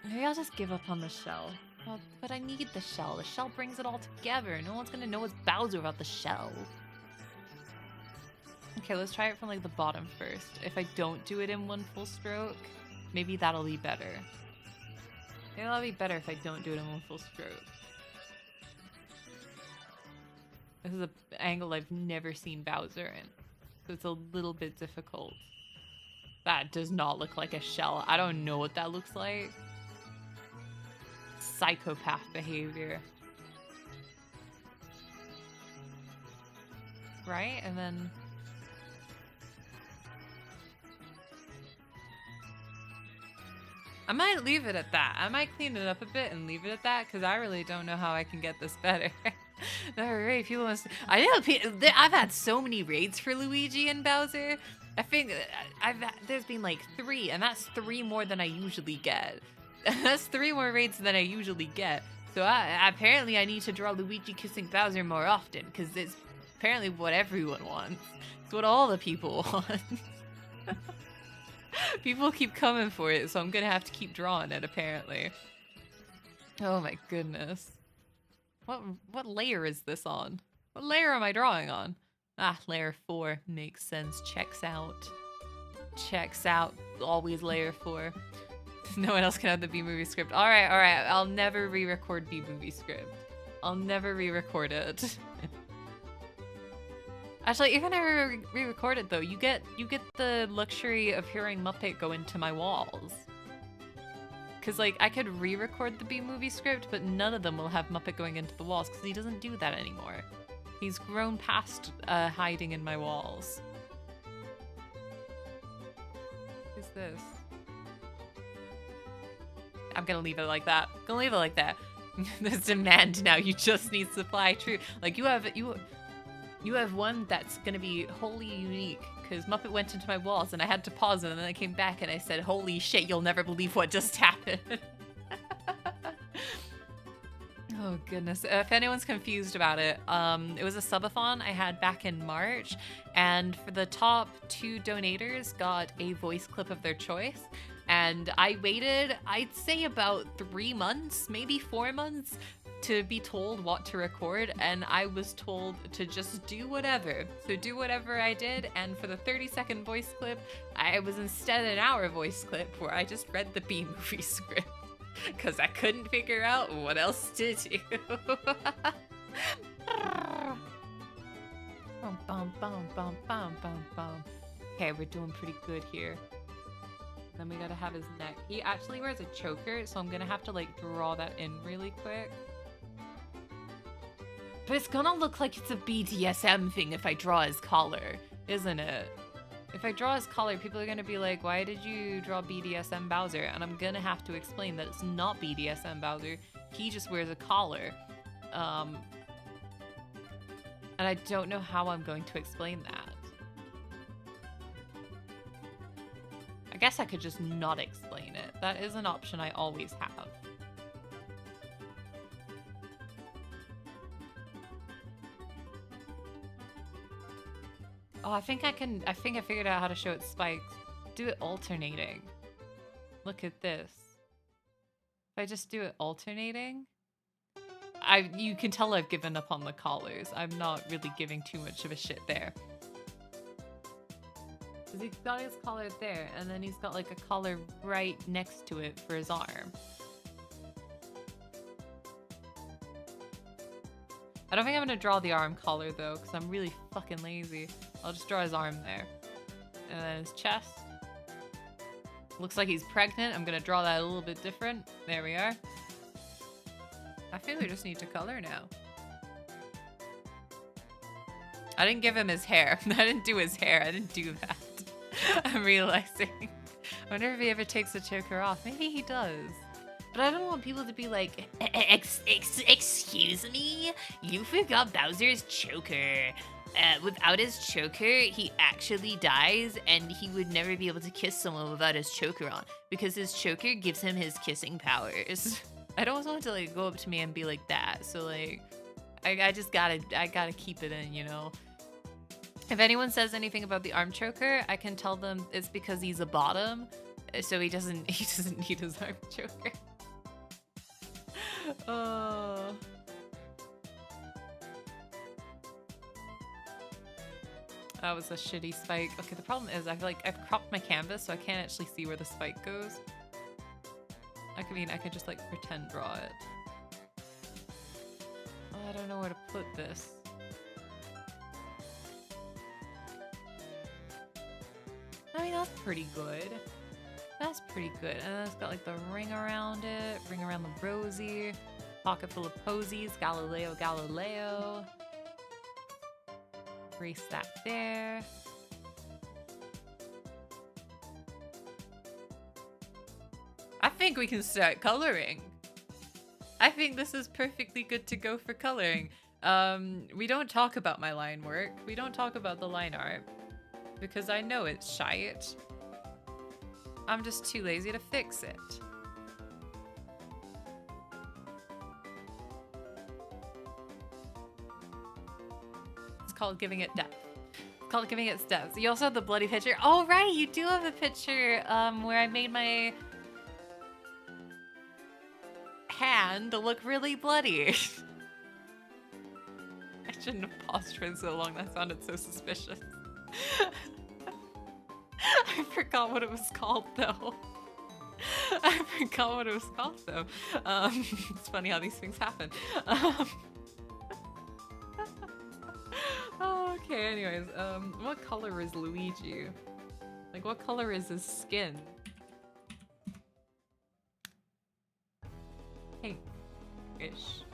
Maybe I'll just give up on the shell. Well, but I need the shell. The shell brings it all together. No one's gonna know it's Bowser without the shell. Okay, let's try it from like the bottom first. If I don't do it in one full stroke, maybe that'll be better. Maybe that'll be better if I don't do it in one full stroke. This is an angle I've never seen Bowser in, so it's a little bit difficult. That does not look like a shell. I don't know what that looks like. Psychopath behavior. Right? And then... I might leave it at that. I might clean it up a bit and leave it at that, because I really don't know how I can get this better. Alright, people must... I know I've had so many raids for Luigi and Bowser. I think there's been like 3, and that's 3 more than I usually get. That's 3 more raids than I usually get. So apparently I need to draw Luigi kissing Bowser more often, because it's apparently what everyone wants. It's what all the people want. People keep coming for it, so I'm gonna have to keep drawing it, apparently. Oh my goodness. What layer is this on? What layer am I drawing on? Ah, layer 4. Makes sense. Checks out. Checks out. Always layer 4. No one else can have the B-movie script. Alright. I'll never re-record B-movie script. I'll never re-record it. Actually, even if I re-record it though, you get the luxury of hearing Muppet go into my walls. Cause like, I could re-record the B-movie script, but none of them will have Muppet going into the walls, cause he doesn't do that anymore. He's grown past hiding in my walls. Who's this? I'm gonna leave it like that. Gonna leave it like that. There's demand now, you just need supply. True. Like, you have one that's gonna be wholly unique because Muppet went into my walls and I had to pause it, and then I came back and I said, holy shit, you'll never believe what just happened. Oh goodness, if anyone's confused about it, it was a subathon I had back in March, and for the top 2 donators got a voice clip of their choice, and I waited, I'd say about 3 months, maybe 4 months, to be told what to record, and I was told to just do whatever. So do whatever I did, and for the 30-second voice clip, I was instead an hour voice clip where I just read the B-movie script. Because I couldn't figure out what else to do. Okay, we're doing pretty good here. Then we gotta have his neck. He actually wears a choker, so I'm gonna have to like draw that in really quick. But it's gonna look like it's a BDSM thing if I draw his collar, isn't it? If I draw his collar, people are gonna be like, why did you draw BDSM Bowser? And I'm gonna have to explain that it's not BDSM Bowser. He just wears a collar. And I don't know how I'm going to explain that. I guess I could just not explain it. That is an option I always have. Oh, I think I figured out how to show it spikes. Do it alternating. Look at this. If I just do it alternating, you can tell I've given up on the collars. I'm not really giving too much of a shit there. Because he's got his collar there, and then he's got like a collar right next to it for his arm. I don't think I'm gonna draw the arm collar though, because I'm really fucking lazy. I'll just draw his arm there. And then his chest. Looks like he's pregnant. I'm gonna draw that a little bit different. There we are. I feel we just need to color now. I didn't give him his hair. I didn't do his hair. I didn't do that. I'm realizing. I wonder if he ever takes the choker off. Maybe he does. But I don't want people to be like, excuse me? You forgot Bowser's choker. Without his choker, he actually dies, and he would never be able to kiss someone without his choker on, because his choker gives him his kissing powers. I don't want someone to like go up to me and be like that, so like, I gotta keep it in, you know? If anyone says anything about the arm choker, I can tell them it's because he's a bottom, so he doesn't need his arm choker. Oh. That was a shitty spike. Okay, the problem is I feel like I've cropped my canvas, so I can't actually see where the spike goes. I could just like pretend draw it. Oh, I don't know where to put this. I mean, that's pretty good. That's pretty good. And then it's got like the ring around it, ring around the rosy, pocket full of posies, Galileo, Galileo. Erase that there. I think we can start coloring. I think this is perfectly good to go for coloring. We don't talk about my line work. We don't talk about the line art because I know it's shite. I'm just too lazy to fix it. It's called giving it depth. It's called giving it depth. You also have the bloody picture. Oh, right, you do have a picture where I made my hand look really bloody. I shouldn't have paused for so long. That sounded so suspicious. I forgot what it was called, though. It's funny how these things happen. Okay, anyways, what color is Luigi? Like, what color is his skin? Pink-ish.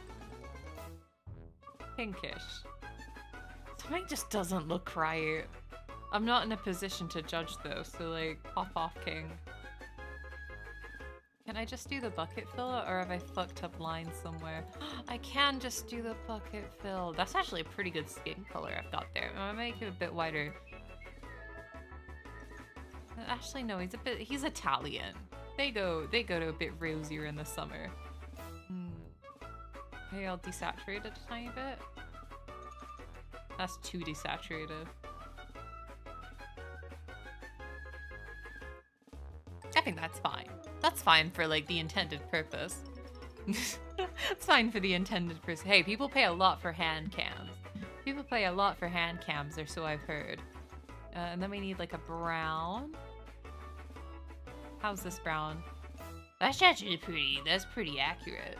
Pinkish. Something just doesn't look right. I'm not in a position to judge though, so like, pop off, king. Can I just do the bucket fill, or have I fucked up lines somewhere? I can just do the bucket fill. That's actually a pretty good skin color I've got there. I'm gonna make it a bit wider. Actually, no, he's Italian. They go to a bit rosier in the summer. Maybe I'll desaturate it a tiny bit. That's too desaturated. I think that's fine. That's fine for like the intended purpose. It's fine for the intended purpose. Hey, people pay a lot for hand cams. People pay a lot for hand cams, or so I've heard. And then we need like a brown. How's this brown? That's actually pretty. That's pretty accurate.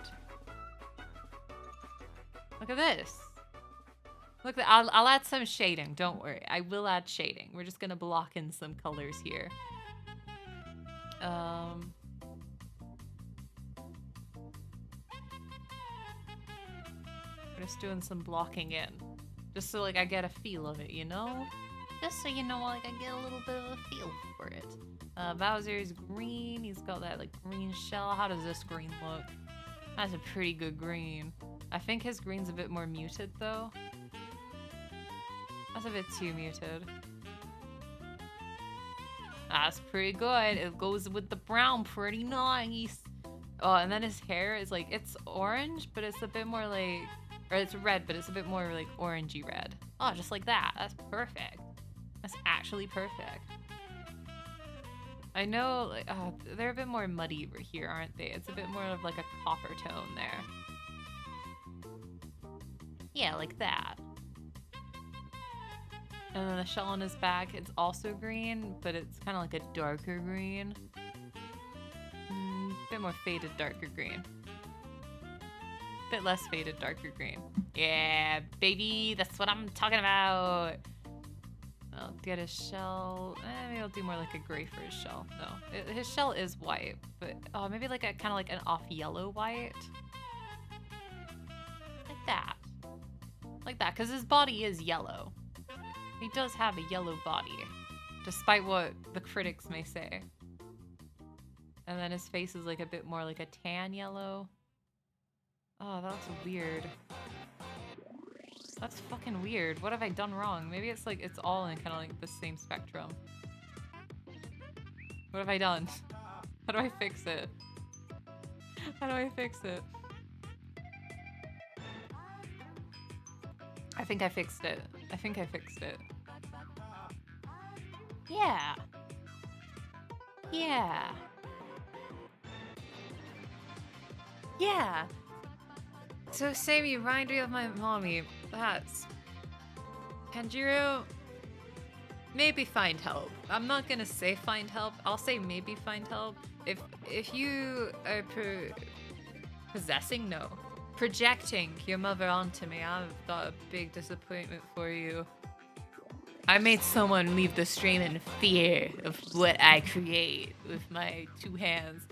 Look at this. Look, I'll add some shading. Don't worry, I will add shading. We're just gonna block in some colors here. We're just doing some blocking in, just so like I get a feel of it, you know? Just so you know, like I get a little bit of a feel for it. Bowser's green. He's got that like green shell. How does this green look? That's a pretty good green. I think his green's a bit more muted though. That's a bit too muted. That's pretty good. It goes with the brown pretty nice. Oh, and then his hair is like, it's orange, but it's a bit more like, or it's red, but it's a bit more like orangey red. Oh, just like that. That's perfect. That's actually perfect. I know, like, they're a bit more muddy over here, aren't they? It's a bit more of like a copper tone there. Yeah, like that. And then the shell on his back, it's also green, but it's kind of like a darker green. Bit more faded, darker green. Bit less faded, darker green. Yeah, baby, that's what I'm talking about. I'll get his shell. Maybe I'll do more like a gray for his shell. No, his shell is white, but maybe like a kind of like an off yellow white. Like that. Like that, because his body is yellow. He does have a yellow body, despite what the critics may say. And then his face is like a bit more like a tan yellow. Oh, that looks weird. That's fucking weird. What have I done wrong? Maybe it's like, it's all in kind of like the same spectrum. What have I done? How do I fix it? How do I fix it? I think I fixed it. I think I fixed it. Yeah. Yeah. Yeah. So Sammy, remind me of my mommy. That's... Tanjiro, maybe find help. I'm not gonna say find help. I'll say maybe find help. If you are possessing, no. Projecting your mother onto me, I've got a big disappointment for you. I made someone leave the stream in fear of what I create with my two hands.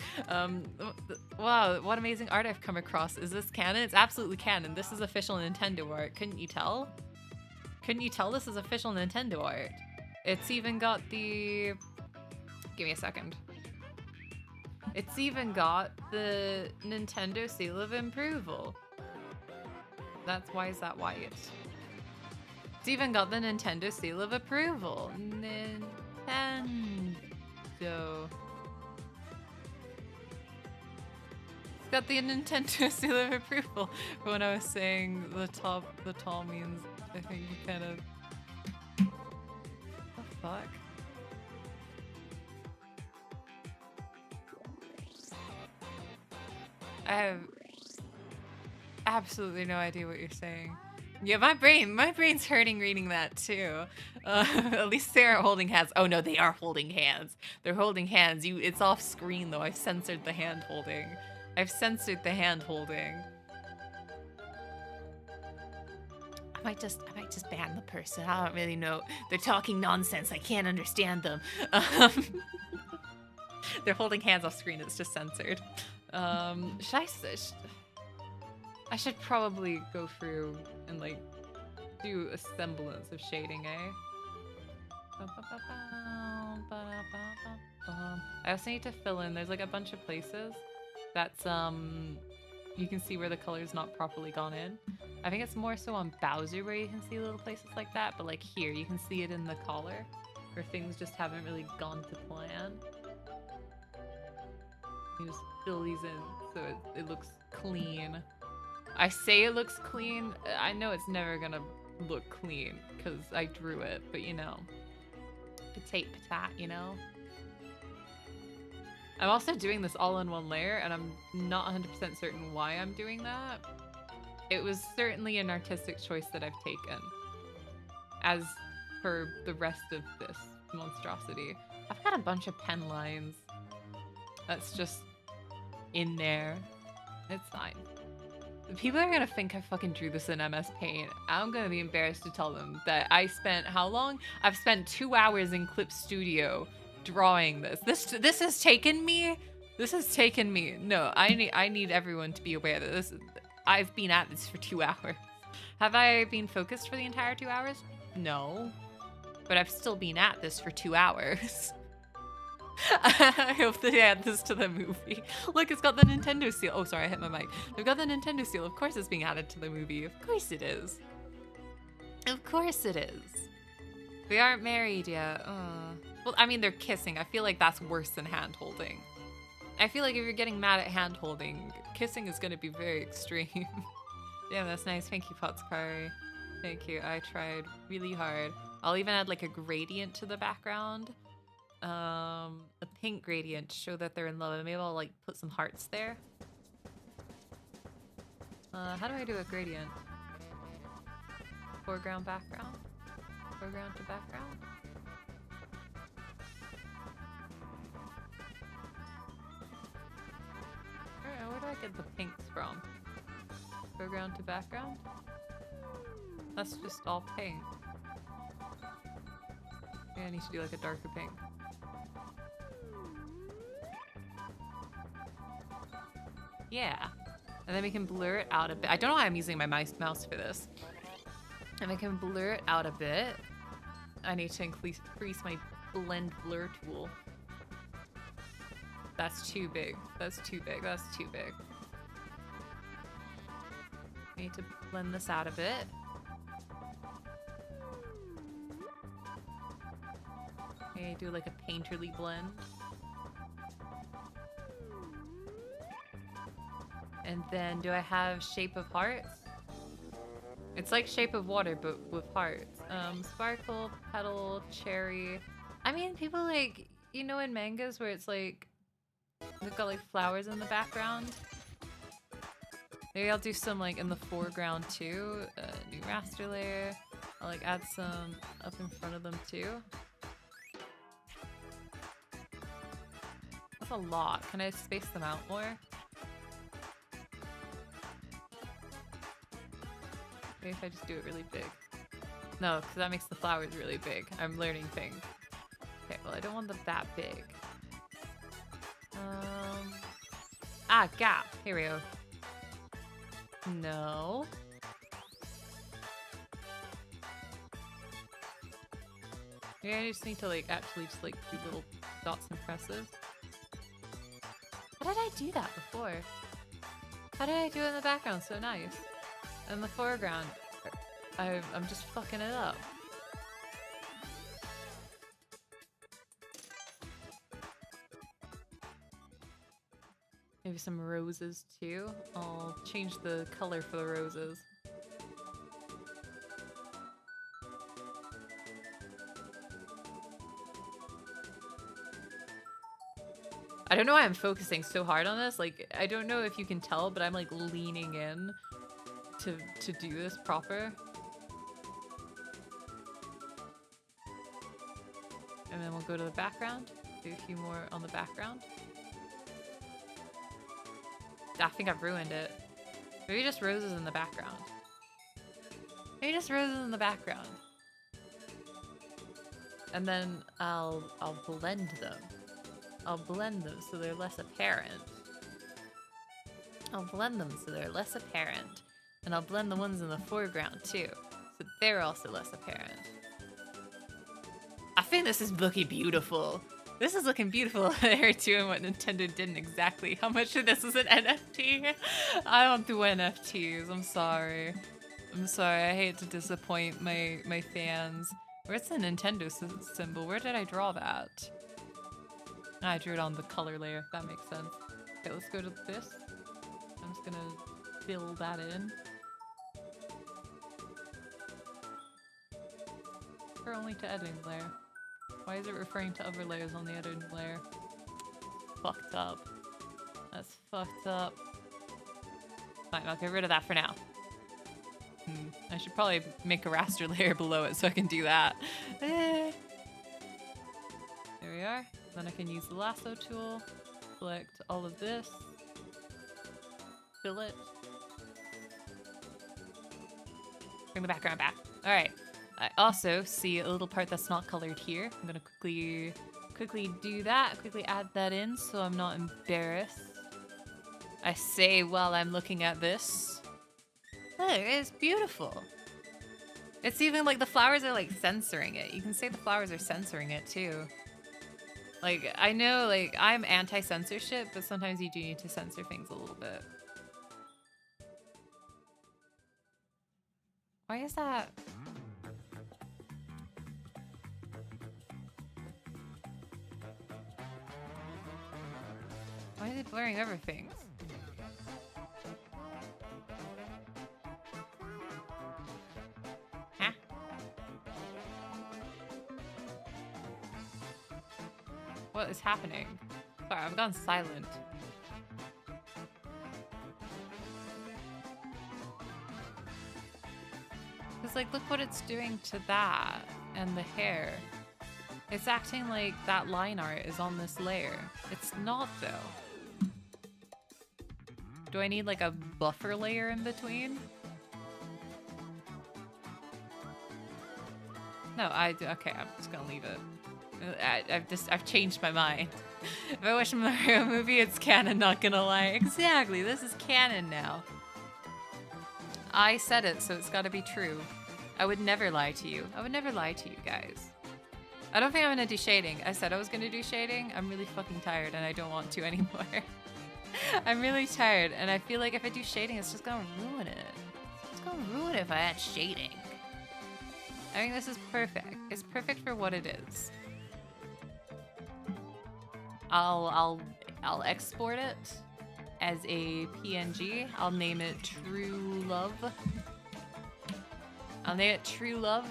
Wow, what amazing art I've come across. Is this canon? It's absolutely canon. This is official Nintendo art. Couldn't you tell? Couldn't you tell this is official Nintendo art? It's even got the... Give me a second. It's even got the Nintendo seal of approval. That's why is that white? It's even got the Nintendo seal of approval. Nintendo. It's got the Nintendo seal of approval. When I was saying the tall means, I think you kind of... What the fuck? I have absolutely no idea what you're saying. Yeah, my brain's hurting reading that too. At least they aren't holding hands. Oh no, they are holding hands. They're holding hands. It's off screen though. I've censored the hand holding. I've censored the hand holding. I might just ban the person. I don't really know. They're talking nonsense. I can't understand them. They're holding hands off screen. It's just censored. I should probably go through and like do a semblance of shading, eh? I also need to fill in. There's like a bunch of places that's you can see where the color's not properly gone in. I think it's more so on Bowser where you can see little places like that, but like here you can see it in the collar Or things just haven't really gone to plan. You just fill these in so it looks clean. I say it looks clean. I know it's never gonna look clean because I drew it, but you know, potato patat, you know? I'm also doing this all in one layer, and I'm not 100% certain why I'm doing that. It was certainly an artistic choice that I've taken. As for the rest of this monstrosity. I've got a bunch of pen lines. That's just in there. It's fine. People are gonna think I fucking drew this in MS Paint. I'm gonna be embarrassed to tell them that I spent how long? I've spent 2 hours in Clip Studio drawing this. This has taken me. This has taken me. No, I need everyone to be aware that this. I've been at this for 2 hours. Have I been focused for the entire 2 hours? No, but I've still been at this for 2 hours. I hope they add this to the movie. Look, it's got the Nintendo seal. Oh, sorry, I hit my mic. They've got the Nintendo seal. Of course it's being added to the movie. Of course it is. Of course it is. We aren't married yet. Well, I mean, they're kissing. I feel like that's worse than hand-holding. I feel like if you're getting mad at hand-holding, kissing is going to be very extreme. Yeah, that's nice. Thank you, Potskari. Thank you. I tried really hard. I'll even add like a gradient to the background. A pink gradient to show that they're in love, and maybe I'll like put some hearts there. How do I do a gradient? Foreground, background? Foreground to background? Alright, where do I get the pinks from? Foreground to background? That's just all pink. Yeah, I need to do like a darker pink. Yeah. And then we can blur it out a bit. I don't know why I'm using my mouse for this. And we can blur it out a bit. I need to increase my blend blur tool. That's too big. That's too big. That's too big. I need to blend this out a bit. Okay, do like a painterly blend. And then do I have Shape of Hearts? It's like Shape of Water, but with hearts. Sparkle, Petal, Cherry. I mean, people like, you know, in mangas where it's like, they've got like flowers in the background. Maybe I'll do some like in the foreground too. New raster layer. I'll like add some up in front of them too. That's a lot. Can I space them out more? Maybe if I just do it really big. No, because that makes the flowers really big. I'm learning things. Okay, well I don't want them that big. Gap. Here we go. No. Maybe I just need to like actually just like do little dots and presses. How did I do that before? How did I do it in the background so nice? In the foreground, I'm just fucking it up. Maybe some roses too. I'll change the color for the roses. I don't know why I'm focusing so hard on this. Like, I don't know if you can tell, but I'm like leaning in to do this proper. And then we'll go to the background. Do a few more on the background. I think I've ruined it. Maybe just roses in the background. Maybe just roses in the background. And then I'll blend them. I'll blend them so they're less apparent. I'll blend them so they're less apparent. And I'll blend the ones in the foreground too, so they're also less apparent. I think this is looking beautiful. This is looking beautiful. They're doing what Nintendo didn't exactly. How much of this is an NFT? I don't do NFTs. I'm sorry. I'm sorry. I hate to disappoint my fans. Where's the Nintendo symbol? Where did I draw that? Ah, I drew it on the color layer. That makes sense. Okay, let's go to this. I'm just gonna fill that in. Refer only to editing layer. Why is it referring to other layers on the editing layer? Fucked up. That's fucked up. Fine, I'll get rid of that for now. I should probably make a raster layer below it so I can do that. There we are. Then I can use the lasso tool, select all of this, fill it, bring the background back. All right. I also see a little part that's not colored here. I'm gonna quickly do that, quickly add that in so I'm not embarrassed. I say while I'm looking at this. Look, it's beautiful. It's even like the flowers are like censoring it. You can say the flowers are censoring it too. Like, I know like I'm anti-censorship, but sometimes you do need to censor things a little bit. Why is that? Why is it blurring over things? Huh? What is happening? Sorry, I've gone silent. Because, like, look what it's doing to that and the hair. It's acting like that line art is on this layer. It's not, though. Do I need, like, a buffer layer in between? No, okay, I'm just gonna leave it. I've changed my mind. If I watch a Mario movie, it's canon, not gonna lie. Exactly, this is canon now. I said it, so it's gotta be true. I would never lie to you. I would never lie to you guys. I don't think I'm gonna do shading. I said I was gonna do shading. I'm really fucking tired and I don't want to anymore. I'm really tired and I feel like if I do shading, it's just gonna ruin it. It's gonna ruin it if I add shading. I think this is perfect. It's perfect for what it is. I'll export it as a PNG. I'll name it True Love. I'll name it True Love.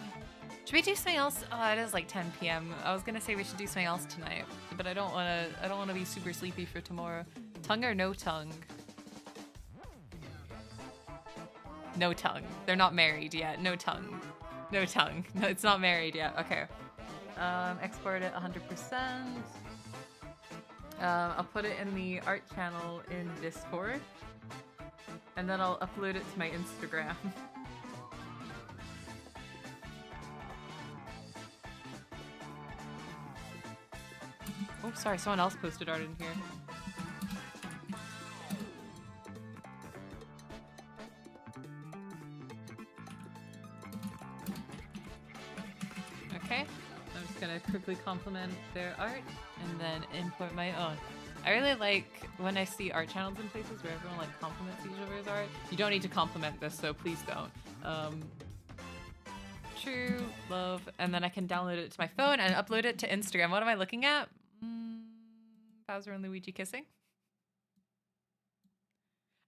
Should we do something else? Oh, it is like 10 p.m. I was gonna say we should do something else tonight, but I don't wanna be super sleepy for tomorrow. Tongue or no tongue? No tongue. They're not married yet. No tongue. No tongue. No, it's not married yet. Okay. Export it 100%. I'll put it in the art channel in Discord. And then I'll upload it to my Instagram. Oh, sorry, someone else posted art in here. Okay, I'm just gonna quickly compliment their art and then import my own. I really like when I see art channels in places where everyone like compliments each other's art. You don't need to compliment this, so please don't. True Love, and then I can download it to my phone and upload it to Instagram. What am I looking at? Bowser and Luigi kissing.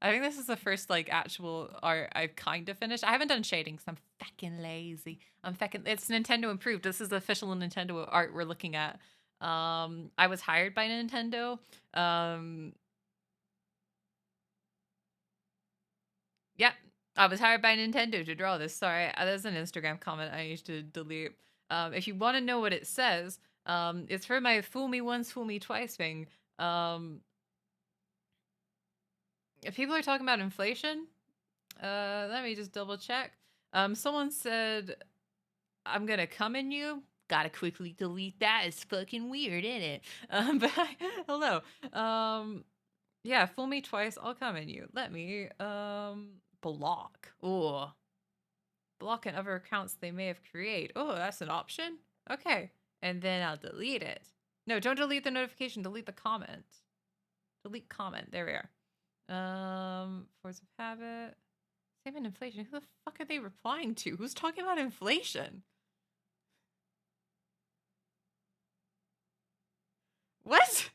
I think this is the first like actual art I've kind of finished. I haven't done shading because I'm fucking lazy. It's Nintendo improved. This is the official Nintendo art we're looking at. I was hired by Nintendo. Yep, I was hired by Nintendo to draw this. Sorry, there's an Instagram comment I need to delete. If you want to know what it says, it's for my fool me once, fool me twice thing. If people are talking about inflation, let me just double check. Someone said, I'm gonna come in you. Gotta quickly delete that. It's fucking weird, isn't it? But hello. Yeah, fool me twice, I'll come in you. Let me, block. Ooh. Block and other accounts they may have created. Oh, that's an option? Okay. And then I'll delete it. No, don't delete the notification. Delete the comment. Delete comment. There we are. Force of habit. Same in inflation. Who the fuck are they replying to? Who's talking about inflation? What?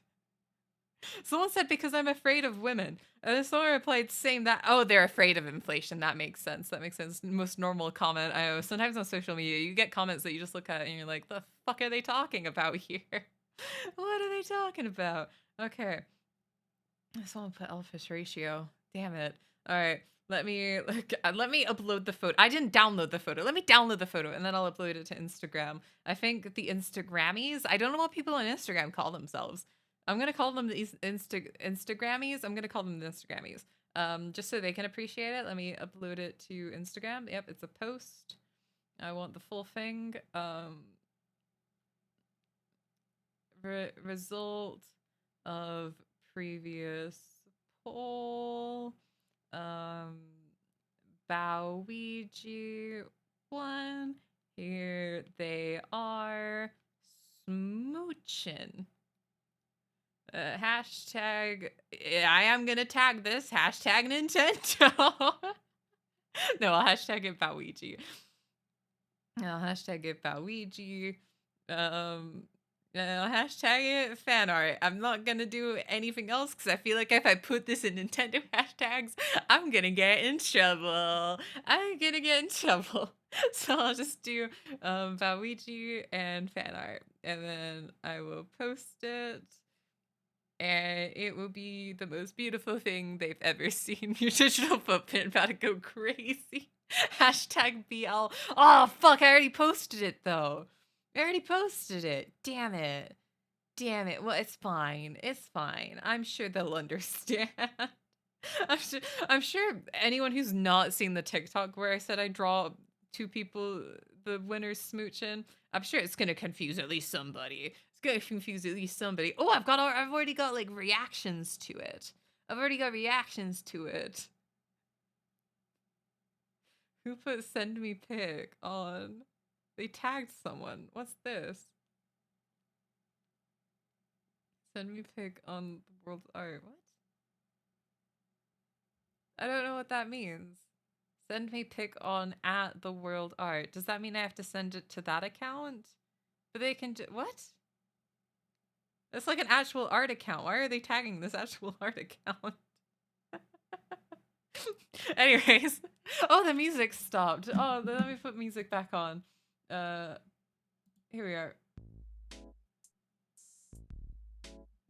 Someone said because I'm afraid of women. And then someone replied saying that, oh, they're afraid of inflation. That makes sense. That makes sense. Most normal comment. I know sometimes on social media, you get comments that you just look at and you're like, the fuck are they talking about here? What are they talking about? Okay. Someone put elfish ratio. Damn it. All right. Let me upload the photo. I didn't download the photo. Let me download the photo and then I'll upload it to Instagram. I think the Instagrammies, I don't know what people on Instagram call themselves. I'm going to call them the Instagrammies. I'm going to call them the Instagrammies. Just so they can appreciate it. Let me upload it to Instagram. Yep, it's a post. I want the full thing. Result of previous poll. Bowuigi 1. Here they are smooching. Hashtag, I am gonna tag this. Hashtag Nintendo. No, I'll hashtag it Bowuigi. I'll hashtag it Bowuigi. Hashtag it fan art. I'm not gonna do anything else because I feel like if I put this in Nintendo hashtags, I'm gonna get in trouble. So I'll just do Bowuigi and fan art, and then I will post it, and it will be the most beautiful thing they've ever seen. Your digital footprint about to go crazy. Hashtag BL. Oh fuck! I already posted it though. I already posted it. Damn it. Damn it. Well, it's fine. It's fine. I'm sure they'll understand. I'm sure anyone who's not seen the TikTok where I said I draw two people, the winners smooching, I'm sure it's gonna confuse at least somebody. It's gonna confuse at least somebody. Oh, I've already got like reactions to it. I've already got reactions to it. Who put send me pic on? They tagged someone. What's this? Send me pic on the world's art. What? I don't know what that means. Send me pic on at the world art. Does that mean I have to send it to that account? But they can do what? It's like an actual art account. Why are they tagging this actual art account? Anyways. Oh, the music stopped. Oh, let me put music back on. Here we are.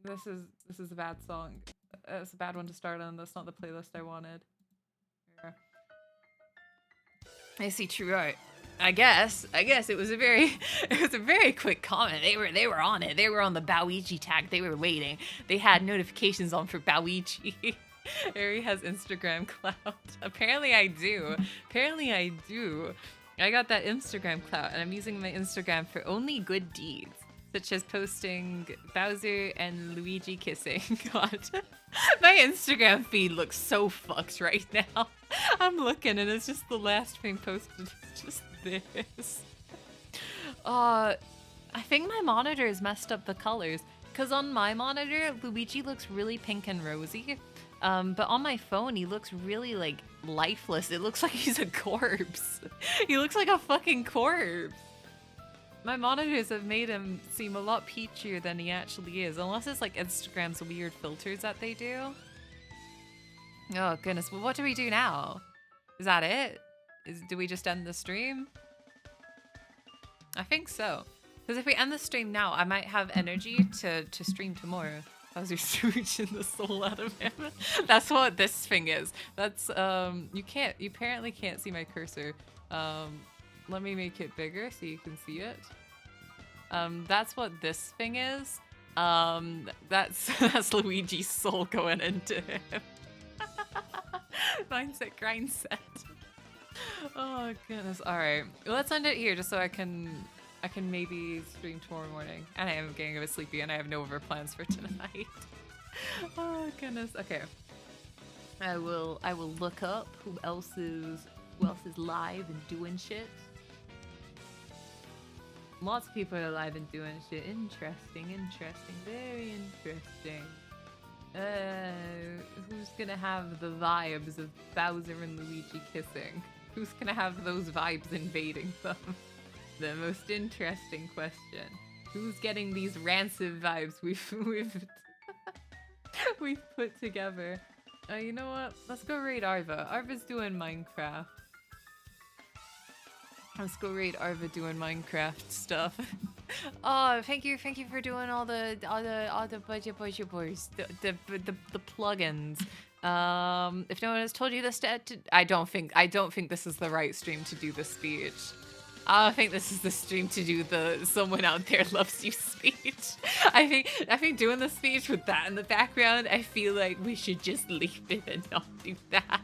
This is a bad song. It's a bad one to start on. That's not the playlist I wanted. Here. I see true art. I guess it was a very quick comment. They were on it. They were on the Bowuigi tag. They were waiting. They had notifications on for Bowuigi. Harry has Instagram clout. Apparently I do. I got that Instagram clout, and I'm using my Instagram for only good deeds, such as posting Bowser and Luigi kissing. God, my Instagram feed looks so fucked right now. I'm looking, and it's just the last thing posted. It's just this. I think my monitor has messed up the colors, because on my monitor, Luigi looks really pink and rosy. But on my phone, he looks really, like, lifeless. It looks like he's a corpse. He looks like a fucking corpse. My monitors have made him seem a lot peachier than he actually is. Unless it's, like, Instagram's weird filters that they do. Oh, goodness. Well, what do we do now? Is that it? Do we just end the stream? I think so. Because if we end the stream now, I might have energy to stream tomorrow. How's your smooching the soul out of him? That's what this thing is. That's, you apparently can't see my cursor. Let me make it bigger so you can see it. That's what this thing is. That's Luigi's soul going into him. Mindset, grind set. Oh goodness. Alright. Let's end it here just so I can maybe stream tomorrow morning. And I am getting a bit sleepy and I have no other plans for tonight. Oh goodness. Okay. I will look up who else is live and doing shit. Lots of people are live and doing shit. Interesting. Very interesting. Who's gonna have the vibes of Bowser and Luigi kissing? Who's gonna have those vibes invading them? The most interesting question. Who's getting these rancid vibes we've put together? You know what? Let's go raid Arva. Arva's doing Minecraft. Let's go raid Arva doing Minecraft stuff. Oh, thank you for doing all the budget boys, the plugins. If no one has told you this, I don't think this is the right stream to do the speech. I think this is the stream to do the "someone out there loves you" speech. I think doing the speech with that in the background, I feel like we should just leave it and not do that.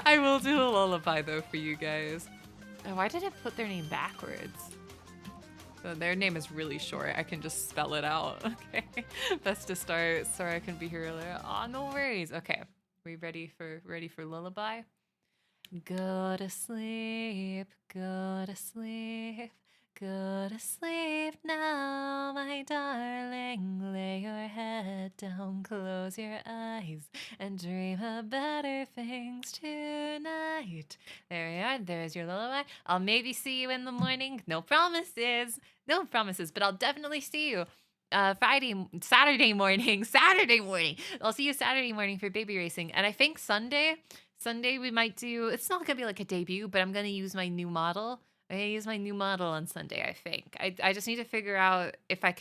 I will do a lullaby though for you guys. Oh, why did it put their name backwards? So their name is really short. I can just spell it out. Okay. Best to start. Sorry I couldn't be here earlier. Oh, no worries. Okay. We ready for lullaby? Go to sleep, go to sleep, go to sleep now, my darling. Lay your head down, close your eyes, and dream of better things tonight. There we are, there's your lullaby. I'll maybe see you in the morning. No promises, but I'll definitely see you. Saturday morning. I'll see you Saturday morning for baby racing. And I think Sunday we might do, it's not gonna be like a debut, but I'm gonna use my new model. I'm gonna use my new model on Sunday, I think. I just need to figure out if I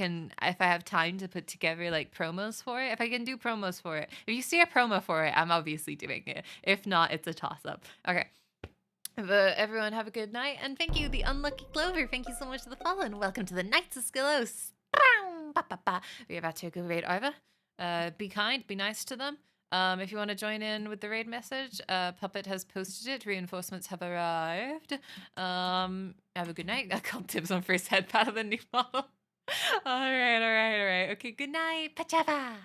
have time to put together like promos for it. If I can do promos for it. If you see a promo for it, I'm obviously doing it. If not, it's a toss-up. Okay. But everyone have a good night, and thank you, the Unlucky Clover. Thank you so much for the follow, and welcome to the Knights of Skelos. We're about to go raid Arva. Be kind, be nice to them. If you want to join in with the raid message, Puppet has posted it. Reinforcements have arrived. Have a good night. I called dibs on first head part of the new model. All right. Okay, good night. Pachava.